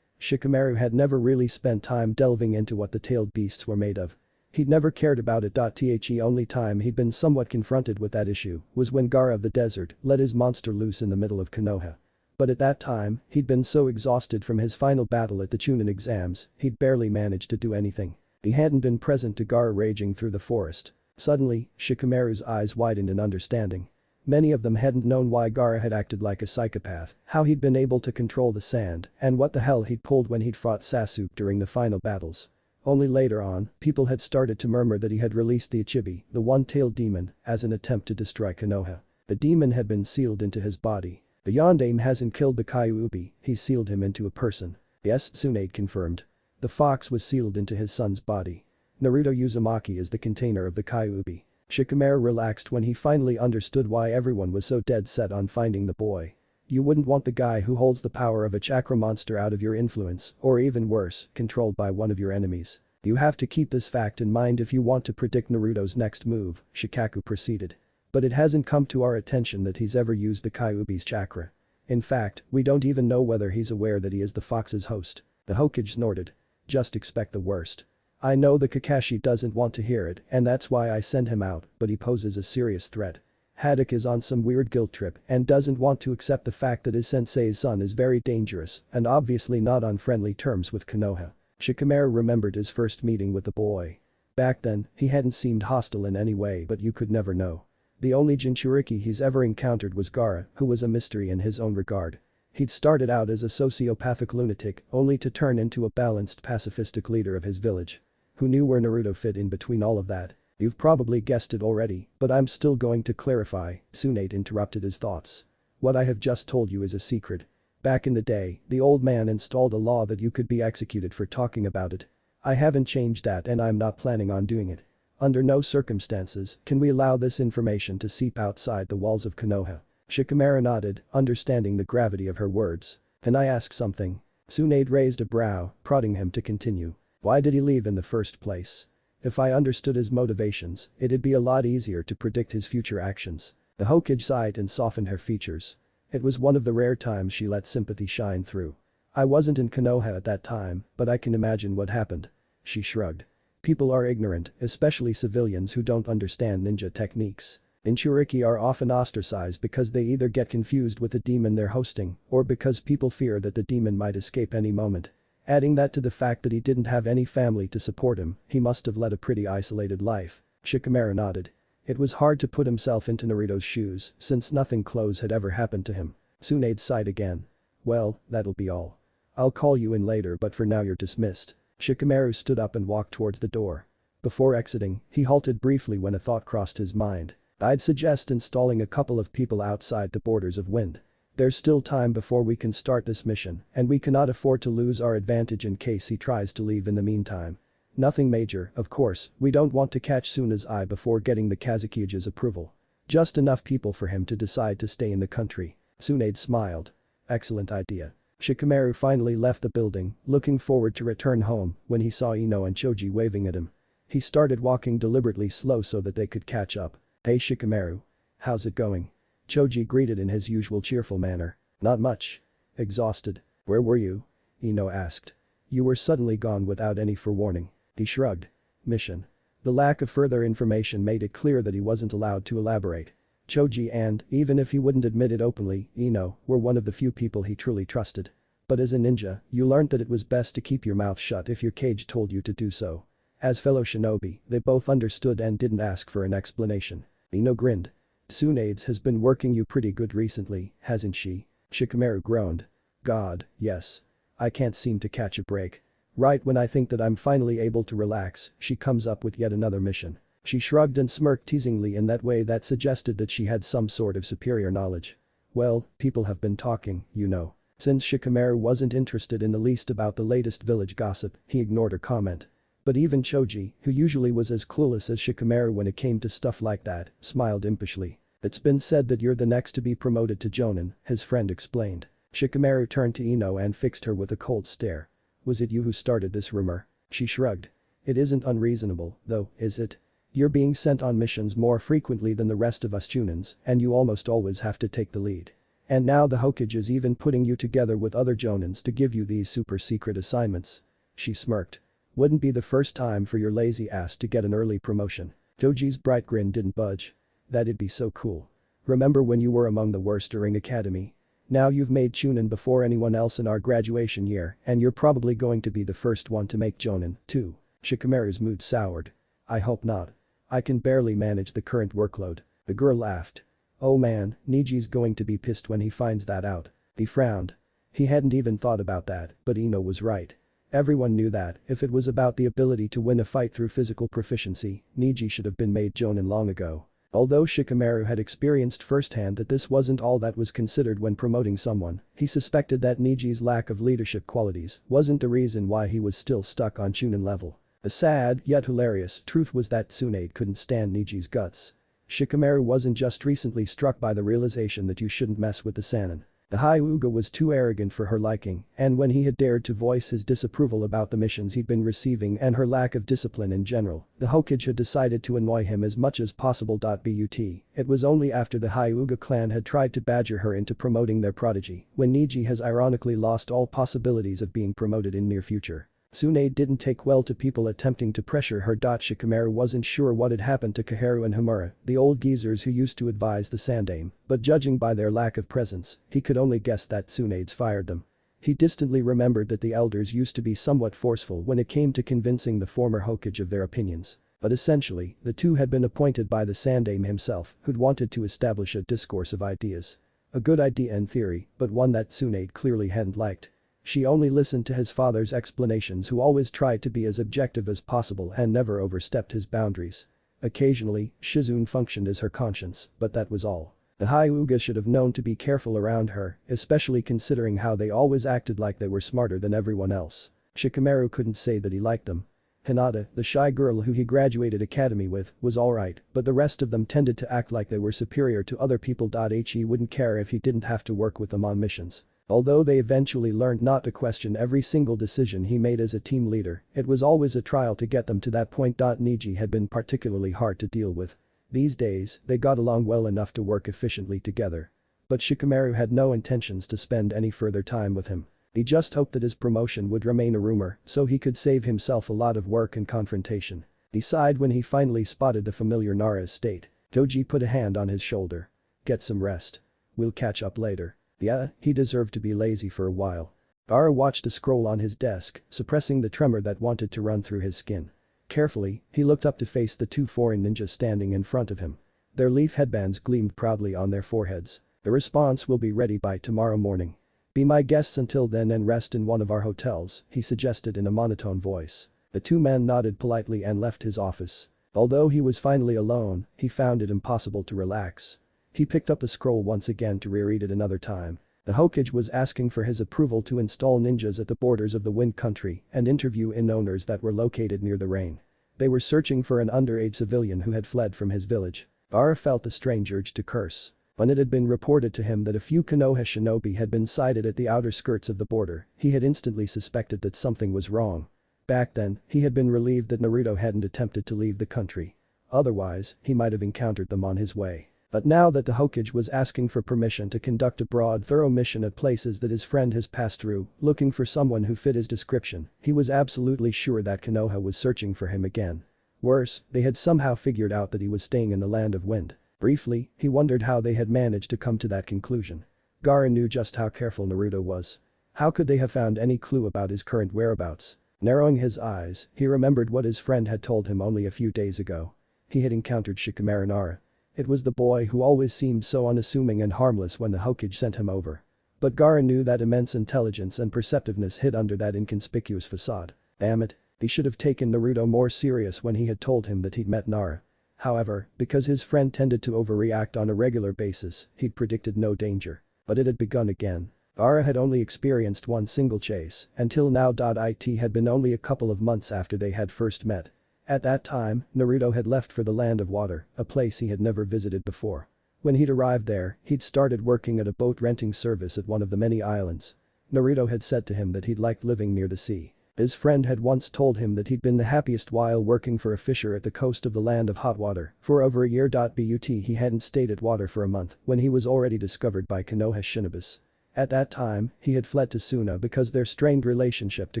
Shikamaru had never really spent time delving into what the tailed beasts were made of. He'd never cared about it. The only time he'd been somewhat confronted with that issue was when Gaara of the desert let his monster loose in the middle of Konoha. But at that time, he'd been so exhausted from his final battle at the Chunin exams, he'd barely managed to do anything. He hadn't been present to Gaara raging through the forest. Suddenly, Shikamaru's eyes widened in understanding. Many of them hadn't known why Gaara had acted like a psychopath, how he'd been able to control the sand, and what the hell he'd pulled when he'd fought Sasuke during the final battles. Only later on, people had started to murmur that he had released the Ichibi, the one-tailed demon, as an attempt to destroy Konoha. The demon had been sealed into his body. The Yondaime hasn't killed the Kyuubi, he's sealed him into a person. Yes, Tsunade confirmed. The fox was sealed into his son's body. Naruto Uzumaki is the container of the Kyuubi. Shikamaru relaxed when he finally understood why everyone was so dead set on finding the boy. You wouldn't want the guy who holds the power of a chakra monster out of your influence, or even worse, controlled by one of your enemies. You have to keep this fact in mind if you want to predict Naruto's next move, Shikaku proceeded. But it hasn't come to our attention that he's ever used the Kyuubi's chakra. In fact, we don't even know whether he's aware that he is the fox's host. The Hokage snorted. Just expect the worst. I know the Kakashi doesn't want to hear it and that's why I send him out, but he poses a serious threat. Haddock is on some weird guilt trip and doesn't want to accept the fact that his sensei's son is very dangerous and obviously not on friendly terms with Konoha. Shikamaru remembered his first meeting with the boy. Back then, he hadn't seemed hostile in any way but you could never know. The only Jinchuriki he's ever encountered was Gaara, who was a mystery in his own regard. He'd started out as a sociopathic lunatic only to turn into a balanced pacifistic leader of his village. Who knew where Naruto fit in between all of that? You've probably guessed it already, but I'm still going to clarify, Tsunade interrupted his thoughts. What I have just told you is a secret. Back in the day, the old man installed a law that you could be executed for talking about it. I haven't changed that and I'm not planning on doing it. Under no circumstances can we allow this information to seep outside the walls of Konoha. Shikamaru nodded, understanding the gravity of her words. Can I ask something? Tsunade raised a brow, prodding him to continue. Why did he leave in the first place? If I understood his motivations, it'd be a lot easier to predict his future actions. The Hokage sighed and softened her features. It was one of the rare times she let sympathy shine through. I wasn't in Konoha at that time, but I can imagine what happened. She shrugged. People are ignorant, especially civilians who don't understand ninja techniques. Jinchuriki are often ostracized because they either get confused with the demon they're hosting or because people fear that the demon might escape any moment. Adding that to the fact that he didn't have any family to support him, he must have led a pretty isolated life. Shikamaru nodded. It was hard to put himself into Naruto's shoes since nothing close had ever happened to him. Tsunade sighed again. Well, that'll be all. I'll call you in later but for now you're dismissed. Shikamaru stood up and walked towards the door. Before exiting, he halted briefly when a thought crossed his mind. I'd suggest installing a couple of people outside the borders of Wind. There's still time before we can start this mission and we cannot afford to lose our advantage in case he tries to leave in the meantime. Nothing major, of course, we don't want to catch Suna's eye before getting the Kazakuge's approval. Just enough people for him to decide to stay in the country. Tsunade smiled. Excellent idea. Shikamaru finally left the building, looking forward to return home when he saw Ino and Choji waving at him. He started walking deliberately slow so that they could catch up. Hey Shikamaru. How's it going? Choji greeted in his usual cheerful manner. Not much. Exhausted. Where were you? Ino asked. You were suddenly gone without any forewarning. He shrugged. Mission. The lack of further information made it clear that he wasn't allowed to elaborate. Choji and, even if he wouldn't admit it openly, Ino, were one of the few people he truly trusted. But as a ninja, you learned that it was best to keep your mouth shut if your cage told you to do so. As fellow shinobi, they both understood and didn't ask for an explanation. Ino grinned. Tsunade's has been working you pretty good recently, hasn't she? Shikamaru groaned. God, yes. I can't seem to catch a break. Right when I think that I'm finally able to relax, she comes up with yet another mission. She shrugged and smirked teasingly in that way that suggested that she had some sort of superior knowledge. Well, people have been talking, you know. Since Shikamaru wasn't interested in the least about the latest village gossip, he ignored her comment. But even Choji, who usually was as clueless as Shikamaru when it came to stuff like that, smiled impishly. It's been said that you're the next to be promoted to Jonin, his friend explained. Shikamaru turned to Ino and fixed her with a cold stare. Was it you who started this rumor? She shrugged. It isn't unreasonable, though, is it? You're being sent on missions more frequently than the rest of us Jonins, and you almost always have to take the lead. And now the Hokage is even putting you together with other Jonins to give you these super secret assignments. She smirked. Wouldn't be the first time for your lazy ass to get an early promotion. Choji's bright grin didn't budge. That'd be so cool. Remember when you were among the worst during academy? Now you've made Chunin before anyone else in our graduation year and you're probably going to be the first one to make Jonin, too. Shikamaru's mood soured. I hope not. I can barely manage the current workload. The girl laughed. Oh man, Niji's going to be pissed when he finds that out. He frowned. He hadn't even thought about that, but Ino was right. Everyone knew that, if it was about the ability to win a fight through physical proficiency, Niji should have been made Jonin long ago. Although Shikamaru had experienced firsthand that this wasn't all that was considered when promoting someone, he suspected that Niji's lack of leadership qualities wasn't the reason why he was still stuck on Chunin level. The sad, yet hilarious, truth was that Tsunade couldn't stand Niji's guts. Shikamaru wasn't just recently struck by the realization that you shouldn't mess with the Sannin. The Hyuga was too arrogant for her liking, and when he had dared to voice his disapproval about the missions he'd been receiving and her lack of discipline in general, the Hokage had decided to annoy him as much as possible. But it was only after the Hyuga clan had tried to badger her into promoting their prodigy, when Niji has ironically lost all possibilities of being promoted in near future. Tsunade didn't take well to people attempting to pressure her. Shikamaru wasn't sure what had happened to Kaharu and Hamura, the old geezers who used to advise the Sandame, but judging by their lack of presence, he could only guess that Tsunade's fired them. He distantly remembered that the elders used to be somewhat forceful when it came to convincing the former Hokage of their opinions. But essentially, the two had been appointed by the Sandame himself, who'd wanted to establish a discourse of ideas. A good idea in theory, but one that Tsunade clearly hadn't liked. She only listened to his father's explanations, who always tried to be as objective as possible and never overstepped his boundaries. Occasionally, Shizune functioned as her conscience, but that was all. The Hyuga should have known to be careful around her, especially considering how they always acted like they were smarter than everyone else. Shikamaru couldn't say that he liked them. Hinata, the shy girl who he graduated academy with, was alright, but the rest of them tended to act like they were superior to other people. He wouldn't care if he didn't have to work with them on missions. Although they eventually learned not to question every single decision he made as a team leader, it was always a trial to get them to that point. Niji had been particularly hard to deal with. These days, they got along well enough to work efficiently together. But Shikamaru had no intentions to spend any further time with him. He just hoped that his promotion would remain a rumor so he could save himself a lot of work and confrontation. He sighed when he finally spotted the familiar Nara estate. Toji put a hand on his shoulder. Get some rest. We'll catch up later. Yeah, he deserved to be lazy for a while. Gaara watched a scroll on his desk, suppressing the tremor that wanted to run through his skin. Carefully, he looked up to face the two foreign ninjas standing in front of him. Their leaf headbands gleamed proudly on their foreheads. The response will be ready by tomorrow morning. Be my guests until then and rest in one of our hotels, he suggested in a monotone voice. The two men nodded politely and left his office. Although he was finally alone, he found it impossible to relax. He picked up a scroll once again to reread it another time. The Hokage was asking for his approval to install ninjas at the borders of the Wind Country and interview inn owners that were located near the rain. They were searching for an underage civilian who had fled from his village. Gaara felt a strange urge to curse. When it had been reported to him that a few Konoha shinobi had been sighted at the outer skirts of the border, he had instantly suspected that something was wrong. Back then, he had been relieved that Naruto hadn't attempted to leave the country. Otherwise, he might have encountered them on his way. But now that the Hokage was asking for permission to conduct a broad, thorough mission at places that his friend has passed through, looking for someone who fit his description, he was absolutely sure that Konoha was searching for him again. Worse, they had somehow figured out that he was staying in the Land of Wind. Briefly, he wondered how they had managed to come to that conclusion. Gaara knew just how careful Naruto was. How could they have found any clue about his current whereabouts? Narrowing his eyes, he remembered what his friend had told him only a few days ago. He had encountered Shikamaru Nara. It was the boy who always seemed so unassuming and harmless when the Hokage sent him over. But Gaara knew that immense intelligence and perceptiveness hid under that inconspicuous facade. Damn it, he should have taken Naruto more serious when he had told him that he'd met Nara. However, because his friend tended to overreact on a regular basis, he'd predicted no danger. But it had begun again. Gaara had only experienced one single chase, until now. It had been only a couple of months after they had first met. At that time, Naruto had left for the Land of Water, a place he had never visited before. When he'd arrived there, he'd started working at a boat renting service at one of the many islands. Naruto had said to him that he'd liked living near the sea. His friend had once told him that he'd been the happiest while working for a fisher at the coast of the Land of Hot Water for over a year. But he hadn't stayed at water for a month when he was already discovered by Konoha shinobis. At that time, he had fled to Suna because their strained relationship to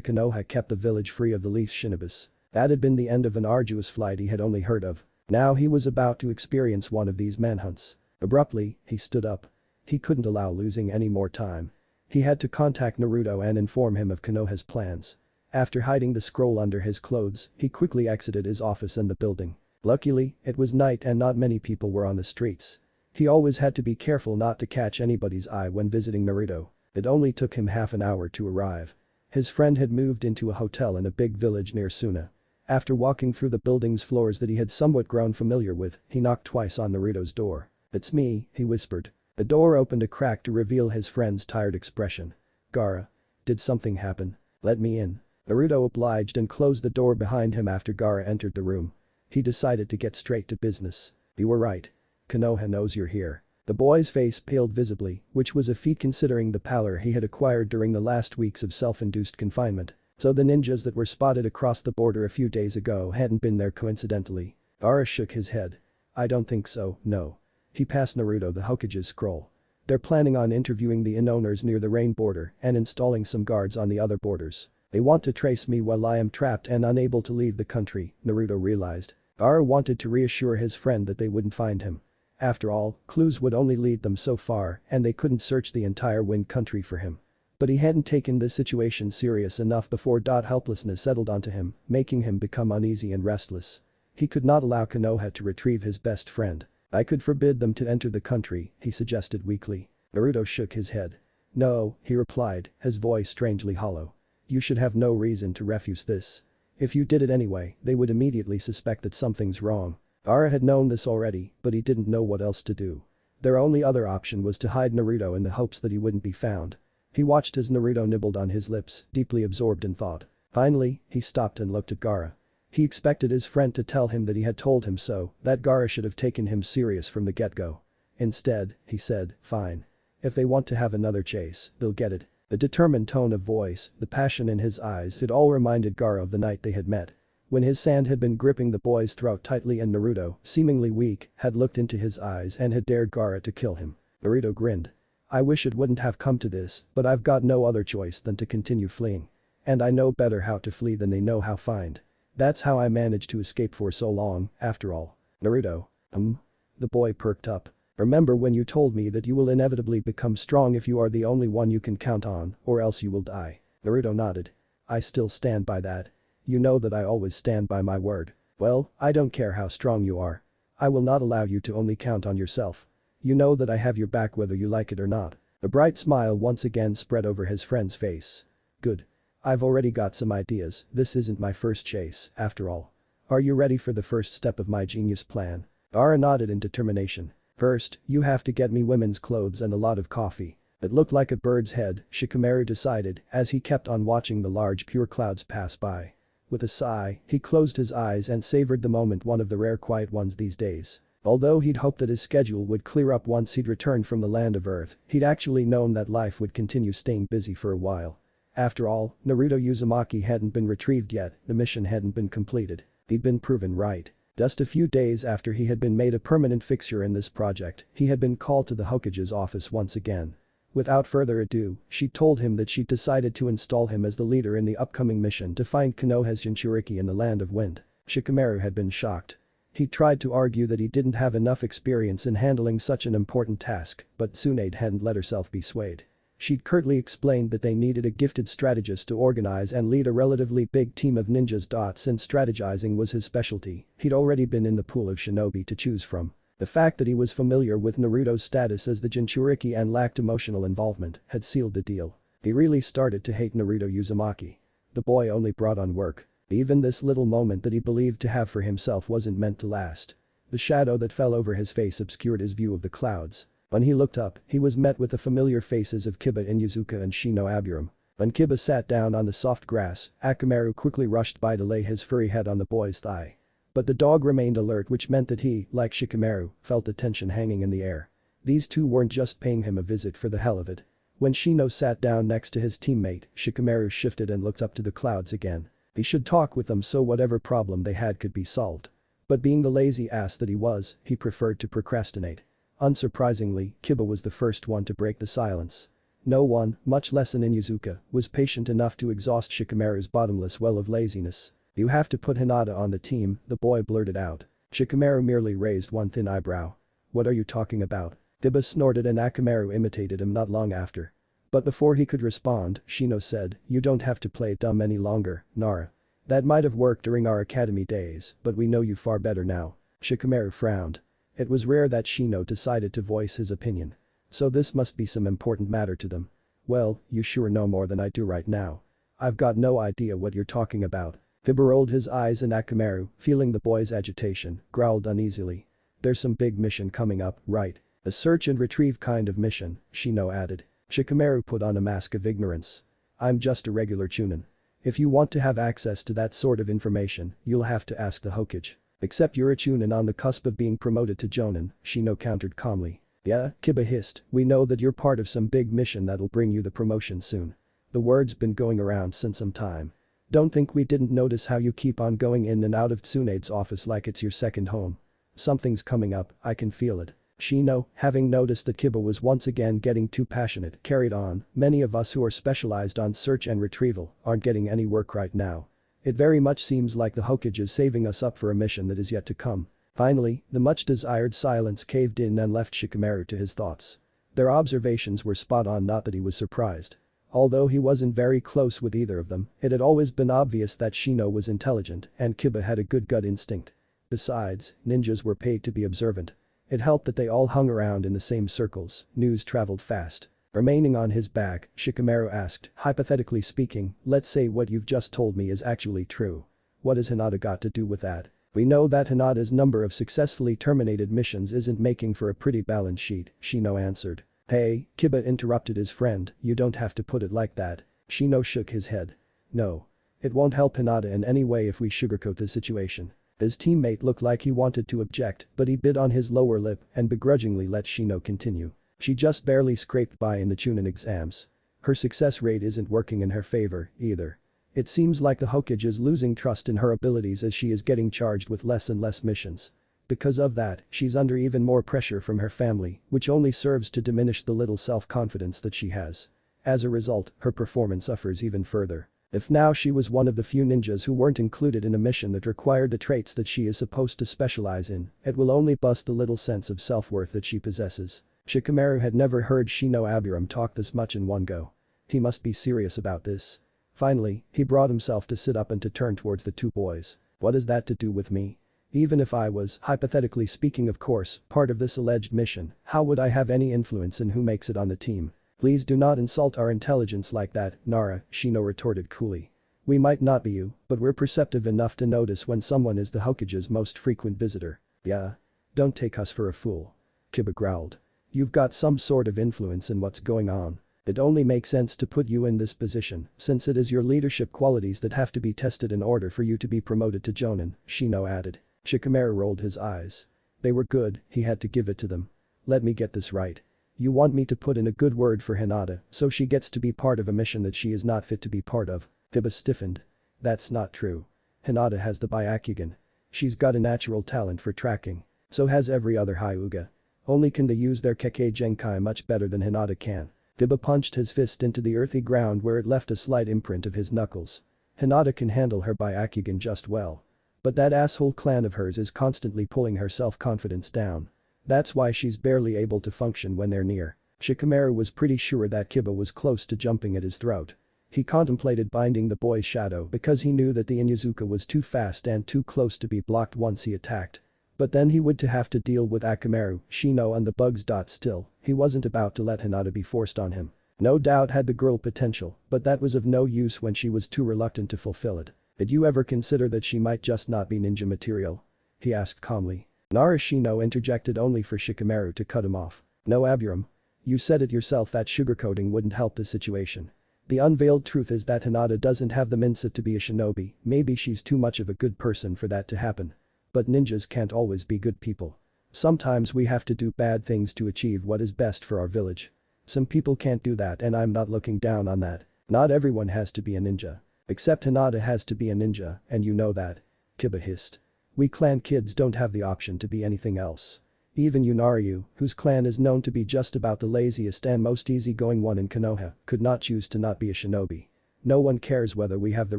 Konoha kept the village free of the Leaf shinobis. That had been the end of an arduous flight he had only heard of. Now he was about to experience one of these manhunts. Abruptly, he stood up. He couldn't allow losing any more time. He had to contact Naruto and inform him of Konoha's plans. After hiding the scroll under his clothes, he quickly exited his office and the building. Luckily, it was night and not many people were on the streets. He always had to be careful not to catch anybody's eye when visiting Naruto. It only took him half an hour to arrive. His friend had moved into a hotel in a big village near Suna. After walking through the building's floors that he had somewhat grown familiar with, he knocked twice on Naruto's door. "It's me," he whispered. The door opened a crack to reveal his friend's tired expression. "Gaara. Did something happen? Let me in." Naruto obliged and closed the door behind him after Gaara entered the room. He decided to get straight to business. "You were right. Konoha knows you're here." The boy's face paled visibly, which was a feat considering the pallor he had acquired during the last weeks of self-induced confinement. So the ninjas that were spotted across the border a few days ago hadn't been there coincidentally. Gaara shook his head. "I don't think so, no." He passed Naruto the Hokage's scroll. "They're planning on interviewing the inn owners near the rain border and installing some guards on the other borders. They want to trace me while I am trapped and unable to leave the country," Naruto realized. Gaara wanted to reassure his friend that they wouldn't find him. After all, clues would only lead them so far and they couldn't search the entire Wind Country for him. But he hadn't taken this situation serious enough before. Helplessness settled onto him, making him become uneasy and restless. He could not allow Konoha to retrieve his best friend. "I could forbid them to enter the country," he suggested weakly. Naruto shook his head. "No," he replied, his voice strangely hollow. "You should have no reason to refuse this. If you did it anyway, they would immediately suspect that something's wrong." Gaara had known this already, but he didn't know what else to do. Their only other option was to hide Naruto in the hopes that he wouldn't be found. He watched as Naruto nibbled on his lips, deeply absorbed in thought. Finally, he stopped and looked at Gaara. He expected his friend to tell him that he had told him so, that Gaara should have taken him serious from the get-go. Instead, he said, "Fine. If they want to have another chase, they'll get it." The determined tone of voice, the passion in his eyes, it all reminded Gaara of the night they had met. When his hand had been gripping the boy's throat tightly and Naruto, seemingly weak, had looked into his eyes and had dared Gaara to kill him. Naruto grinned. "I wish it wouldn't have come to this, but I've got no other choice than to continue fleeing. And I know better how to flee than they know how find. That's how I managed to escape for so long, after all." "Naruto." The boy perked up. "Remember when you told me that you will inevitably become strong if you are the only one you can count on, or else you will die?" Naruto nodded. "I still stand by that. You know that I always stand by my word. Well, I don't care how strong you are. I will not allow you to only count on yourself. You know that I have your back whether you like it or not." A bright smile once again spread over his friend's face. "Good. I've already got some ideas. This isn't my first chase, after all. Are you ready for the first step of my genius plan?" Gaara nodded in determination. "First, you have to get me women's clothes and a lot of coffee." It looked like a bird's head, Shikamaru decided, as he kept on watching the large pure clouds pass by. With a sigh, he closed his eyes and savored the moment, one of the rare quiet ones these days. Although he'd hoped that his schedule would clear up once he'd returned from the land of Earth, he'd actually known that life would continue staying busy for a while. After all, Naruto Uzumaki hadn't been retrieved yet, the mission hadn't been completed. He'd been proven right. Just a few days after he had been made a permanent fixture in this project, he had been called to the Hokage's office once again. Without further ado, she told him that she'd decided to install him as the leader in the upcoming mission to find Konoha's Jinchuriki in the Land of Wind. Shikamaru had been shocked. He tried to argue that he didn't have enough experience in handling such an important task, but Tsunade hadn't let herself be swayed. She'd curtly explained that they needed a gifted strategist to organize and lead a relatively big team of ninjas. Since strategizing was his specialty, he'd already been in the pool of shinobi to choose from. The fact that he was familiar with Naruto's status as the Jinchuriki and lacked emotional involvement had sealed the deal. He really started to hate Naruto Uzumaki. The boy only brought on work. Even this little moment that he believed to have for himself wasn't meant to last. The shadow that fell over his face obscured his view of the clouds. When he looked up, he was met with the familiar faces of Kiba Inuzuka and Shino Aburum. When Kiba sat down on the soft grass, Akamaru quickly rushed by to lay his furry head on the boy's thigh. But the dog remained alert, which meant that he, like Shikamaru, felt the tension hanging in the air. These two weren't just paying him a visit for the hell of it. When Shino sat down next to his teammate, Shikamaru shifted and looked up to the clouds again. He should talk with them so whatever problem they had could be solved. But being the lazy ass that he was, he preferred to procrastinate. Unsurprisingly, Kiba was the first one to break the silence. No one, much less an Inuzuka, was patient enough to exhaust Shikamaru's bottomless well of laziness. "You have to put Hinata on the team," the boy blurted out. Shikamaru merely raised one thin eyebrow. "What are you talking about?" Kiba snorted and Akamaru imitated him not long after. But before he could respond, Shino said, "You don't have to play dumb any longer, Nara. That might have worked during our academy days, but we know you far better now." Shikamaru frowned. It was rare that Shino decided to voice his opinion. So this must be some important matter to them. Well, you sure know more than I do right now. I've got no idea what you're talking about. Hiba rolled his eyes and Akamaru, feeling the boy's agitation, growled uneasily. There's some big mission coming up, right? A search and retrieve kind of mission, Shino added. Shikamaru put on a mask of ignorance. I'm just a regular chunin. If you want to have access to that sort of information, you'll have to ask the Hokage. Except you're a chunin on the cusp of being promoted to jonin, Shino countered calmly. Yeah, Kiba hissed, we know that you're part of some big mission that'll bring you the promotion soon. The word's been going around since some time. Don't think we didn't notice how you keep on going in and out of Tsunade's office like it's your second home. Something's coming up, I can feel it. Shino, having noticed that Kiba was once again getting too passionate, carried on, many of us who are specialized on search and retrieval aren't getting any work right now. It very much seems like the Hokage is saving us up for a mission that is yet to come. Finally, the much-desired silence caved in and left Shikamaru to his thoughts. Their observations were spot on, not that he was surprised. Although he wasn't very close with either of them, it had always been obvious that Shino was intelligent and Kiba had a good gut instinct. Besides, ninjas were paid to be observant. It helped that they all hung around in the same circles, news traveled fast. Remaining on his back, Shikamaru asked, hypothetically speaking, let's say what you've just told me is actually true. What has Hinata got to do with that? We know that Hinata's number of successfully terminated missions isn't making for a pretty balance sheet, Shino answered. Hey, Kiba interrupted his friend, you don't have to put it like that. Shino shook his head. No. It won't help Hinata in any way if we sugarcoat the situation. His teammate looked like he wanted to object, but he bit on his lower lip and begrudgingly let Shino continue. She just barely scraped by in the Chunin exams. Her success rate isn't working in her favor, either. It seems like the Hokage is losing trust in her abilities as she is getting charged with less and less missions. Because of that, she's under even more pressure from her family, which only serves to diminish the little self-confidence that she has. As a result, her performance suffers even further. If now she was one of the few ninjas who weren't included in a mission that required the traits that she is supposed to specialize in, it will only bust the little sense of self-worth that she possesses. Shikamaru had never heard Shino Abiram talk this much in one go. He must be serious about this. Finally, he brought himself to sit up and to turn towards the two boys. What has that to do with me? Even if I was, hypothetically speaking of course, part of this alleged mission, how would I have any influence in who makes it on the team? Please do not insult our intelligence like that, Nara, Shino retorted coolly. We might not be you, but we're perceptive enough to notice when someone is the Hokage's most frequent visitor. Yeah? Don't take us for a fool. Kiba growled. You've got some sort of influence in what's going on. It only makes sense to put you in this position, since it is your leadership qualities that have to be tested in order for you to be promoted to Jonin, Shino added. Shikamaru rolled his eyes. They were good, he had to give it to them. Let me get this right. You want me to put in a good word for Hinata so she gets to be part of a mission that she is not fit to be part of? Kiba stiffened. That's not true. Hinata has the Byakugan. She's got a natural talent for tracking. So has every other Hyuga. Only can they use their Kekkei Genkai much better than Hinata can. Kiba punched his fist into the earthy ground where it left a slight imprint of his knuckles. Hinata can handle her Byakugan just well. But that asshole clan of hers is constantly pulling her self-confidence down. That's why she's barely able to function when they're near. Shikamaru was pretty sure that Kiba was close to jumping at his throat. He contemplated binding the boy's shadow because he knew that the Inyazuka was too fast and too close to be blocked once he attacked. But then he would have to deal with Akamaru, Shino and the bugs. Still, he wasn't about to let Hinata be forced on him. No doubt had the girl potential, but that was of no use when she was too reluctant to fulfill it. Did you ever consider that she might just not be ninja material? He asked calmly. Shino interjected only for Shikamaru to cut him off. No Abiram. You said it yourself that sugarcoating wouldn't help the situation. The unveiled truth is that Hinata doesn't have the mindset to be a shinobi, maybe she's too much of a good person for that to happen. But ninjas can't always be good people. Sometimes we have to do bad things to achieve what is best for our village. Some people can't do that and I'm not looking down on that. Not everyone has to be a ninja. Except Hinata has to be a ninja, and you know that. Kiba hissed. We clan kids don't have the option to be anything else. Even Yunaryu, whose clan is known to be just about the laziest and most easygoing one in Konoha, could not choose to not be a shinobi. No one cares whether we have the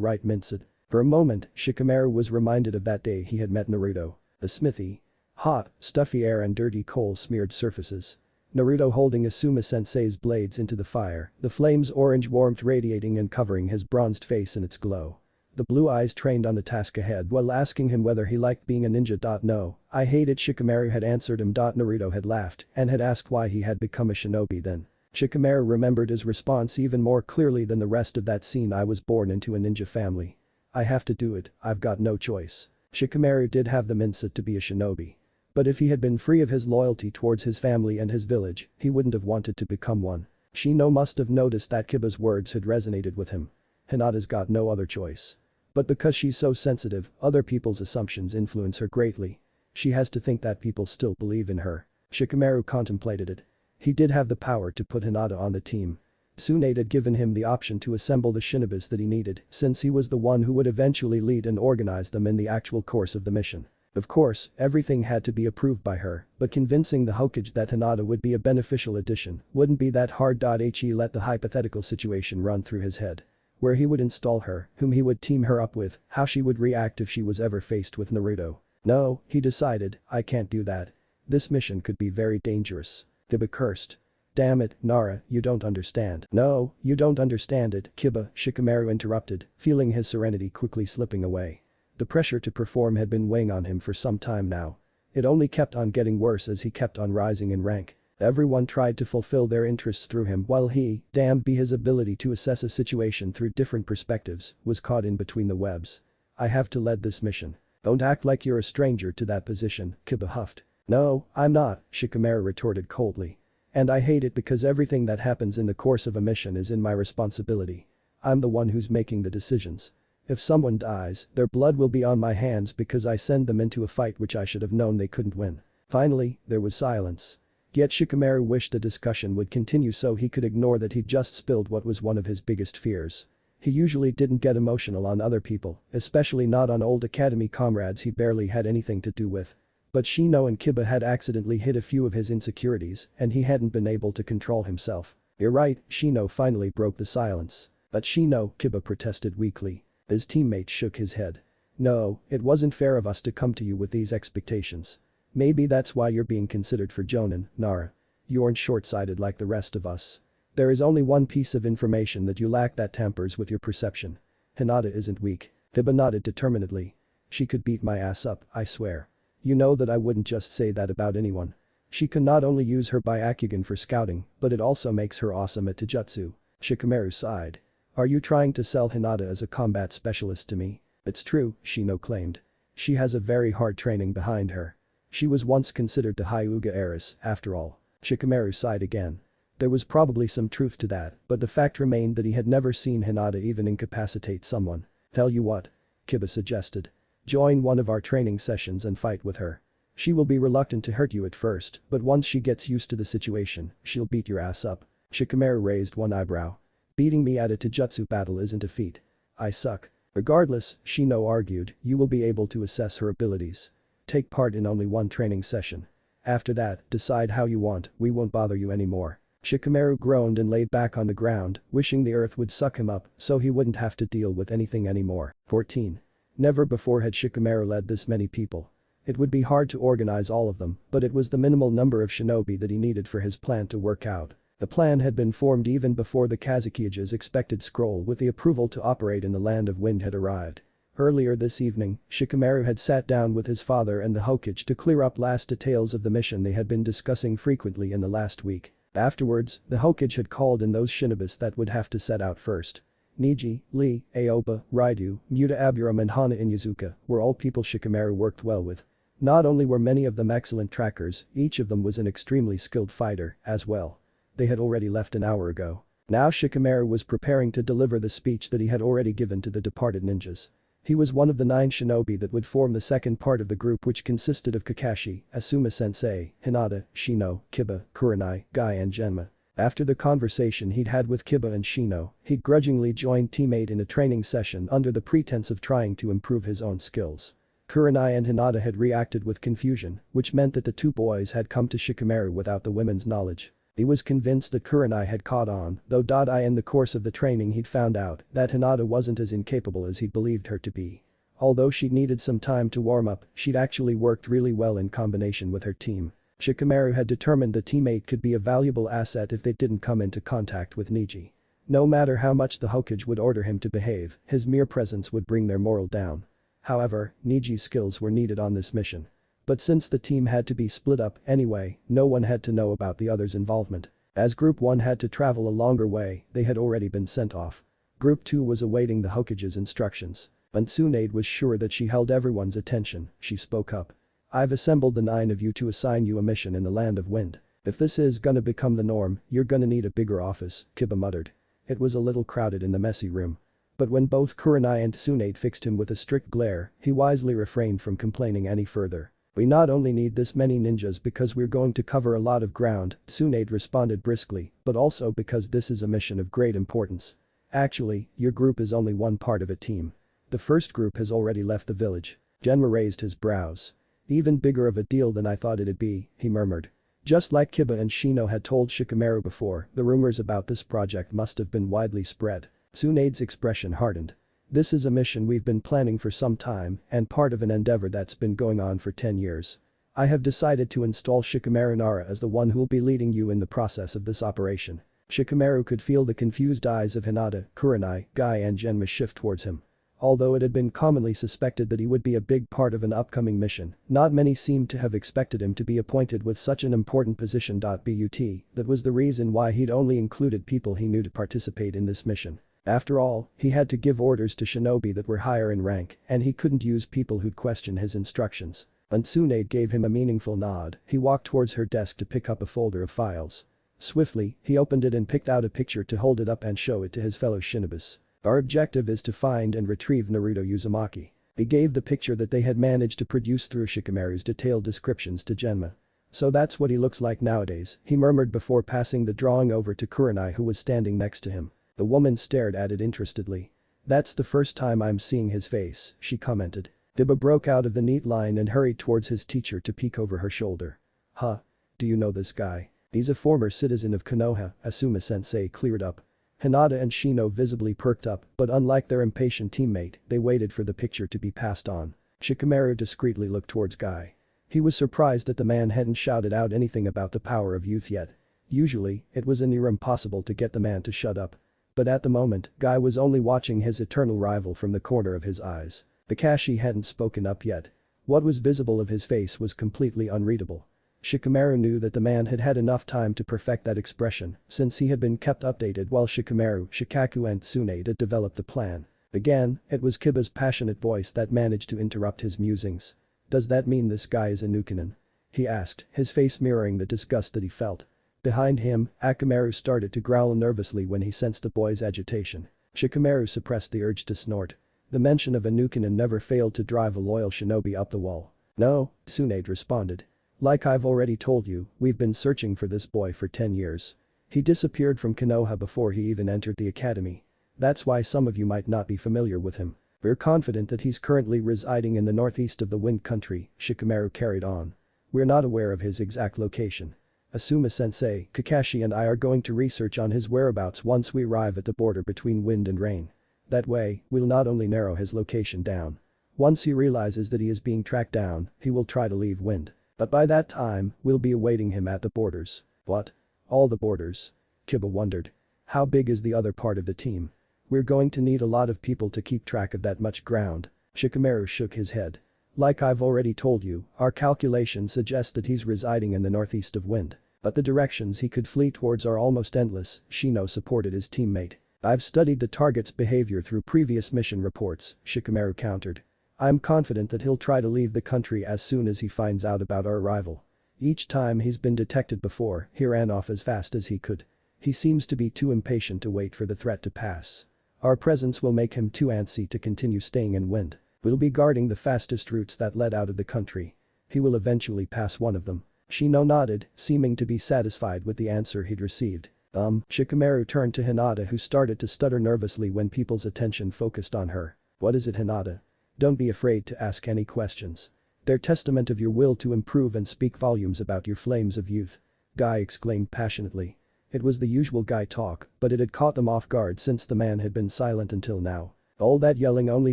right mindset. For a moment, Shikamaru was reminded of that day he had met Naruto. A smithy. Hot, stuffy air and dirty coal-smeared surfaces. Naruto holding Asuma-sensei's blades into the fire, the flames' orange warmth radiating and covering his bronzed face in its glow. The blue eyes trained on the task ahead while asking him whether he liked being a ninja. No, I hate it, Shikamaru had answered him. Naruto had laughed and had asked why he had become a shinobi then. Shikamaru remembered his response even more clearly than the rest of that scene. I was born into a ninja family. I have to do it, I've got no choice. Shikamaru did have the mindset to be a shinobi. But if he had been free of his loyalty towards his family and his village, he wouldn't have wanted to become one. Shino must have noticed that Kiba's words had resonated with him. Hinata's got no other choice. But because she's so sensitive, other people's assumptions influence her greatly. She has to think that people still believe in her. Shikamaru contemplated it. He did have the power to put Hinata on the team. Tsunade had given him the option to assemble the shinobis that he needed since he was the one who would eventually lead and organize them in the actual course of the mission. Of course, everything had to be approved by her, but convincing the Hokage that Hinata would be a beneficial addition wouldn't be that hard. He let the hypothetical situation run through his head. Where he would install her, whom he would team her up with, how she would react if she was ever faced with Naruto. No, he decided, I can't do that. This mission could be very dangerous. Kiba cursed. Damn it, Nara, you don't understand. No, you don't understand it, Kiba, Shikamaru interrupted, feeling his serenity quickly slipping away. The pressure to perform had been weighing on him for some time now. It only kept on getting worse as he kept on rising in rank. Everyone tried to fulfill their interests through him while he, damned be his ability to assess a situation through different perspectives, was caught in between the webs. I have to lead this mission. Don't act like you're a stranger to that position, Kiba huffed. No, I'm not, Shikamaru retorted coldly. And I hate it because everything that happens in the course of a mission is in my responsibility. I'm the one who's making the decisions. If someone dies, their blood will be on my hands because I send them into a fight which I should have known they couldn't win. Finally, there was silence. Yet Shikamaru wished the discussion would continue so he could ignore that he'd just spilled what was one of his biggest fears. He usually didn't get emotional on other people, especially not on old academy comrades he barely had anything to do with. But Shino and Kiba had accidentally hit a few of his insecurities and he hadn't been able to control himself. You're right, Shino finally broke the silence. But Shino, Kiba protested weakly. His teammate shook his head. No, it wasn't fair of us to come to you with these expectations. Maybe that's why you're being considered for Jonin, Nara. You aren't short-sighted like the rest of us. There is only one piece of information that you lack that tampers with your perception. Hinata isn't weak. Kiba nodded determinedly. She could beat my ass up, I swear. You know that I wouldn't just say that about anyone. She can not only use her Byakugan for scouting, but it also makes her awesome at Taijutsu. Shikamaru sighed. Are you trying to sell Hinata as a combat specialist to me? It's true, Shino claimed. She has a very hard training behind her. She was once considered the Hyuga heiress, after all. Shikamaru sighed again. There was probably some truth to that, but the fact remained that he had never seen Hinata even incapacitate someone. Tell you what. Kiba suggested. Join one of our training sessions and fight with her. She will be reluctant to hurt you at first, but once she gets used to the situation, she'll beat your ass up. Shikamaru raised one eyebrow. Beating me at a Taijutsu battle isn't a feat. I suck. Regardless, Shino argued, you will be able to assess her abilities. Take part in only one training session. After that, decide how you want, we won't bother you anymore. Shikamaru groaned and lay back on the ground, wishing the earth would suck him up so he wouldn't have to deal with anything anymore. 14. Never before had Shikamaru led this many people. It would be hard to organize all of them, but it was the minimal number of shinobi that he needed for his plan to work out. The plan had been formed even before the Kazukiyage's expected scroll with the approval to operate in the Land of Wind had arrived. Earlier this evening, Shikamaru had sat down with his father and the Hokage to clear up last details of the mission they had been discussing frequently in the last week. Afterwards, the Hokage had called in those shinobis that would have to set out first. Niji, Lee, Aoba, Raidu, Muta Aburam and Hana Inyazuka were all people Shikamaru worked well with. Not only were many of them excellent trackers, each of them was an extremely skilled fighter, as well. They had already left an hour ago. Now Shikamaru was preparing to deliver the speech that he had already given to the departed ninjas. He was one of the 9 shinobi that would form the second part of the group which consisted of Kakashi, Asuma-sensei, Hinata, Shino, Kiba, Kurenai, Guy and Genma. After the conversation he'd had with Kiba and Shino, he'd grudgingly joined teammate in a training session under the pretense of trying to improve his own skills. Kurenai and Hinata had reacted with confusion, which meant that the two boys had come to Shikamaru without the women's knowledge. He was convinced that Kurenai had caught on, though in the course of the training he'd found out that Hinata wasn't as incapable as he believed her to be. Although she'd needed some time to warm up, she'd actually worked really well in combination with her team. Shikamaru had determined the teammate could be a valuable asset if they didn't come into contact with Niji. No matter how much the Hokage would order him to behave, his mere presence would bring their morale down. However, Niji's skills were needed on this mission. But since the team had to be split up anyway, no one had to know about the others' involvement. As Group 1 had to travel a longer way, they had already been sent off. Group 2 was awaiting the Hokage's instructions. And Tsunade was sure that she held everyone's attention, she spoke up. I've assembled the 9 of you to assign you a mission in the Land of Wind. If this is gonna become the norm, you're gonna need a bigger office, Kiba muttered. It was a little crowded in the messy room. But when both Kurenai and Tsunade fixed him with a strict glare, he wisely refrained from complaining any further. We not only need this many ninjas because we're going to cover a lot of ground, Tsunade responded briskly, but also because this is a mission of great importance. Actually, your group is only one part of a team. The first group has already left the village. Genma raised his brows. Even bigger of a deal than I thought it'd be, he murmured. Just like Kiba and Shino had told Shikamaru before, the rumors about this project must have been widely spread. Tsunade's expression hardened. This is a mission we've been planning for some time and part of an endeavor that's been going on for 10 years. I have decided to install Shikamaru Nara as the one who'll be leading you in the process of this operation. Shikamaru could feel the confused eyes of Hinata, Kurenai, Guy and Genma shift towards him. Although it had been commonly suspected that he would be a big part of an upcoming mission, not many seemed to have expected him to be appointed with such an important position. But that was the reason why he'd only included people he knew to participate in this mission. After all, he had to give orders to shinobi that were higher in rank, and he couldn't use people who'd question his instructions. And Tsunade gave him a meaningful nod. He walked towards her desk to pick up a folder of files. Swiftly, he opened it and picked out a picture to hold it up and show it to his fellow shinobis. Our objective is to find and retrieve Naruto Uzumaki. He gave the picture that they had managed to produce through Shikamaru's detailed descriptions to Genma. So that's what he looks like nowadays, he murmured before passing the drawing over to Kurenai who was standing next to him. The woman stared at it interestedly. That's the first time I'm seeing his face, she commented. Biba broke out of the neat line and hurried towards his teacher to peek over her shoulder. Huh? Do you know this guy? He's a former citizen of Konoha, Asuma-sensei cleared up. Hinata and Shino visibly perked up, but unlike their impatient teammate, they waited for the picture to be passed on. Shikamaru discreetly looked towards Guy. He was surprised that the man hadn't shouted out anything about the power of youth yet. Usually, it was near impossible to get the man to shut up. But at the moment, Guy was only watching his eternal rival from the corner of his eyes. Kakashi hadn't spoken up yet. What was visible of his face was completely unreadable. Shikamaru knew that the man had had enough time to perfect that expression since he had been kept updated while Shikamaru, Shikaku and Tsunade had developed the plan. Again, it was Kiba's passionate voice that managed to interrupt his musings. Does that mean this guy is a Nukenin? He asked, his face mirroring the disgust that he felt. Behind him, Akamaru started to growl nervously when he sensed the boy's agitation. Shikamaru suppressed the urge to snort. The mention of a Nukenin never failed to drive a loyal shinobi up the wall. No, Tsunade responded. Like I've already told you, we've been searching for this boy for 10 years. He disappeared from Konoha before he even entered the academy. That's why some of you might not be familiar with him. We're confident that he's currently residing in the northeast of the Wind Country, Shikamaru carried on. We're not aware of his exact location. Asuma-sensei, Kakashi and I are going to research on his whereabouts once we arrive at the border between Wind and Rain. That way, we'll not only narrow his location down. Once he realizes that he is being tracked down, he will try to leave Wind. But by that time, we'll be awaiting him at the borders. What? All the borders? Kiba wondered. How big is the other part of the team? We're going to need a lot of people to keep track of that much ground. Shikamaru shook his head. Like I've already told you, our calculations suggest that he's residing in the northeast of Wind. But the directions he could flee towards are almost endless, Shino supported his teammate. I've studied the target's behavior through previous mission reports, Shikamaru countered. I'm confident that he'll try to leave the country as soon as he finds out about our arrival. Each time he's been detected before, he ran off as fast as he could. He seems to be too impatient to wait for the threat to pass. Our presence will make him too antsy to continue staying in Wind. We'll be guarding the fastest routes that led out of the country. He will eventually pass one of them. Shino nodded, seeming to be satisfied with the answer he'd received. Shikamaru turned to Hinata who started to stutter nervously when people's attention focused on her. What is it, Hinata? Don't be afraid to ask any questions. They're testament of your will to improve and speak volumes about your flames of youth. Guy exclaimed passionately. It was the usual Guy talk, but it had caught them off guard since the man had been silent until now. All that yelling only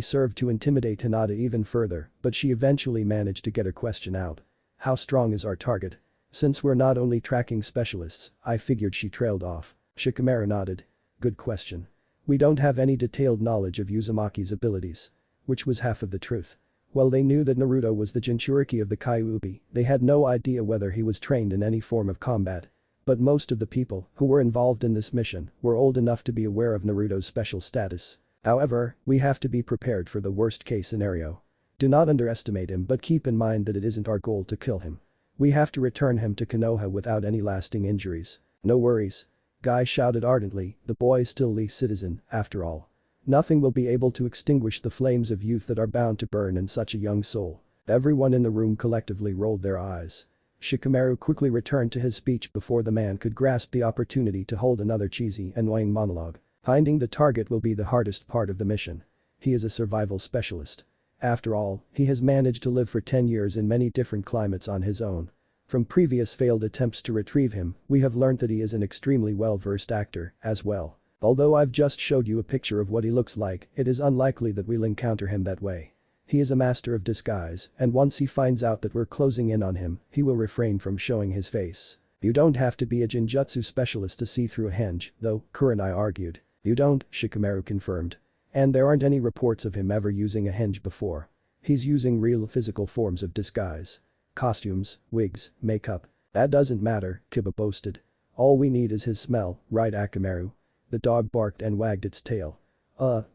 served to intimidate Hinata even further, but she eventually managed to get her question out. How strong is our target? Since we're not only tracking specialists, I figured she trailed off. Shikamaru nodded. Good question. We don't have any detailed knowledge of Uzumaki's abilities. Which was half of the truth. While they knew that Naruto was the Jinchuriki of the Kyuubi, they had no idea whether he was trained in any form of combat. But most of the people who were involved in this mission were old enough to be aware of Naruto's special status. However, we have to be prepared for the worst case scenario. Do not underestimate him, but keep in mind that it isn't our goal to kill him. We have to return him to Konoha without any lasting injuries. No worries. Guy shouted ardently, the boy is still Lee's citizen, after all. Nothing will be able to extinguish the flames of youth that are bound to burn in such a young soul. Everyone in the room collectively rolled their eyes. Shikamaru quickly returned to his speech before the man could grasp the opportunity to hold another cheesy, annoying monologue. Finding the target will be the hardest part of the mission. He is a survival specialist. After all, he has managed to live for 10 years in many different climates on his own. From previous failed attempts to retrieve him, we have learned that he is an extremely well-versed actor, as well. Although I've just showed you a picture of what he looks like, it is unlikely that we'll encounter him that way. He is a master of disguise, and once he finds out that we're closing in on him, he will refrain from showing his face. You don't have to be a Jinjutsu specialist to see through a henge, though, Kurenai argued. You don't, Shikamaru confirmed. And there aren't any reports of him ever using a henge before. He's using real physical forms of disguise. Costumes, wigs, makeup. That doesn't matter, Kiba boasted. All we need is his smell, right Akamaru? The dog barked and wagged its tail.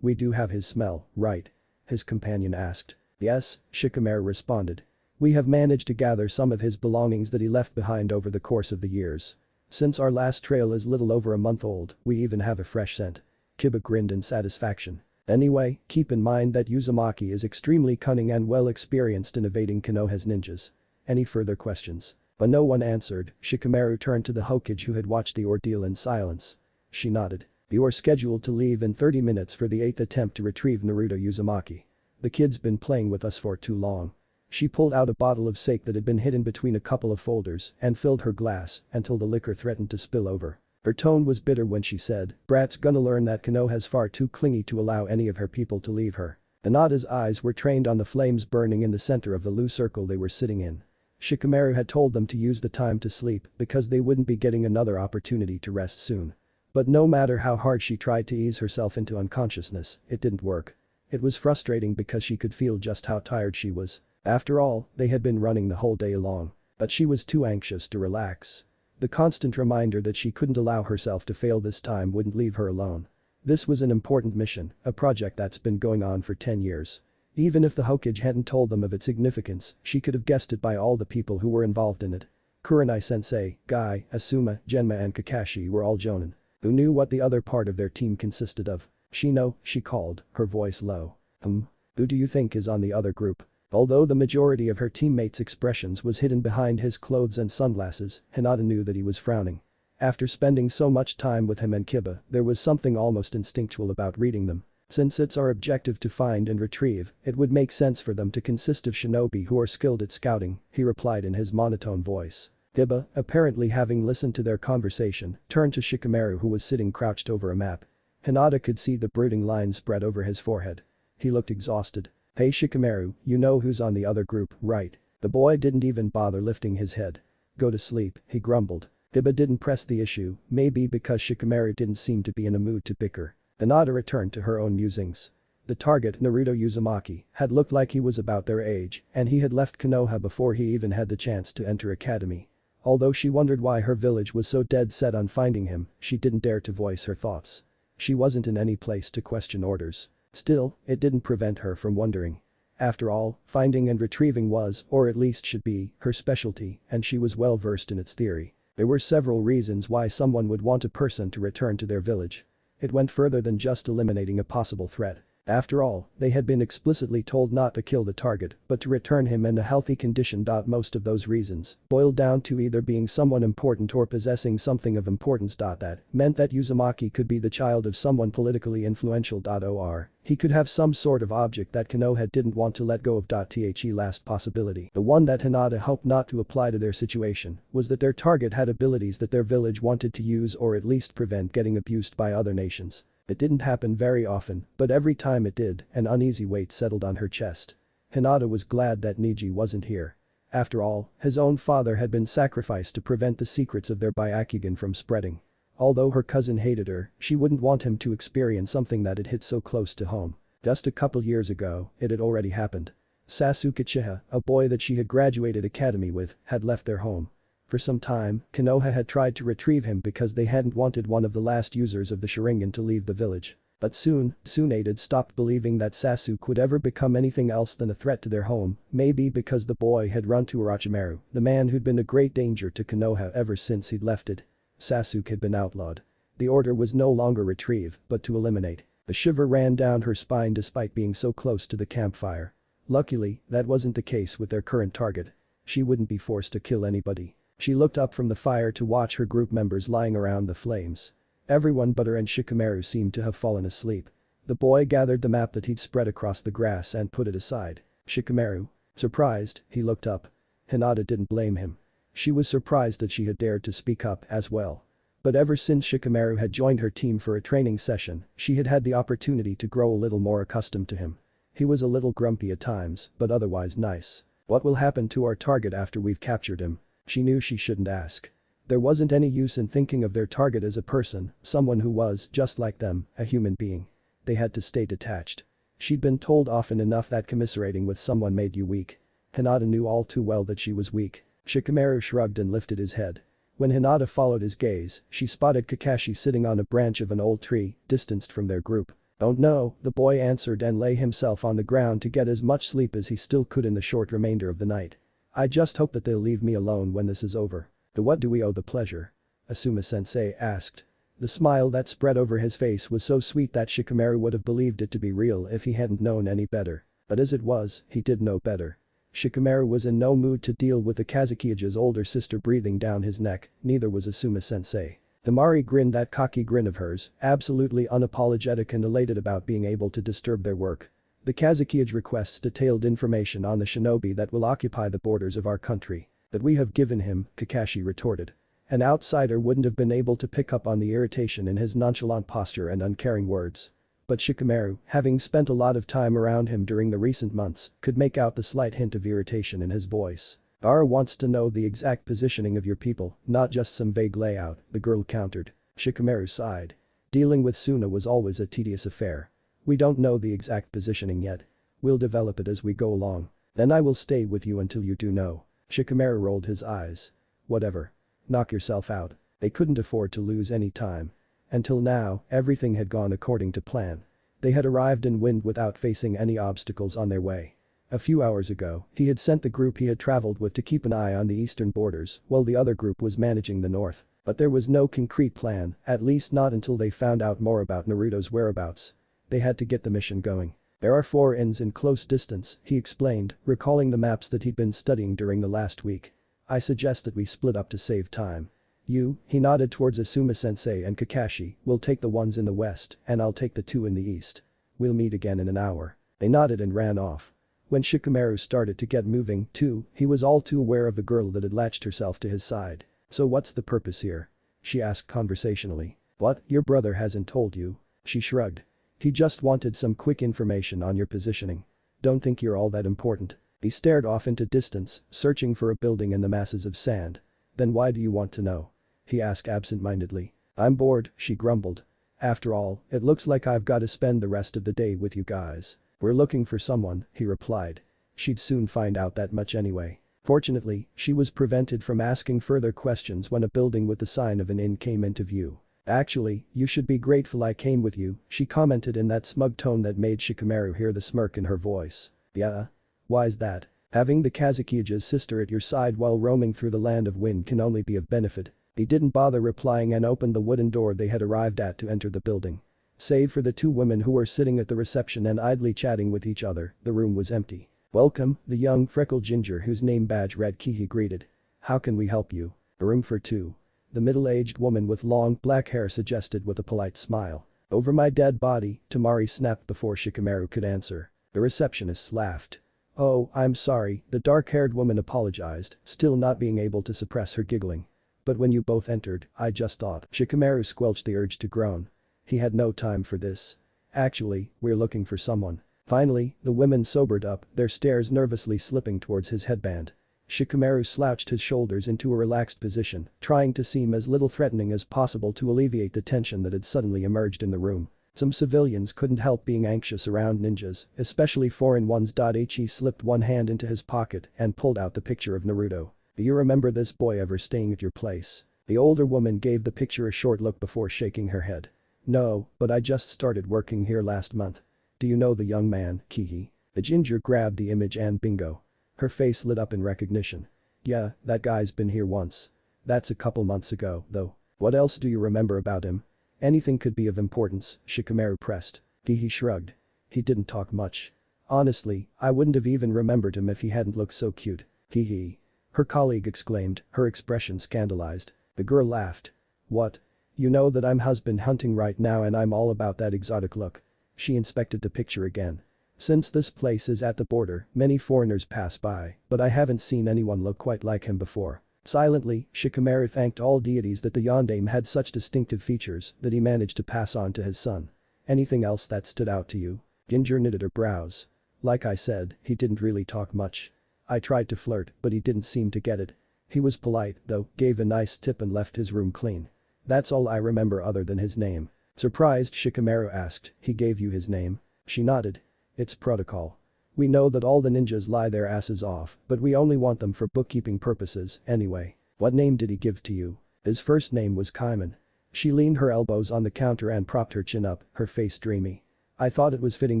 We do have his smell, right? His companion asked. Yes, Shikamaru responded. We have managed to gather some of his belongings that he left behind over the course of the years. Since our last trail is little over a month old, we even have a fresh scent. Kiba grinned in satisfaction. Anyway, keep in mind that Uzumaki is extremely cunning and well experienced in evading Konoha's ninjas. Any further questions? But no one answered, Shikamaru turned to the Hokage who had watched the ordeal in silence. She nodded. You are scheduled to leave in 30 minutes for the 8th attempt to retrieve Naruto Uzumaki. The kid's been playing with us for too long. She pulled out a bottle of sake that had been hidden between a couple of folders and filled her glass until the liquor threatened to spill over. Her tone was bitter when she said, Brat's gonna learn that Konoha's far too clingy to allow any of her people to leave her. Hinata's eyes were trained on the flames burning in the center of the loose circle they were sitting in. Shikamaru had told them to use the time to sleep because they wouldn't be getting another opportunity to rest soon. But no matter how hard she tried to ease herself into unconsciousness, it didn't work. It was frustrating because she could feel just how tired she was. After all, they had been running the whole day long. But she was too anxious to relax. The constant reminder that she couldn't allow herself to fail this time wouldn't leave her alone. This was an important mission, a project that's been going on for 10 years. Even if the Hokage hadn't told them of its significance, she could have guessed it by all the people who were involved in it. Kurenai-sensei, Guy, Asuma, Genma and Kakashi were all Jonin. Who knew what the other part of their team consisted of? Shino, she called, her voice low. Who do you think is on the other group? Although the majority of her teammates' expressions was hidden behind his clothes and sunglasses, Hinata knew that he was frowning. After spending so much time with him and Kiba, there was something almost instinctual about reading them. Since it's our objective to find and retrieve, it would make sense for them to consist of shinobi who are skilled at scouting, he replied in his monotone voice. Kiba, apparently having listened to their conversation, turned to Shikamaru who was sitting crouched over a map. Hinata could see the brooding lines spread over his forehead. He looked exhausted. Hey Shikamaru, you know who's on the other group, right? The boy didn't even bother lifting his head. Go to sleep, he grumbled. Kiba didn't press the issue, maybe because Shikamaru didn't seem to be in a mood to bicker. Hinata returned to her own musings. The target, Naruto Uzumaki, had looked like he was about their age, and he had left Konoha before he even had the chance to enter academy. Although she wondered why her village was so dead set on finding him, she didn't dare to voice her thoughts. She wasn't in any place to question orders. Still, it didn't prevent her from wondering. After all, finding and retrieving was, or at least should be, her specialty, and she was well versed in its theory. There were several reasons why someone would want a person to return to their village. It went further than just eliminating a possible threat. After all, they had been explicitly told not to kill the target, but to return him in a healthy condition. Most of those reasons boiled down to either being someone important or possessing something of importance. That meant that Uzumaki could be the child of someone politically influential. Or he could have some sort of object that Konoha didn't want to let go of. The last possibility, the one that Hinata hoped not to apply to their situation, was that their target had abilities that their village wanted to use or at least prevent getting abused by other nations. It didn't happen very often, but every time it did, an uneasy weight settled on her chest. Hinata was glad that Niji wasn't here. After all, his own father had been sacrificed to prevent the secrets of their Byakugan from spreading. Although her cousin hated her, she wouldn't want him to experience something that had hit so close to home. Just a couple years ago, it had already happened. Sasuke Uchiha, a boy that she had graduated academy with, had left their home. For some time, Konoha had tried to retrieve him because they hadn't wanted one of the last users of the Sharingan to leave the village. But soon had stopped believing that Sasuke would ever become anything else than a threat to their home, maybe because the boy had run to Orochimaru, the man who'd been a great danger to Konoha ever since he'd left it. Sasuke had been outlawed. The order was no longer retrieve, but to eliminate. A shiver ran down her spine despite being so close to the campfire. Luckily, that wasn't the case with their current target. She wouldn't be forced to kill anybody. She looked up from the fire to watch her group members lying around the flames. Everyone but her and Shikamaru seemed to have fallen asleep. The boy gathered the map that he'd spread across the grass and put it aside. Shikamaru. Surprised, he looked up. Hinata didn't blame him. She was surprised that she had dared to speak up as well. But ever since Shikamaru had joined her team for a training session, she had had the opportunity to grow a little more accustomed to him. He was a little grumpy at times, but otherwise nice. What will happen to our target after we've captured him? She knew she shouldn't ask. There wasn't any use in thinking of their target as a person, someone who was, just like them, a human being. They had to stay detached. She'd been told often enough that commiserating with someone made you weak. Hinata knew all too well that she was weak. Shikamaru shrugged and lifted his head. When Hinata followed his gaze, she spotted Kakashi sitting on a branch of an old tree, distanced from their group. "Don't know," the boy answered and lay himself on the ground to get as much sleep as he still could in the short remainder of the night. "I just hope that they'll leave me alone when this is over." "To what do we owe the pleasure?" Asuma-sensei asked. The smile that spread over his face was so sweet that Shikamaru would have believed it to be real if he hadn't known any better. But as it was, he did know better. Shikamaru was in no mood to deal with the Kazukiya's older sister breathing down his neck, neither was Asuma-sensei. Temari grinned that cocky grin of hers, absolutely unapologetic and elated about being able to disturb their work. "The Kazukiya requests detailed information on the shinobi that will occupy the borders of our country. That we have given him," Kakashi retorted. An outsider wouldn't have been able to pick up on the irritation in his nonchalant posture and uncaring words. But Shikamaru, having spent a lot of time around him during the recent months, could make out the slight hint of irritation in his voice. "Ara wants to know the exact positioning of your people, not just some vague layout," the girl countered. Shikamaru sighed. Dealing with Suna was always a tedious affair. "We don't know the exact positioning yet. We'll develop it as we go along. Then I will stay with you until you do know." Shikamaru rolled his eyes. "Whatever. Knock yourself out." They couldn't afford to lose any time. Until now, everything had gone according to plan. They had arrived in Wind without facing any obstacles on their way. A few hours ago, he had sent the group he had traveled with to keep an eye on the eastern borders, while the other group was managing the north. But there was no concrete plan, at least not until they found out more about Naruto's whereabouts. They had to get the mission going. "There are 4 inns in close distance," he explained, recalling the maps that he'd been studying during the last week. "I suggest that we split up to save time. He nodded towards Asuma-sensei and Kakashi, "will take the ones in the west and I'll take the 2 in the east. We'll meet again in an hour." They nodded and ran off. When Shikamaru started to get moving, too, he was all too aware of the girl that had latched herself to his side. "So what's the purpose here?" she asked conversationally. "What, your brother hasn't told you?" She shrugged. "He just wanted some quick information on your positioning. Don't think you're all that important." He stared off into distance, searching for a building in the masses of sand. "Then why do you want to know?" he asked absent-mindedly. "I'm bored," she grumbled. "After all, it looks like I've got to spend the rest of the day with you guys." "We're looking for someone," he replied. She'd soon find out that much anyway. Fortunately, she was prevented from asking further questions when a building with the sign of an inn came into view. "Actually, you should be grateful I came with you," she commented in that smug tone that made Shikamaru hear the smirk in her voice. "Yeah? Why's that?" "Having the Kazukiya's sister at your side while roaming through the land of wind can only be of benefit." He didn't bother replying and opened the wooden door they had arrived at to enter the building. Save for the 2 women who were sitting at the reception and idly chatting with each other, the room was empty. "Welcome," the young freckled ginger whose name badge read Kihi greeted. "How can we help you?" "A room for 2. The middle-aged woman with long black hair suggested with a polite smile. "Over my dead body," Temari snapped before Shikamaru could answer. The receptionist laughed. "Oh, I'm sorry," the dark-haired woman apologized, still not being able to suppress her giggling. "But when you both entered, I just thought." Shikamaru squelched the urge to groan. He had no time for this. "Actually, we're looking for someone." Finally, the women sobered up, their stares nervously slipping towards his headband. Shikamaru slouched his shoulders into a relaxed position, trying to seem as little threatening as possible to alleviate the tension that had suddenly emerged in the room. Some civilians couldn't help being anxious around ninjas, especially foreign ones. He slipped one hand into his pocket and pulled out the picture of Naruto. Do you remember this boy ever staying at your place? The older woman gave the picture a short look before shaking her head. No, but I just started working here last month. Do you know the young man, Kihi? The ginger grabbed the image and bingo. Her face lit up in recognition. Yeah, that guy's been here once. That's a couple months ago, though. What else do you remember about him? Anything could be of importance, Shikamaru pressed. Kihi shrugged. He didn't talk much. Honestly, I wouldn't have even remembered him if he hadn't looked so cute. Kihi. Her colleague exclaimed, her expression scandalized. The girl laughed. What? You know that I'm husband hunting right now and I'm all about that exotic look. She inspected the picture again. Since this place is at the border, many foreigners pass by, but I haven't seen anyone look quite like him before. Silently, Shikamaru thanked all deities that the yondaime had such distinctive features that he managed to pass on to his son. Anything else that stood out to you? Ginger knitted her brows. Like I said, he didn't really talk much. I tried to flirt, but he didn't seem to get it. He was polite, though, gave a nice tip and left his room clean. That's all I remember other than his name. Surprised, Shikamaru asked, he gave you his name? She nodded. It's protocol. We know that all the ninjas lie their asses off, but we only want them for bookkeeping purposes, anyway. What name did he give to you? His first name was Kaiman. She leaned her elbows on the counter and propped her chin up, her face dreamy. I thought it was fitting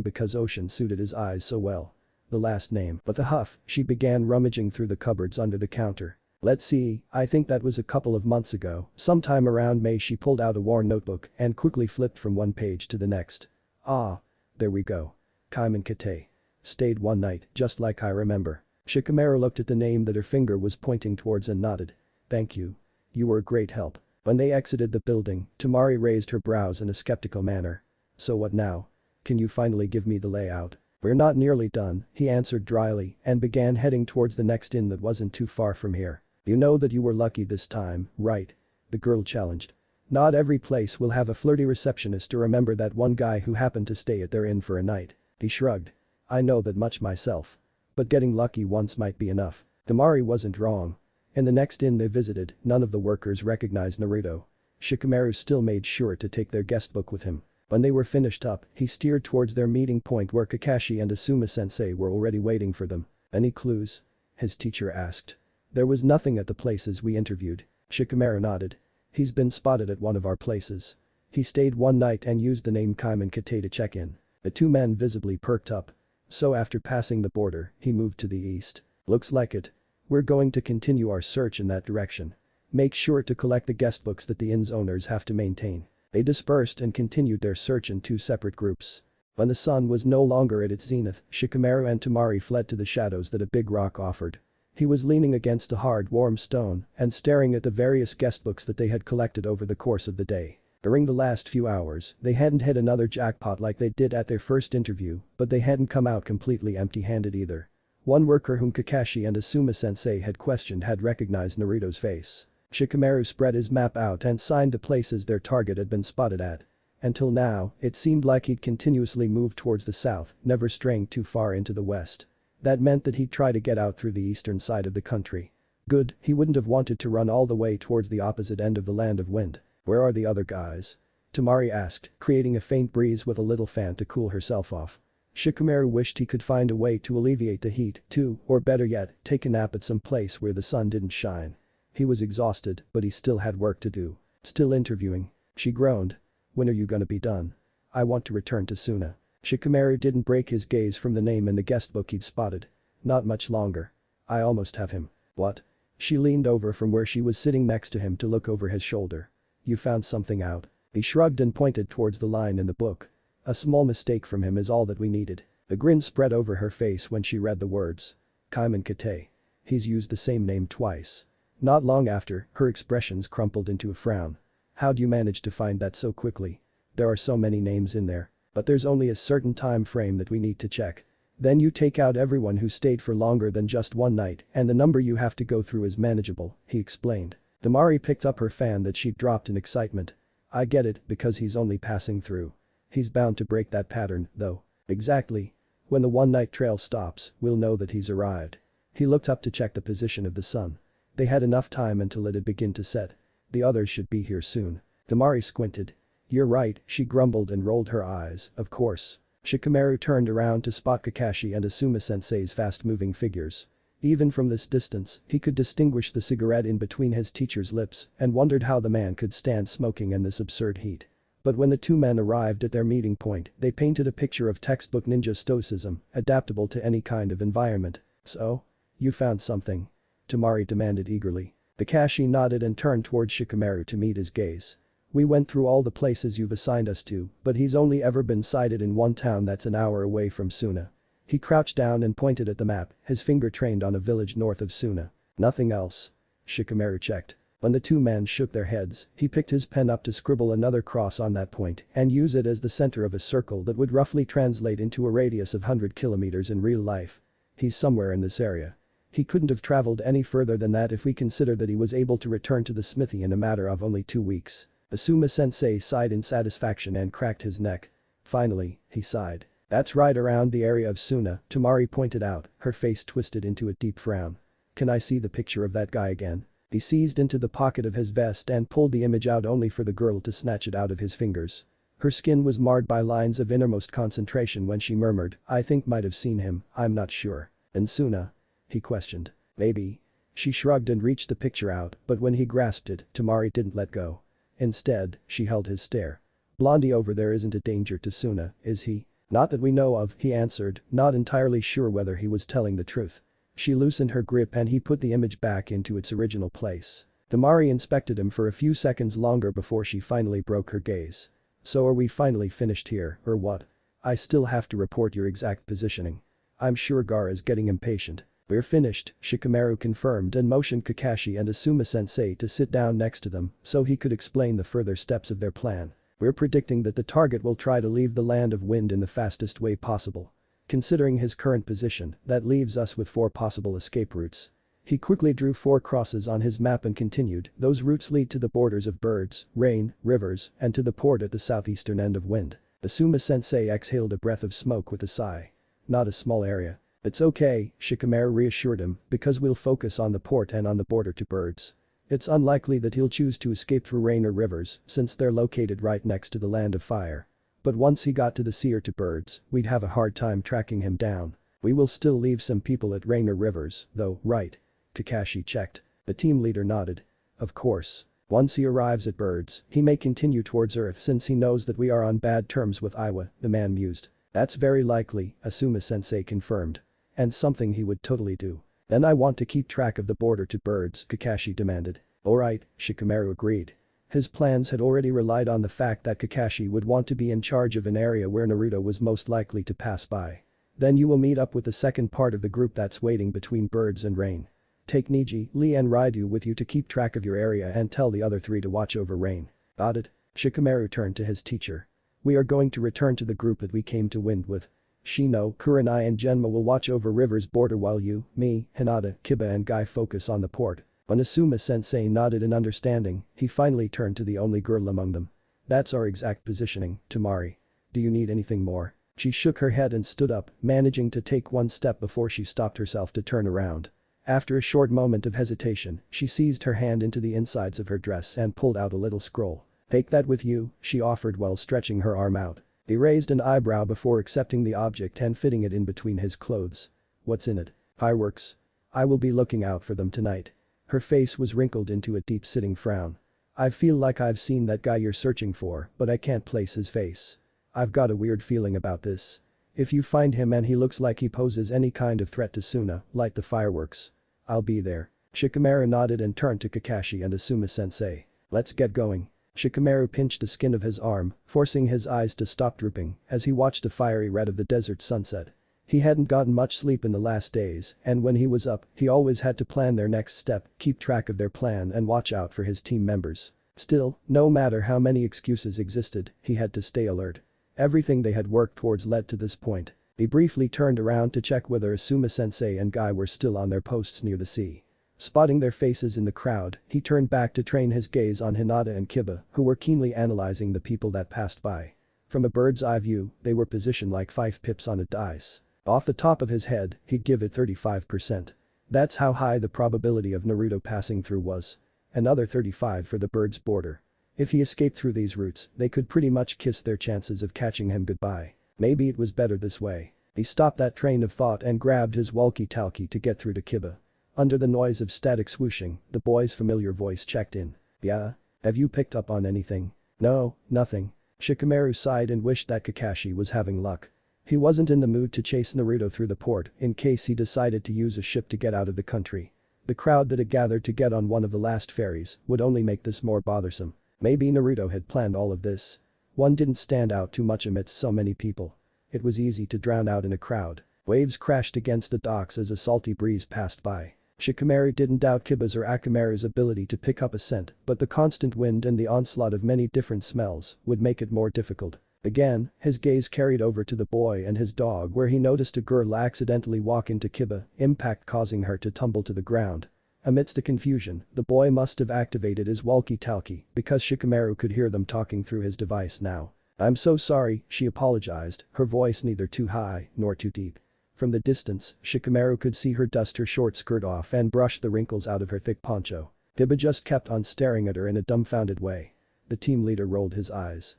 because ocean suited his eyes so well. The last name. With a huff, she began rummaging through the cupboards under the counter. Let's see, I think that was a couple of months ago, sometime around May. She pulled out a worn notebook and quickly flipped from one page to the next. Ah. There we go. Kaiman Kate. Stayed one night, just like I remember. Shikamaru looked at the name that her finger was pointing towards and nodded. Thank you. You were a great help. When they exited the building, Tamari raised her brows in a skeptical manner. So what now? Can you finally give me the layout? We're not nearly done, he answered dryly and began heading towards the next inn that wasn't too far from here. You know that you were lucky this time, right? The girl challenged. Not every place will have a flirty receptionist to remember that one guy who happened to stay at their inn for a night. He shrugged. I know that much myself. But getting lucky once might be enough. Tamari wasn't wrong. In the next inn they visited, none of the workers recognized Naruto. Shikamaru still made sure to take their guestbook with him. When they were finished up, he steered towards their meeting point where Kakashi and Asuma-sensei were already waiting for them. Any clues? His teacher asked. There was nothing at the places we interviewed. Shikamaru nodded. He's been spotted at one of our places. He stayed one night and used the name Kaiman Kate to check in. The two men visibly perked up. So after passing the border, he moved to the east. Looks like it. We're going to continue our search in that direction. Make sure to collect the guestbooks that the inn's owners have to maintain. They dispersed and continued their search in two separate groups. When the sun was no longer at its zenith, Shikamaru and Tamari fled to the shadows that a big rock offered. He was leaning against a hard, warm stone and staring at the various guestbooks that they had collected over the course of the day. During the last few hours, they hadn't hit another jackpot like they did at their first interview, but they hadn't come out completely empty-handed either. One worker whom Kakashi and Asuma-sensei had questioned had recognized Naruto's face. Shikamaru spread his map out and signed the places their target had been spotted at. Until now, it seemed like he'd continuously moved towards the south, never straying too far into the west. That meant that he'd try to get out through the eastern side of the country. Good, he wouldn't have wanted to run all the way towards the opposite end of the land of wind. Where are the other guys? Tamari asked, creating a faint breeze with a little fan to cool herself off. Shikamaru wished he could find a way to alleviate the heat too, or better yet, take a nap at some place where the sun didn't shine. He was exhausted, but he still had work to do. Still interviewing. She groaned. When are you gonna be done? I want to return to Suna. Shikamaru didn't break his gaze from the name in the guestbook he'd spotted. Not much longer. I almost have him. What? She leaned over from where she was sitting next to him to look over his shoulder. You found something out? He shrugged and pointed towards the line in the book. A small mistake from him is all that we needed. The grin spread over her face when she read the words. Kaiman Kate. He's used the same name twice. Not long after, her expressions crumpled into a frown. How'd you manage to find that so quickly? There are so many names in there. But there's only a certain time frame that we need to check. Then you take out everyone who stayed for longer than just one night and the number you have to go through is manageable, he explained. Tamari picked up her fan that she'd dropped in excitement. I get it, because he's only passing through. He's bound to break that pattern, though. Exactly. When the one-night trail stops, we'll know that he's arrived. He looked up to check the position of the sun. They had enough time until it had begun to set. The others should be here soon. Temari squinted. You're right, she grumbled and rolled her eyes, of course. Shikamaru turned around to spot Kakashi and Asuma-sensei's fast-moving figures. Even from this distance, he could distinguish the cigarette in between his teacher's lips and wondered how the man could stand smoking in this absurd heat. But when the two men arrived at their meeting point, they painted a picture of textbook ninja stoicism, adaptable to any kind of environment. So? You found something? Temari demanded eagerly. Kakashi nodded and turned towards Shikamaru to meet his gaze. We went through all the places you've assigned us to, but he's only ever been sighted in one town that's an hour away from Suna. He crouched down and pointed at the map, his finger trained on a village north of Suna. Nothing else. Shikamaru checked. When the two men shook their heads, he picked his pen up to scribble another cross on that point and use it as the center of a circle that would roughly translate into a radius of 100 kilometers in real life. He's somewhere in this area. He couldn't have traveled any further than that if we consider that he was able to return to the smithy in a matter of only 2 weeks. Asuma-sensei sighed in satisfaction and cracked his neck. Finally, he sighed. That's right around the area of Suna, Temari pointed out, her face twisted into a deep frown. Can I see the picture of that guy again? He seized into the pocket of his vest and pulled the image out only for the girl to snatch it out of his fingers. Her skin was marred by lines of innermost concentration when she murmured, I think might have seen him, I'm not sure. And Suna? He questioned. Maybe. She shrugged and reached the picture out, but when he grasped it, Temari didn't let go. Instead, she held his stare. Blondie over there isn't a danger to Suna, is he? Not that we know of, he answered, not entirely sure whether he was telling the truth. She loosened her grip and he put the image back into its original place. Temari inspected him for a few seconds longer before she finally broke her gaze. So are we finally finished here, or what? I still have to report your exact positioning. I'm sure Gar is getting impatient. We're finished, Shikamaru confirmed and motioned Kakashi and Asuma-sensei to sit down next to them so he could explain the further steps of their plan. We're predicting that the target will try to leave the land of wind in the fastest way possible. Considering his current position, that leaves us with 4 possible escape routes. He quickly drew 4 crosses on his map and continued, those routes lead to the borders of birds, rain, rivers, and to the port at the southeastern end of wind. Asuma-sensei exhaled a breath of smoke with a sigh. Not a small area. It's okay, Shikamaru reassured him, because we'll focus on the port and on the border to birds. It's unlikely that he'll choose to escape through rain or rivers since they're located right next to the land of fire. But once he got to the sea or to birds, we'd have a hard time tracking him down. We will still leave some people at rain or rivers, though, right? Kakashi checked. The team leader nodded. Of course. Once he arrives at birds, he may continue towards Earth since he knows that we are on bad terms with Iwa, the man mused. That's very likely, Asuma-sensei confirmed. And something he would totally do. Then I want to keep track of the border to birds, Kakashi demanded. Alright, Shikamaru agreed. His plans had already relied on the fact that Kakashi would want to be in charge of an area where Naruto was most likely to pass by. Then you will meet up with the second part of the group that's waiting between birds and rain. Take Niji, Lee and Raidu with you to keep track of your area and tell the other 3 to watch over rain. Got it? Shikamaru turned to his teacher. We are going to return to the group that we came to wind with. Shino, Kurenai and Genma will watch over River's border while you, me, Hinata, Kiba and Guy focus on the port. When Asuma-sensei nodded in understanding, he finally turned to the only girl among them. That's our exact positioning, Temari. Do you need anything more? She shook her head and stood up, managing to take 1 step before she stopped herself to turn around. After a short moment of hesitation, she seized her hand into the insides of her dress and pulled out a little scroll. Take that with you, she offered while stretching her arm out. He raised an eyebrow before accepting the object and fitting it in between his clothes. What's in it? Fireworks? I will be looking out for them tonight. Her face was wrinkled into a deep-sitting frown. I feel like I've seen that guy you're searching for, but I can't place his face. I've got a weird feeling about this. If you find him and he looks like he poses any kind of threat to Suna, light the fireworks. I'll be there. Shikamaru nodded and turned to Kakashi and Asuma-sensei. Let's get going. Shikamaru pinched the skin of his arm, forcing his eyes to stop drooping as he watched the fiery red of the desert sunset. He hadn't gotten much sleep in the last days, and when he was up, he always had to plan their next step, keep track of their plan and watch out for his team members. Still, no matter how many excuses existed, he had to stay alert. Everything they had worked towards led to this point. He briefly turned around to check whether Asuma-sensei and Guy were still on their posts near the sea. Spotting their faces in the crowd, he turned back to train his gaze on Hinata and Kiba, who were keenly analyzing the people that passed by. From a bird's eye view, they were positioned like 5 pips on a dice. Off the top of his head, he'd give it 35%. That's how high the probability of Naruto passing through was. Another 35 for the bird's border. If he escaped through these routes, they could pretty much kiss their chances of catching him goodbye. Maybe it was better this way. He stopped that train of thought and grabbed his walkie-talkie to get through to Kiba. Under the noise of static swooshing, the boy's familiar voice checked in. "Yeah? Have you picked up on anything?" "No, nothing." Shikamaru sighed and wished that Kakashi was having luck. He wasn't in the mood to chase Naruto through the port in case he decided to use a ship to get out of the country. The crowd that had gathered to get on one of the last ferries would only make this more bothersome. Maybe Naruto had planned all of this. One didn't stand out too much amidst so many people. It was easy to drown out in a crowd. Waves crashed against the docks as a salty breeze passed by. Shikamaru didn't doubt Kiba's or Akamaru's ability to pick up a scent, but the constant wind and the onslaught of many different smells would make it more difficult. Again, his gaze carried over to the boy and his dog where he noticed a girl accidentally walk into Kiba, impact causing her to tumble to the ground. Amidst the confusion, the boy must have activated his walkie-talkie because Shikamaru could hear them talking through his device now. "I'm so sorry," she apologized, her voice neither too high nor too deep. From the distance, Shikamaru could see her dust her short skirt off and brush the wrinkles out of her thick poncho. Kiba just kept on staring at her in a dumbfounded way. The team leader rolled his eyes.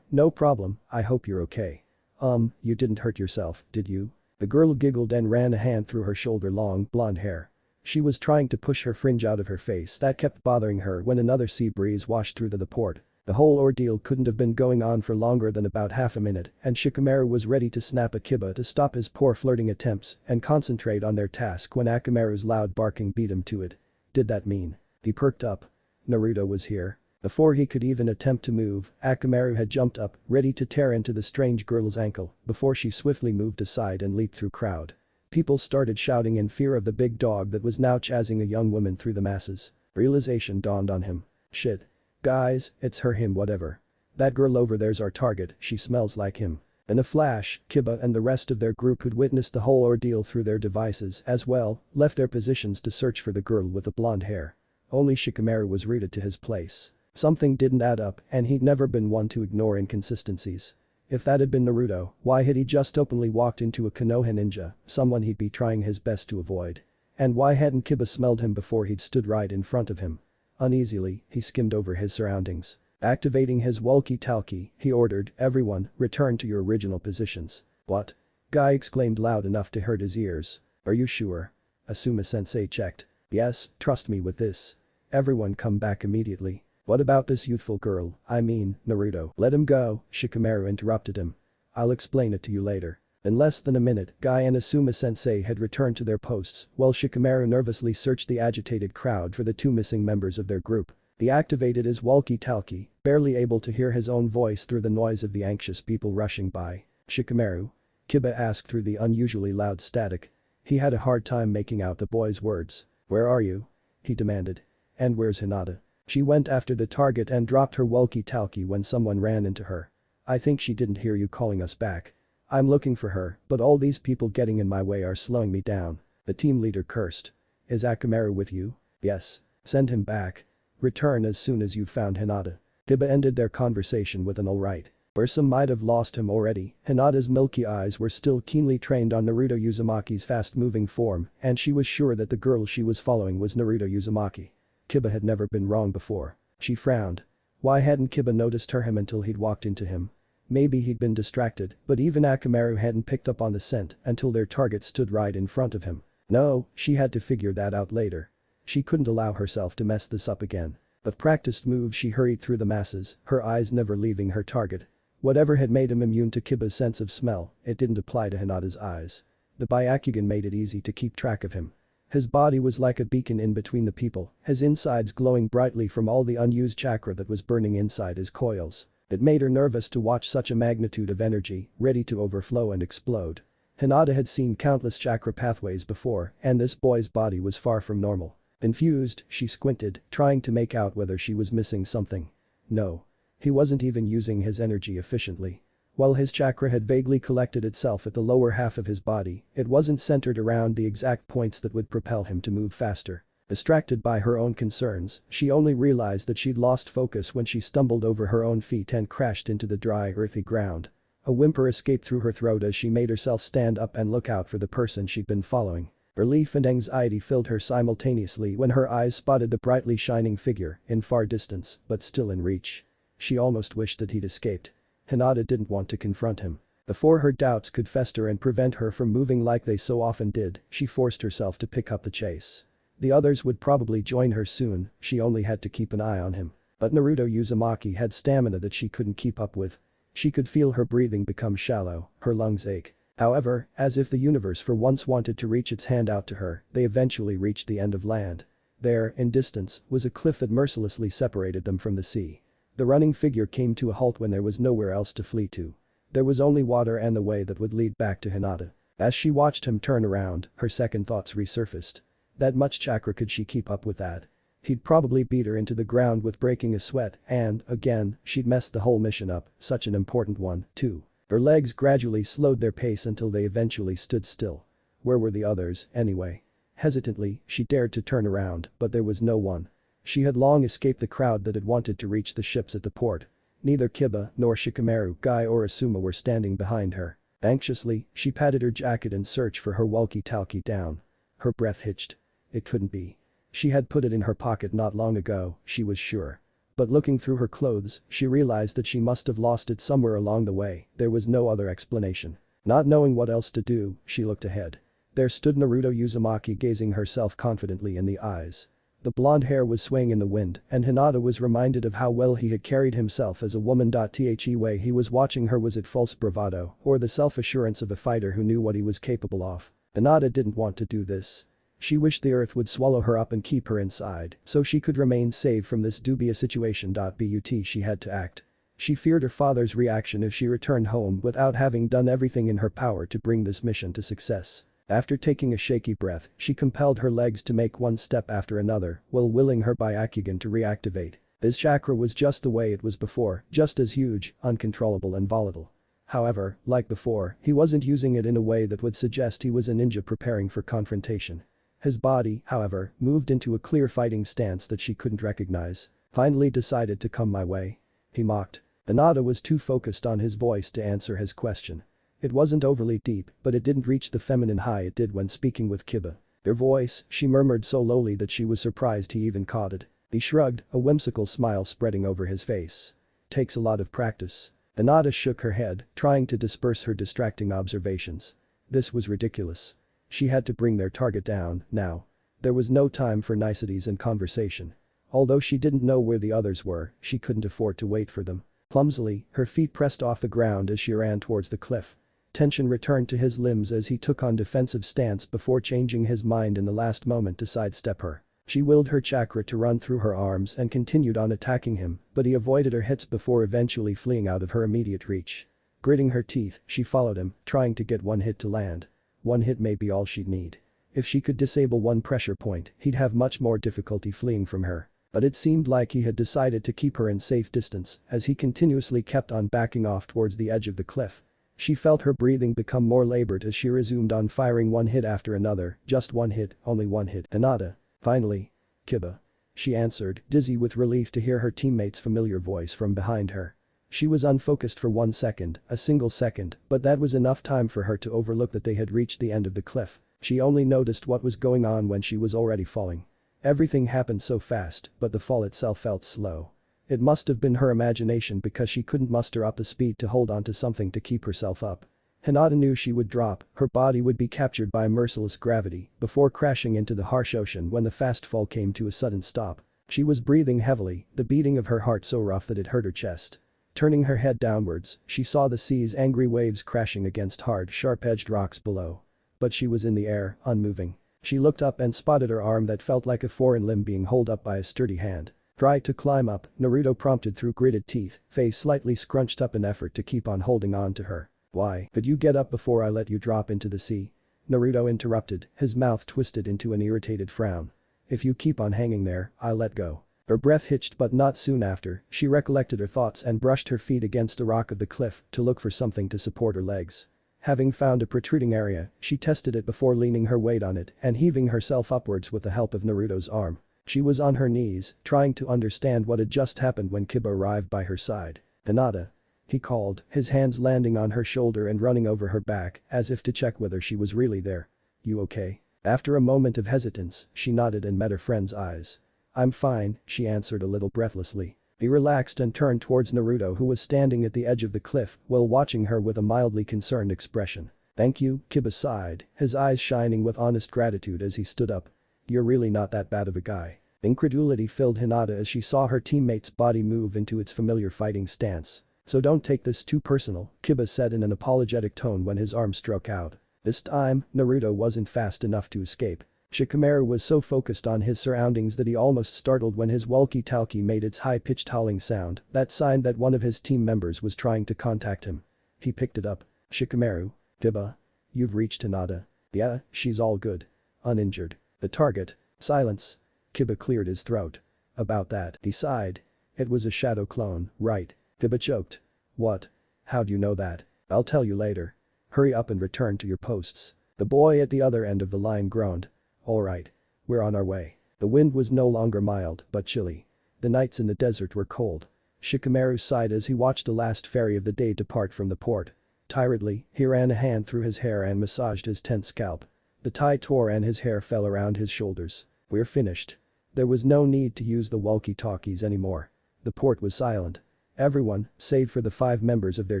No problem, I hope you're okay. You didn't hurt yourself, did you?" The girl giggled and ran a hand through her shoulder-long blonde hair. She was trying to push her fringe out of her face that kept bothering her when another sea breeze washed through the port. The whole ordeal couldn't have been going on for longer than about half a minute and Shikamaru was ready to snap at Kiba to stop his poor flirting attempts and concentrate on their task when Akamaru's loud barking beat him to it. Did that mean? He perked up. Naruto was here. Before he could even attempt to move, Akamaru had jumped up, ready to tear into the strange girl's ankle before she swiftly moved aside and leaped through crowd. People started shouting in fear of the big dog that was now chasing a young woman through the masses. Realization dawned on him. Shit. Guys, it's him whatever. That girl over there's our target, she smells like him. In a flash, Kiba and the rest of their group who'd witnessed the whole ordeal through their devices as well, left their positions to search for the girl with the blonde hair. Only Shikamaru was rooted to his place. Something didn't add up and he'd never been one to ignore inconsistencies. If that had been Naruto, why had he just openly walked into a Konoha ninja, someone he'd be trying his best to avoid? And why hadn't Kiba smelled him before he'd stood right in front of him? Uneasily, he skimmed over his surroundings. Activating his walkie-talkie, he ordered, "Everyone, return to your original positions." "What?" Guy exclaimed loud enough to hurt his ears. "Are you sure?" Asuma-sensei checked. "Yes, trust me with this. Everyone come back immediately." "What about this youthful girl, I mean, Naruto?" "Let him go," Shikamaru interrupted him. "I'll explain it to you later." In less than a minute, Guy and Asuma-sensei had returned to their posts while Shikamaru nervously searched the agitated crowd for the two missing members of their group. He activated his walkie-talkie, barely able to hear his own voice through the noise of the anxious people rushing by. "Shikamaru?" Kiba asked through the unusually loud static. He had a hard time making out the boy's words. "Where are you?" he demanded. "And where's Hinata?" She went after the target and dropped her walkie-talkie when someone ran into her. "I think she didn't hear you calling us back. I'm looking for her, but all these people getting in my way are slowing me down." The team leader cursed. "Is Akamaru with you?" "Yes." "Send him back. Return as soon as you've found Hinata." Kiba ended their conversation with an alright. Where some might have lost him already, Hinata's milky eyes were still keenly trained on Naruto Uzumaki's fast-moving form and she was sure that the girl she was following was Naruto Uzumaki. Kiba had never been wrong before. She frowned. Why hadn't Kiba noticed him until he'd walked into him? Maybe he'd been distracted, but even Akamaru hadn't picked up on the scent until their target stood right in front of him. No, she had to figure that out later. She couldn't allow herself to mess this up again. With practiced moves she hurried through the masses, her eyes never leaving her target. Whatever had made him immune to Kiba's sense of smell, it didn't apply to Hinata's eyes. The Byakugan made it easy to keep track of him. His body was like a beacon in between the people, his insides glowing brightly from all the unused chakra that was burning inside his coils. It made her nervous to watch such a magnitude of energy, ready to overflow and explode. Hinata had seen countless chakra pathways before, and this boy's body was far from normal. Confused, she squinted, trying to make out whether she was missing something. No. He wasn't even using his energy efficiently. While his chakra had vaguely collected itself at the lower half of his body, it wasn't centered around the exact points that would propel him to move faster. Distracted by her own concerns, she only realized that she'd lost focus when she stumbled over her own feet and crashed into the dry, earthy ground. A whimper escaped through her throat as she made herself stand up and look out for the person she'd been following. Relief and anxiety filled her simultaneously when her eyes spotted the brightly shining figure in far distance but still in reach. She almost wished that he'd escaped. Hinata didn't want to confront him. Before her doubts could fester and prevent her from moving like they so often did, she forced herself to pick up the chase. The others would probably join her soon, she only had to keep an eye on him. But Naruto Uzumaki had stamina that she couldn't keep up with. She could feel her breathing become shallow, her lungs ache. However, as if the universe for once wanted to reach its hand out to her, they eventually reached the end of land. There, in distance, was a cliff that mercilessly separated them from the sea. The running figure came to a halt when there was nowhere else to flee to. There was only water and the way that would lead back to Hinata. As she watched him turn around, her second thoughts resurfaced. That much chakra, could she keep up with that? He'd probably beat her into the ground with breaking a sweat and, again, she'd messed the whole mission up, such an important one, too. Her legs gradually slowed their pace until they eventually stood still. Where were the others, anyway? Hesitantly, she dared to turn around, but there was no one. She had long escaped the crowd that had wanted to reach the ships at the port. Neither Kiba nor Shikamaru, Guy or Asuma were standing behind her. Anxiously, she patted her jacket in search for her walkie-talkie down. Her breath hitched. It couldn't be. She had put it in her pocket not long ago, she was sure. But looking through her clothes, she realized that she must have lost it somewhere along the way, there was no other explanation. Not knowing what else to do, she looked ahead. There stood Naruto Uzumaki gazing her self-confidently in the eyes. The blonde hair was swaying in the wind, and Hinata was reminded of how well he had carried himself as a woman. The way he was watching her, was it false bravado, or the self-assurance of a fighter who knew what he was capable of? Hinata didn't want to do this. She wished the earth would swallow her up and keep her inside, so she could remain safe from this dubious situation. But she had to act. She feared her father's reaction if she returned home without having done everything in her power to bring this mission to success. After taking a shaky breath, she compelled her legs to make one step after another, while willing her Byakugan to reactivate. His chakra was just the way it was before, just as huge, uncontrollable and volatile. However, like before, he wasn't using it in a way that would suggest he was a ninja preparing for confrontation. His body, however, moved into a clear fighting stance that she couldn't recognize. Finally decided to come my way. He mocked. Hinata was too focused on his voice to answer his question. It wasn't overly deep, but it didn't reach the feminine high it did when speaking with Kiba. Her voice, she murmured so lowly that she was surprised he even caught it. He shrugged, a whimsical smile spreading over his face. Takes a lot of practice. Hinata shook her head, trying to disperse her distracting observations. This was ridiculous. She had to bring their target down, now. There was no time for niceties and conversation. Although she didn't know where the others were, she couldn't afford to wait for them. Clumsily, her feet pressed off the ground as she ran towards the cliff. Tension returned to his limbs as he took on defensive stance before changing his mind in the last moment to sidestep her. She willed her chakra to run through her arms and continued on attacking him, but he avoided her hits before eventually fleeing out of her immediate reach. Gritting her teeth, she followed him, trying to get one hit to land. One hit may be all she'd need. If she could disable one pressure point, he'd have much more difficulty fleeing from her. But it seemed like he had decided to keep her in safe distance as he continuously kept on backing off towards the edge of the cliff. She felt her breathing become more labored as she resumed on firing one hit after another, just one hit, only one hit. Hinata. Finally. Kiba. She answered, dizzy with relief to hear her teammate's familiar voice from behind her. She was unfocused for 1 second, a single second, but that was enough time for her to overlook that they had reached the end of the cliff. She only noticed what was going on when she was already falling. Everything happened so fast, but the fall itself felt slow. It must have been her imagination because she couldn't muster up the speed to hold onto something to keep herself up. Hinata knew she would drop, her body would be captured by merciless gravity before crashing into the harsh ocean when the fast fall came to a sudden stop. She was breathing heavily, the beating of her heart so rough that it hurt her chest. Turning her head downwards, she saw the sea's angry waves crashing against hard, sharp-edged rocks below. But she was in the air, unmoving. She looked up and spotted her arm that felt like a foreign limb being held up by a sturdy hand. Try to climb up, Naruto prompted through gritted teeth, face slightly scrunched up in effort to keep on holding on to her. Why, could you get up before I let you drop into the sea? Naruto interrupted, his mouth twisted into an irritated frown. If you keep on hanging there, I'll let go. Her breath hitched, but not soon after, she recollected her thoughts and brushed her feet against the rock of the cliff to look for something to support her legs. Having found a protruding area, she tested it before leaning her weight on it and heaving herself upwards with the help of Naruto's arm. She was on her knees, trying to understand what had just happened when Kiba arrived by her side. Hinata. He called, his hands landing on her shoulder and running over her back as if to check whether she was really there. You okay? After a moment of hesitance, she nodded and met her friend's eyes. "I'm fine," she answered a little breathlessly. He relaxed and turned towards Naruto, who was standing at the edge of the cliff while watching her with a mildly concerned expression. "Thank you," Kiba sighed, his eyes shining with honest gratitude as he stood up. "You're really not that bad of a guy." Incredulity filled Hinata as she saw her teammate's body move into its familiar fighting stance. "So don't take this too personal," Kiba said in an apologetic tone when his arm struck out. This time, Naruto wasn't fast enough to escape. Shikamaru was so focused on his surroundings that he almost startled when his walkie-talkie made its high-pitched howling sound, that sign that one of his team members was trying to contact him. He picked it up. "Shikamaru? Kiba? You've reached Hinata?" "Yeah, she's all good. Uninjured." "The target?" "Silence." Kiba cleared his throat. "About that," he sighed. "It was a shadow clone, right?" Kiba choked. "What? How do you know that?" "I'll tell you later. Hurry up and return to your posts." The boy at the other end of the line groaned. "All right. We're on our way." The wind was no longer mild, but chilly. The nights in the desert were cold. Shikamaru sighed as he watched the last ferry of the day depart from the port. Tiredly, he ran a hand through his hair and massaged his tense scalp. The tie tore and his hair fell around his shoulders. "We're finished." There was no need to use the walkie-talkies anymore. The port was silent. Everyone, save for the 5 members of their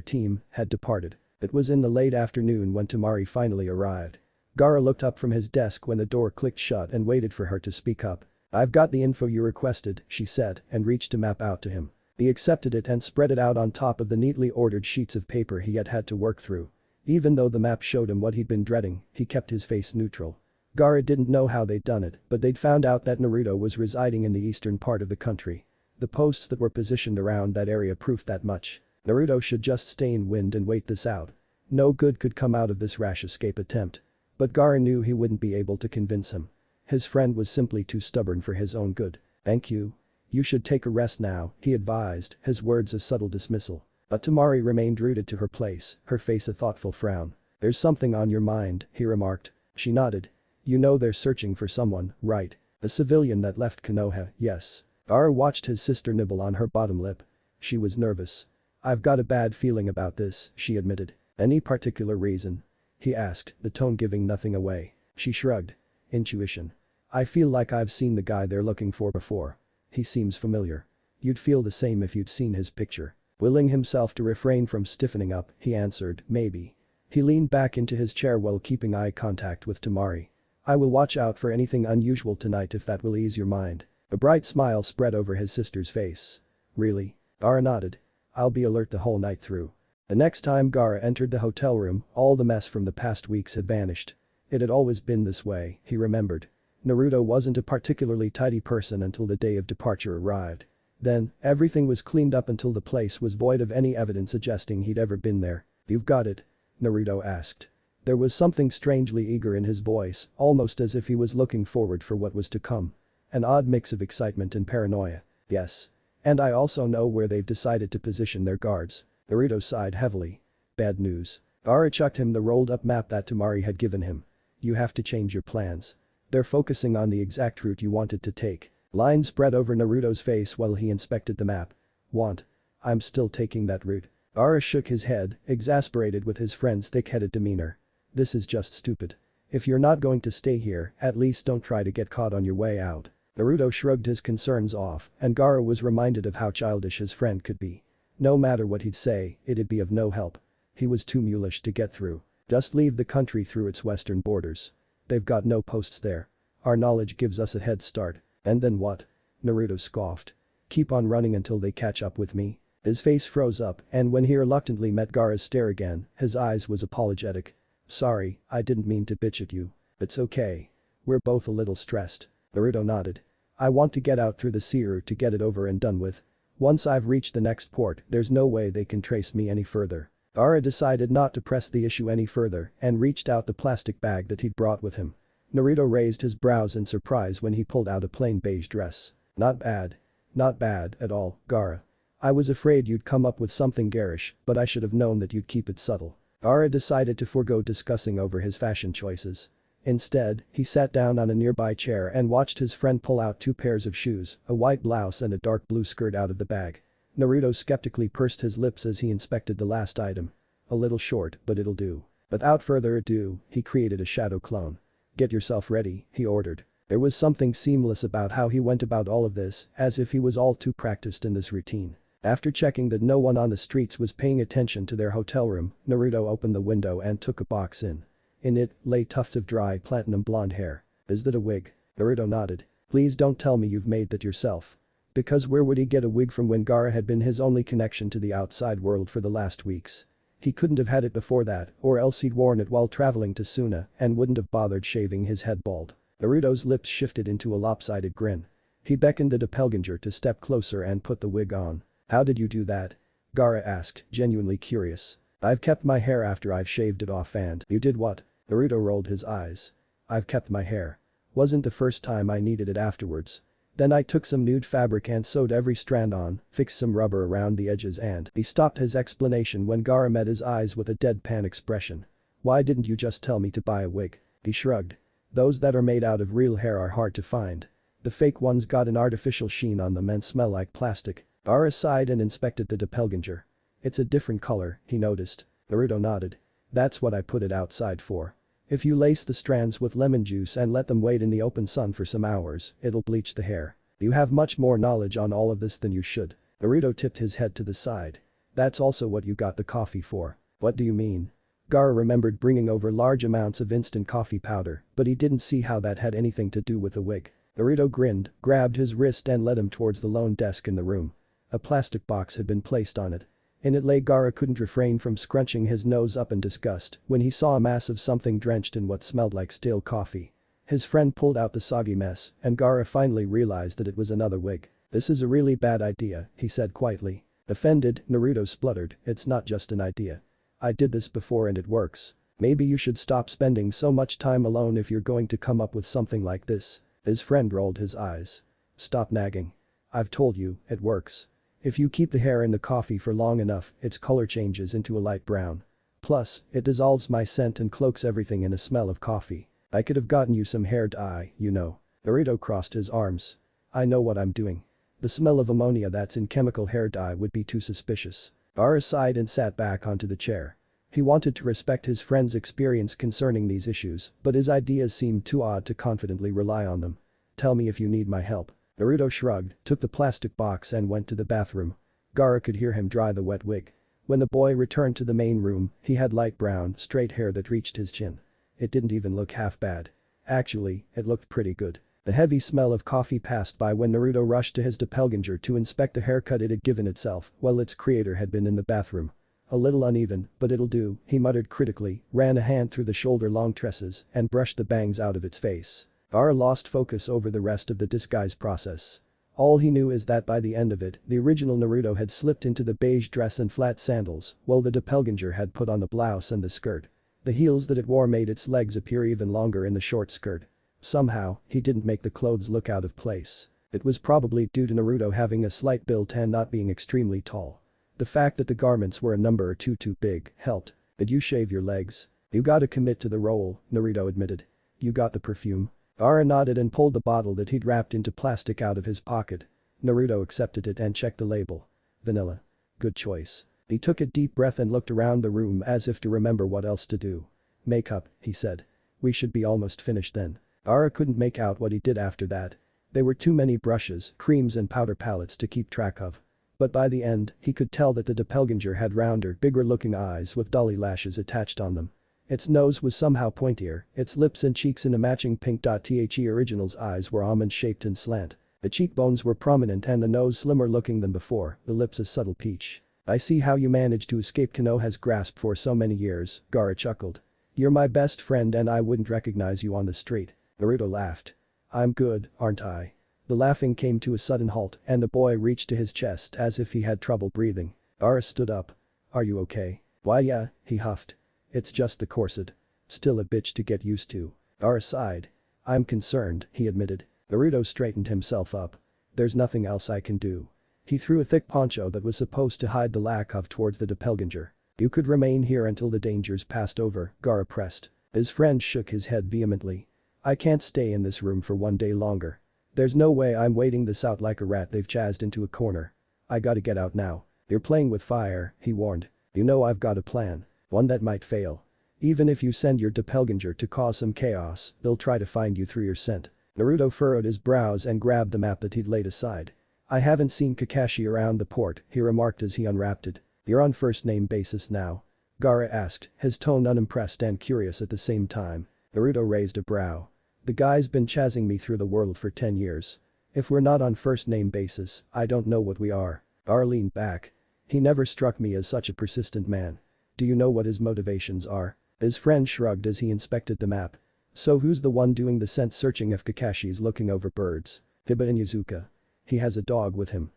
team, had departed. It was in the late afternoon when Temari finally arrived. Gaara looked up from his desk when the door clicked shut and waited for her to speak up. "I've got the info you requested," she said and reached a map out to him. He accepted it and spread it out on top of the neatly ordered sheets of paper he had had to work through. Even though the map showed him what he'd been dreading, he kept his face neutral. Gaara didn't know how they'd done it, but they'd found out that Naruto was residing in the eastern part of the country. The posts that were positioned around that area proved that much. Naruto should just stay in wind and wait this out. No good could come out of this rash escape attempt. But Gaara knew he wouldn't be able to convince him. His friend was simply too stubborn for his own good. "Thank you. You should take a rest now," he advised, his words a subtle dismissal. But Temari remained rooted to her place, her face a thoughtful frown. "There's something on your mind," he remarked. She nodded. "You know they're searching for someone, right? The civilian that left Konoha, yes." Gaara watched his sister nibble on her bottom lip. She was nervous. "I've got a bad feeling about this," she admitted. "Any particular reason?" he asked, the tone giving nothing away. She shrugged. "Intuition. I feel like I've seen the guy they're looking for before. He seems familiar." "You'd feel the same if you'd seen his picture." Willing himself to refrain from stiffening up, he answered, "Maybe." He leaned back into his chair while keeping eye contact with Temari. "I will watch out for anything unusual tonight if that will ease your mind." A bright smile spread over his sister's face. "Really?" Gaara nodded. "I'll be alert the whole night through." The next time Gaara entered the hotel room, all the mess from the past weeks had vanished. It had always been this way, he remembered. Naruto wasn't a particularly tidy person until the day of departure arrived. Then, everything was cleaned up until the place was void of any evidence suggesting he'd ever been there. "You've got it?" Naruto asked. There was something strangely eager in his voice, almost as if he was looking forward for what was to come. An odd mix of excitement and paranoia. "Yes. And I also know where they've decided to position their guards." Naruto sighed heavily. "Bad news." Gaara chucked him the rolled-up map that Temari had given him. "You have to change your plans. They're focusing on the exact route you wanted to take." Lines spread over Naruto's face while he inspected the map. "Want? I'm still taking that route." Gaara shook his head, exasperated with his friend's thick-headed demeanor. "This is just stupid. If you're not going to stay here, at least don't try to get caught on your way out." Naruto shrugged his concerns off, and Gaara was reminded of how childish his friend could be. No matter what he'd say, it'd be of no help. He was too mulish to get through. Just leave the country through its western borders. They've got no posts there. Our knowledge gives us a head start. And then what? Naruto scoffed. Keep on running until they catch up with me. His face froze up, and when he reluctantly met Gaara's stare again, his eyes was apologetic. "Sorry, I didn't mean to bitch at you. It's okay. We're both a little stressed." Naruto nodded. "I want to get out through the sea route to get it over and done with. Once I've reached the next port, there's no way they can trace me any further." Gaara decided not to press the issue any further and reached out the plastic bag that he'd brought with him. Naruto raised his brows in surprise when he pulled out a plain beige dress. "Not bad. Not bad at all, Gaara. I was afraid you'd come up with something garish, but I should have known that you'd keep it subtle." Gaara decided to forego discussing over his fashion choices. Instead, he sat down on a nearby chair and watched his friend pull out 2 pairs of shoes, a white blouse and a dark blue skirt out of the bag. Naruto skeptically pursed his lips as he inspected the last item. "A little short, but it'll do." Without further ado, he created a shadow clone. Get yourself ready, he ordered. There was something seamless about how he went about all of this, as if he was all too practiced in this routine. After checking that no one on the streets was paying attention to their hotel room, Naruto opened the window and took a box in. In it lay tufts of dry platinum blonde hair. Is that a wig? Naruto nodded. Please don't tell me you've made that yourself. Because where would he get a wig from when Gaara had been his only connection to the outside world for the last weeks? He couldn't have had it before that, or else he'd worn it while traveling to Suna and wouldn't have bothered shaving his head bald. Naruto's lips shifted into a lopsided grin. He beckoned the doppelganger to step closer and put the wig on. How did you do that? Gaara asked, genuinely curious. I've kept my hair after I've shaved it off and… You did what? Naruto rolled his eyes. I've kept my hair. Wasn't the first time I needed it afterwards. Then I took some nude fabric and sewed every strand on, fixed some rubber around the edges and… He stopped his explanation when Gaara met his eyes with a deadpan expression. Why didn't you just tell me to buy a wig? He shrugged. Those that are made out of real hair are hard to find. The fake ones got an artificial sheen on them and smell like plastic. Gaara sighed and inspected the doppelganger. It's a different color, he noticed. Naruto nodded. That's what I put it outside for. If you lace the strands with lemon juice and let them wait in the open sun for some hours, it'll bleach the hair. You have much more knowledge on all of this than you should. Naruto tipped his head to the side. That's also what you got the coffee for. What do you mean? Gaara remembered bringing over large amounts of instant coffee powder, but he didn't see how that had anything to do with the wig. Naruto grinned, grabbed his wrist and led him towards the lone desk in the room. A plastic box had been placed on it. In it lay Gaara couldn't refrain from scrunching his nose up in disgust when he saw a mass of something drenched in what smelled like stale coffee. His friend pulled out the soggy mess, and Gaara finally realized that it was another wig. This is a really bad idea, he said quietly. Offended, Naruto spluttered, it's not just an idea. I did this before and it works. Maybe you should stop spending so much time alone if you're going to come up with something like this. His friend rolled his eyes. Stop nagging. I've told you, it works. If you keep the hair in the coffee for long enough, its color changes into a light brown. Plus, it dissolves my scent and cloaks everything in a smell of coffee. I could have gotten you some hair dye, you know. Naruto crossed his arms. I know what I'm doing. The smell of ammonia that's in chemical hair dye would be too suspicious. Gaara sighed and sat back onto the chair. He wanted to respect his friend's experience concerning these issues, but his ideas seemed too odd to confidently rely on them. Tell me if you need my help. Naruto shrugged, took the plastic box and went to the bathroom. Gaara could hear him dry the wet wig. When the boy returned to the main room, he had light brown, straight hair that reached his chin. It didn't even look half bad. Actually, it looked pretty good. The heavy smell of coffee passed by when Naruto rushed to his doppelganger to inspect the haircut it had given itself while its creator had been in the bathroom. A little uneven, but it'll do, he muttered critically, ran a hand through the shoulder-long tresses and brushed the bangs out of its face. Gaara lost focus over the rest of the disguise process. All he knew is that by the end of it, the original Naruto had slipped into the beige dress and flat sandals, while the doppelganger had put on the blouse and the skirt. The heels that it wore made its legs appear even longer in the short skirt. Somehow, he didn't make the clothes look out of place. It was probably due to Naruto having a slight build and not being extremely tall. The fact that the garments were a number or two too big helped. Did you shave your legs? You gotta commit to the role, Naruto admitted. You got the perfume? Gaara nodded and pulled the bottle that he'd wrapped into plastic out of his pocket. Naruto accepted it and checked the label. Vanilla. Good choice. He took a deep breath and looked around the room as if to remember what else to do. Makeup, he said. We should be almost finished then. Gaara couldn't make out what he did after that. There were too many brushes, creams and powder palettes to keep track of. But by the end, he could tell that the doppelganger had rounder, bigger-looking eyes with dolly lashes attached on them. Its nose was somehow pointier, its lips and cheeks in a matching pink. The original's eyes were almond-shaped and slant. The cheekbones were prominent and the nose slimmer-looking than before, the lips a subtle peach. I see how you managed to escape Konoha's grasp for so many years, Gaara chuckled. You're my best friend and I wouldn't recognize you on the street. Naruto laughed. I'm good, aren't I? The laughing came to a sudden halt and the boy reached to his chest as if he had trouble breathing. Gaara stood up. Are you okay? Why yeah, he huffed. It's just the corset. Still a bitch to get used to. Gaara sighed. I'm concerned, he admitted. Naruto straightened himself up. There's nothing else I can do. He threw a thick poncho that was supposed to hide the lack of towards the doppelganger. You could remain here until the dangers passed over, Gaara pressed. His friend shook his head vehemently. I can't stay in this room for one day longer. There's no way I'm waiting this out like a rat they've chased into a corner. I gotta get out now. You're playing with fire, he warned. You know I've got a plan. One that might fail. Even if you send your doppelganger to cause some chaos, they'll try to find you through your scent. Naruto furrowed his brows and grabbed the map that he'd laid aside. I haven't seen Kakashi around the port, he remarked as he unwrapped it. You're on first name basis now? Gaara asked, his tone unimpressed and curious at the same time. Naruto raised a brow. The guy's been chasing me through the world for 10 years. If we're not on first name basis, I don't know what we are. Gaara leaned back. He never struck me as such a persistent man. Do you know what his motivations are? His friend shrugged as he inspected the map. So who's the one doing the scent searching if Kakashi's looking over birds? Hiba Inuzuka. He has a dog with him.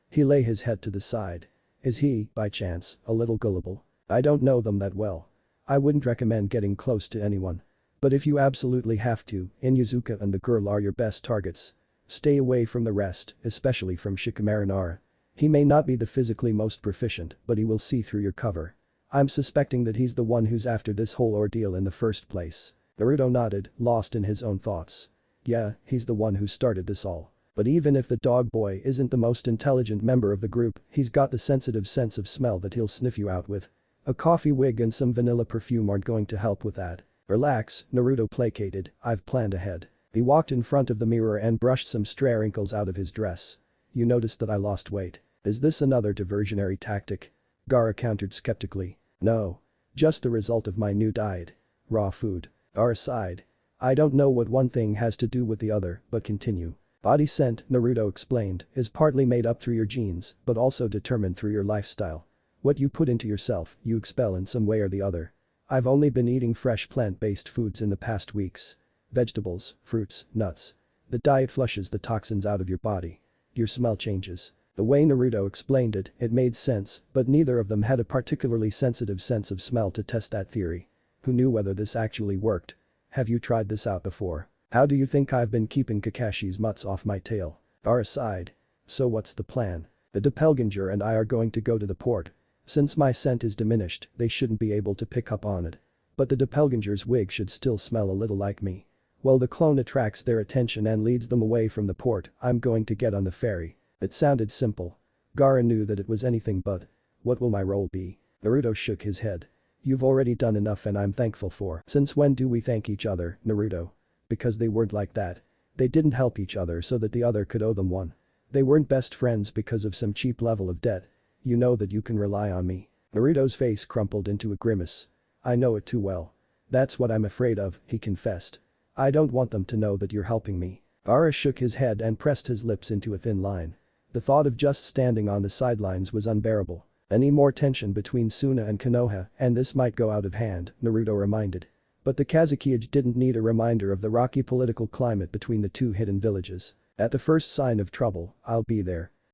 He lay his head to the side. Is he, by chance, a little gullible? I don't know them that well. I wouldn't recommend getting close to anyone. But if you absolutely have to, Inuzuka and the girl are your best targets. Stay away from the rest, especially from Shikamaru Nara. He may not be the physically most proficient, but he will see through your cover. I'm suspecting that he's the one who's after this whole ordeal in the first place. Naruto nodded, lost in his own thoughts. Yeah, he's the one who started this all. But even if the dog boy isn't the most intelligent member of the group, he's got the sensitive sense of smell that he'll sniff you out with. A coffee wig and some vanilla perfume aren't going to help with that. Relax, Naruto placated, I've planned ahead. He walked in front of the mirror and brushed some stray wrinkles out of his dress. You noticed that I lost weight. Is this another diversionary tactic? Gaara countered skeptically. No. Just the result of my new diet. Raw food. Gaara sighed. I don't know what one thing has to do with the other, but continue. Body scent, Naruto explained, is partly made up through your genes, but also determined through your lifestyle. What you put into yourself, you expel in some way or the other. I've only been eating fresh plant-based foods in the past weeks. Vegetables, fruits, nuts. The diet flushes the toxins out of your body. Your smell changes. The way Naruto explained it, it made sense, but neither of them had a particularly sensitive sense of smell to test that theory. Who knew whether this actually worked? Have you tried this out before? How do you think I've been keeping Kakashi's mutts off my tail? Gaara sighed. So what's the plan? The doppelganger and I are going to go to the port. Since my scent is diminished, they shouldn't be able to pick up on it. But the doppelganger's wig should still smell a little like me. Well, the clone attracts their attention and leads them away from the port. I'm going to get on the ferry. It sounded simple. Gaara knew that it was anything but. What will my role be? Naruto shook his head. You've already done enough and I'm thankful for. Since when do we thank each other, Naruto? Because they weren't like that. They didn't help each other so that the other could owe them one. They weren't best friends because of some cheap level of debt. You know that you can rely on me. Naruto's face crumpled into a grimace. I know it too well. That's what I'm afraid of, he confessed. I don't want them to know that you're helping me. Gaara shook his head and pressed his lips into a thin line. The thought of just standing on the sidelines was unbearable. Any more tension between Suna and Konoha and this might go out of hand, Naruto reminded. But the Kazekage didn't need a reminder of the rocky political climate between the two hidden villages. At the first sign of trouble, I'll be there.